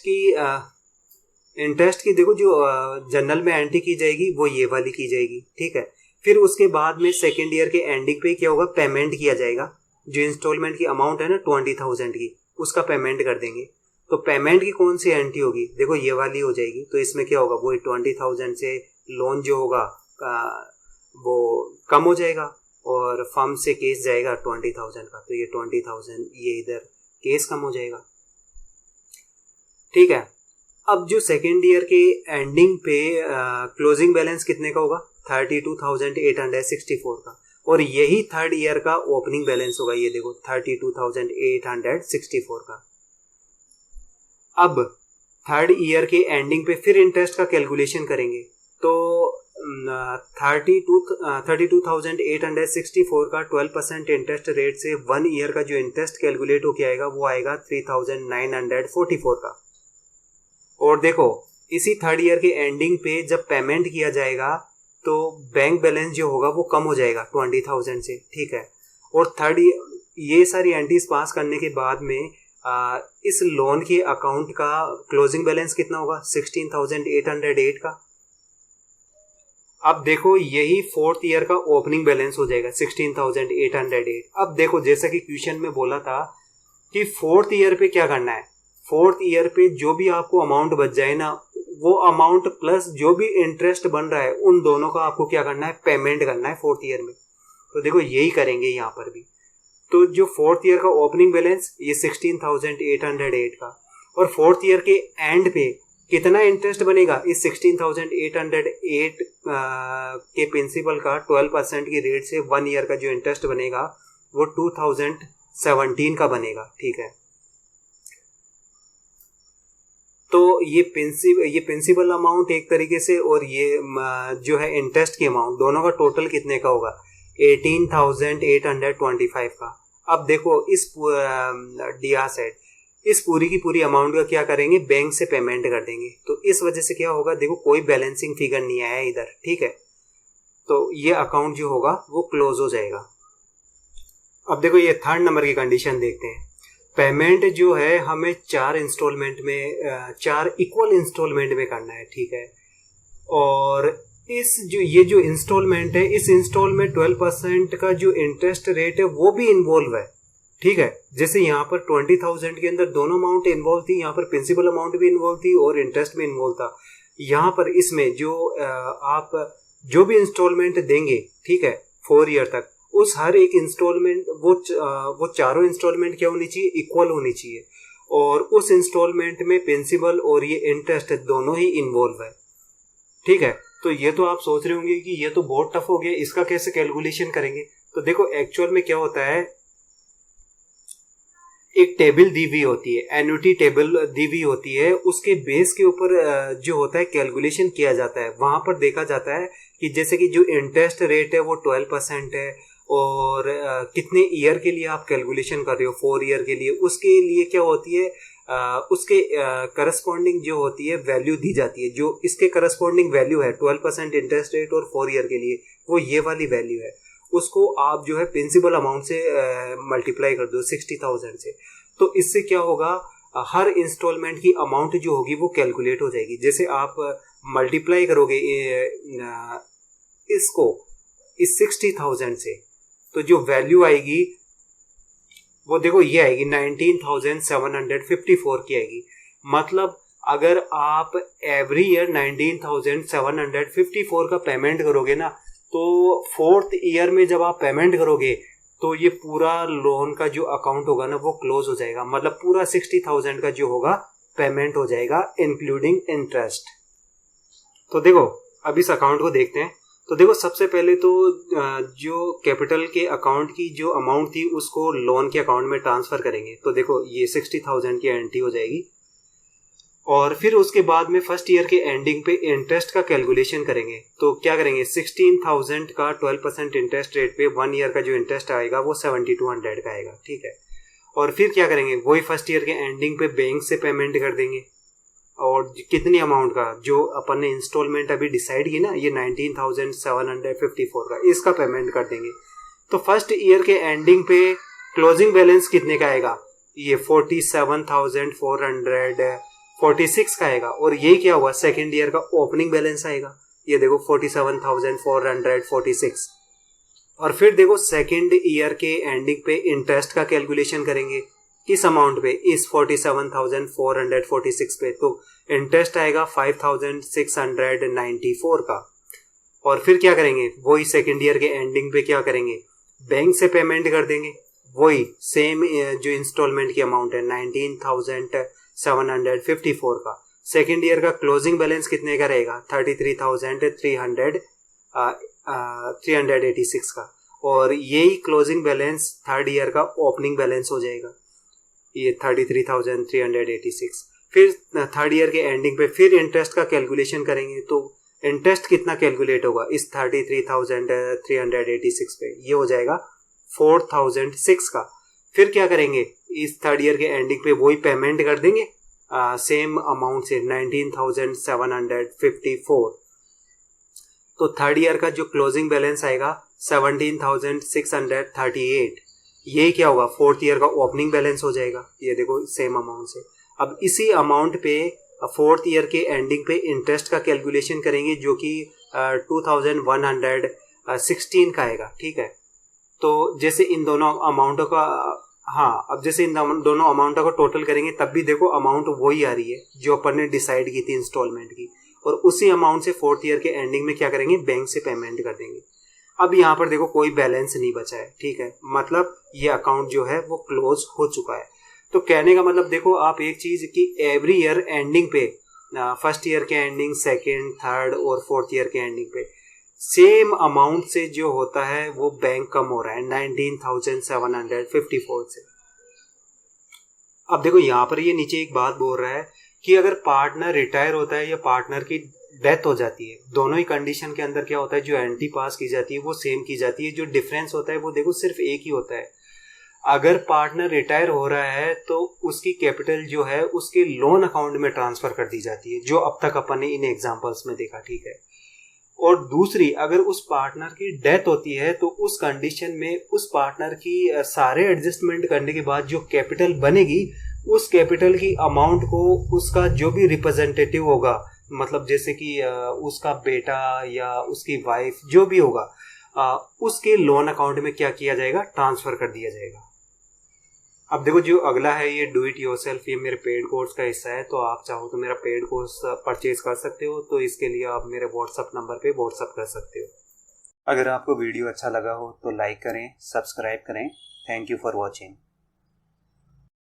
की देखो जो जनरल में एंट्री की जाएगी वो ये वाली की जाएगी, ठीक है। फिर उसके बाद में सेकेंड ईयर के एंडिंग पे क्या होगा, पेमेंट किया जाएगा। जो इंस्टॉलमेंट की अमाउंट है ना 20,000 की, उसका पेमेंट कर देंगे। तो पेमेंट की कौन सी एंट्री होगी, देखो ये वाली हो जाएगी। तो इसमें क्या होगा, वो 20,000 से लोन जो होगा वो कम हो जाएगा और फर्म से केस जाएगा 20,000 का, तो ये 20,000 ये इधर केस कम हो जाएगा, ठीक है। अब जो सेकेंड ईयर के एंडिंग पे क्लोजिंग बैलेंस कितने का होगा, 32,864 का, और यही थर्ड ईयर का ओपनिंग बैलेंस होगा, ये देखो 32,864 का। अब थर्ड ईयर के एंडिंग पे फिर इंटरेस्ट का कैलकुलेशन करेंगे, तो 32,864 का 12% इंटरेस्ट रेट से 1 ईयर का जो इंटरेस्ट कैलकुलेट होके आएगा वो आएगा 3,944 का। और देखो इसी थर्ड ईयर के एंडिंग पे जब पेमेंट किया जाएगा तो बैंक बैलेंस जो होगा वो कम हो जाएगा 20,000 से, ठीक है। और थर्ड ये सारी एंट्रीज पास करने के बाद में इस लोन के अकाउंट का क्लोजिंग बैलेंस कितना होगा 16,808 का। अब देखो यही फोर्थ ईयर का ओपनिंग बैलेंस हो जाएगा 16,808। अब देखो जैसा कि क्वेश्चन में बोला था कि फोर्थ ईयर पे क्या करना है, फोर्थ ईयर पे जो भी आपको अमाउंट बच जाए ना वो अमाउंट प्लस जो भी इंटरेस्ट बन रहा है उन दोनों का आपको क्या करना है, पेमेंट करना है फोर्थ ईयर में। तो देखो यही करेंगे यहाँ पर भी। तो जो फोर्थ ईयर का ओपनिंग बैलेंस ये 16,808 का, और फोर्थ ईयर के एंड पे कितना इंटरेस्ट बनेगा इस 16,808 के प्रिंसिपल का 12% की रेट से 1 ईयर का जो इंटरेस्ट बनेगा वो 2017 का बनेगा, ठीक है। तो ये प्रिंसिपल अमाउंट एक तरीके से और ये जो है इंटरेस्ट की अमाउंट दोनों का टोटल कितने का होगा 18,825 का। अब देखो इस डीआर सेट इस पूरी की पूरी अमाउंट का क्या करेंगे, बैंक से पेमेंट कर देंगे। तो इस वजह से क्या होगा, देखो कोई बैलेंसिंग फिगर नहीं आया इधर, ठीक है। तो ये अकाउंट जो होगा वो क्लोज हो जाएगा। अब देखो ये थर्ड नंबर की कंडीशन देखते हैं। पेमेंट जो है हमें 4 इंस्टॉलमेंट में 4 इक्वल इंस्टॉलमेंट में करना है, ठीक है। और ये जो इंस्टॉलमेंट है इस इंस्टॉलमेंट 12% का जो इंटरेस्ट रेट है वो भी इन्वॉल्व है, ठीक है। जैसे यहाँ पर 20,000 के अंदर दोनों अमाउंट इन्वॉल्व थी, यहाँ पर प्रिंसिपल अमाउंट भी इन्वॉल्व थी और इंटरेस्ट भी इन्वॉल्व था। यहाँ पर इसमें जो आप जो भी इंस्टॉलमेंट देंगे, ठीक है, 4 ईयर तक, उस हर एक इंस्टॉलमेंट वो चारों इंस्टॉलमेंट क्या होनी चाहिए, इक्वल होनी चाहिए। और उस इंस्टॉलमेंट में प्रिंसिपल और ये इंटरेस्ट दोनों ही इन्वॉल्व है, ठीक है। तो ये तो आप सोच रहे होंगे कि ये तो बहुत टफ हो गया, इसका कैसे कैलकुलेशन करेंगे। तो देखो एक्चुअल में क्या होता है, एक टेबल दी हुई होती है, एन्युटी टेबल दी हुई होती है, उसके बेस के ऊपर जो होता है कैलकुलेशन किया जाता है। वहां पर देखा जाता है कि जैसे कि जो इंटरेस्ट रेट है वो 12% है और कितने ईयर के लिए आप कैलकुलेशन कर रहे हो, 4 ईयर के लिए, उसके लिए क्या होती है उसके करस्पॉन्डिंग जो होती है वैल्यू दी जाती है। जो इसके करस्पॉन्डिंग वैल्यू है 12% इंटरेस्ट रेट और 4 ईयर के लिए वो ये वाली वैल्यू है, उसको आप जो है प्रिंसिपल अमाउंट से मल्टीप्लाई कर दो 60,000 से। तो इससे क्या होगा, हर इंस्टॉलमेंट की अमाउंट जो होगी वो कैलकुलेट हो जाएगी। जैसे आप मल्टीप्लाई करोगे इसको इस 60,000 से तो जो वैल्यू आएगी वो देखो ये आएगी 19,754 की आएगी। मतलब अगर आप एवरी ईयर 19,754 का पेमेंट करोगे ना, तो फोर्थ ईयर में जब आप पेमेंट करोगे तो ये पूरा लोन का जो अकाउंट होगा ना वो क्लोज हो जाएगा। मतलब पूरा 60,000 का जो होगा पेमेंट हो जाएगा इंक्लूडिंग इंटरेस्ट। तो देखो अब इस अकाउंट को देखते हैं। तो देखो सबसे पहले तो जो कैपिटल के अकाउंट की जो अमाउंट थी उसको लोन के अकाउंट में ट्रांसफर करेंगे। तो देखो ये 60,000 की एंट्री हो जाएगी। और फिर उसके बाद में फर्स्ट ईयर के एंडिंग पे इंटरेस्ट का कैलकुलेशन करेंगे। तो क्या करेंगे, 16,000 का 12% इंटरेस्ट रेट पे 1 ईयर का जो इंटरेस्ट आएगा वो 7,200 का आएगा, ठीक है। और फिर क्या करेंगे, वही फर्स्ट ईयर के एंडिंग पे बैंक से पेमेंट कर देंगे। और कितनी अमाउंट का, जो अपन ने इंस्टॉलमेंट अभी डिसाइड की ना, ये 19,754 का, इसका पेमेंट कर देंगे। तो फर्स्ट ईयर के एंडिंग पे क्लोजिंग बैलेंस कितने का आएगा, ये 47,446 का आएगा। और ये क्या हुआ, सेकेंड ईयर का ओपनिंग बैलेंस आएगा, ये देखो 47,446। और फिर देखो सेकेंड ईयर के एंडिंग पे इंटरेस्ट का कैलकुलेशन करेंगे, किस अमाउंट पे, इस 47,446 पे। तो इंटरेस्ट आएगा 5,694 का। और फिर क्या करेंगे, वही सेकेंड ईयर के एंडिंग पे क्या करेंगे, बैंक से पेमेंट कर देंगे, वही सेम जो इंस्टॉलमेंट की अमाउंट है 19,754 का। सेकेंड ईयर का क्लोजिंग बैलेंस कितने का रहेगा, 33,386 का। और यही क्लोजिंग बैलेंस थर्ड ईयर का ओपनिंग बैलेंस हो जाएगा, ये 33,386। फिर थर्ड ईयर के एंडिंग पे फिर इंटरेस्ट का कैलकुलेशन करेंगे। तो इंटरेस्ट कितना कैलकुलेट होगा इस 33,386 पे, ये हो जाएगा 4,006 का। फिर क्या करेंगे, इस थर्ड ईयर के एंडिंग पे वही पेमेंट कर देंगे सेम अमाउंट से 19,754। तो थर्ड ईयर का जो क्लोजिंग बैलेंस आएगा 17,638, ये क्या होगा, फोर्थ ईयर का ओपनिंग बैलेंस हो जाएगा। ये देखो सेम अमाउंट से। अब इसी अमाउंट पे फोर्थ ईयर के एंडिंग पे इंटरेस्ट का कैलकुलेशन करेंगे जो कि 2,116 का आएगा, ठीक है। तो जैसे इन दोनों अमाउंटों का, हाँ, अब जैसे इन दोनों अमाउंटों को टोटल करेंगे तब भी देखो अमाउंट वही आ रही है जो अपन ने डिसाइड की थी इंस्टॉलमेंट की, और उसी अमाउंट से फोर्थ ईयर के एंडिंग में क्या करेंगे, बैंक से पेमेंट कर देंगे। अब यहाँ पर देखो कोई बैलेंस नहीं बचा है, ठीक है, मतलब ये अकाउंट जो है वो क्लोज हो चुका है। तो कहने का मतलब देखो आप एक चीज कि एवरी ईयर एंडिंग पे, फर्स्ट ईयर के एंडिंग, सेकेंड, थर्ड और फोर्थ ईयर के एंडिंग पे सेम अमाउंट से जो होता है वो बैंक कम हो रहा है 19,754 से। अब देखो यहाँ पर ये नीचे एक बात बोल रहा है कि अगर पार्टनर रिटायर होता है या पार्टनर की डेथ हो जाती है, दोनों ही कंडीशन के अंदर क्या होता है, जो एंटी पास की जाती है वो सेम की जाती है। जो डिफरेंस होता है वो देखो सिर्फ एक ही होता है, अगर पार्टनर रिटायर हो रहा है तो उसकी कैपिटल जो है उसके लोन अकाउंट में ट्रांसफर कर दी जाती है, जो अब तक अपन ने इन एग्जांपल्स में देखा, ठीक है। और दूसरी, अगर उस पार्टनर की डेथ होती है तो उस कंडीशन में उस पार्टनर की सारे एडजस्टमेंट करने के बाद जो कैपिटल बनेगी, उस कैपिटल की अमाउंट को उसका जो भी रिप्रेजेंटेटिव होगा, मतलब जैसे कि उसका बेटा या उसकी वाइफ जो भी होगा, उसके लोन अकाउंट में क्या किया जाएगा, ट्रांसफर कर दिया जाएगा। अब देखो जो अगला है ये डू इट योरसेल्फ, ये मेरे पेड कोर्स का हिस्सा है। तो आप चाहो तो मेरा पेड कोर्स परचेज कर सकते हो, तो इसके लिए आप मेरे व्हाट्सअप नंबर पे व्हाट्सअप कर सकते हो। अगर आपको वीडियो अच्छा लगा हो तो लाइक करें, सब्सक्राइब करें। Thank you for watching.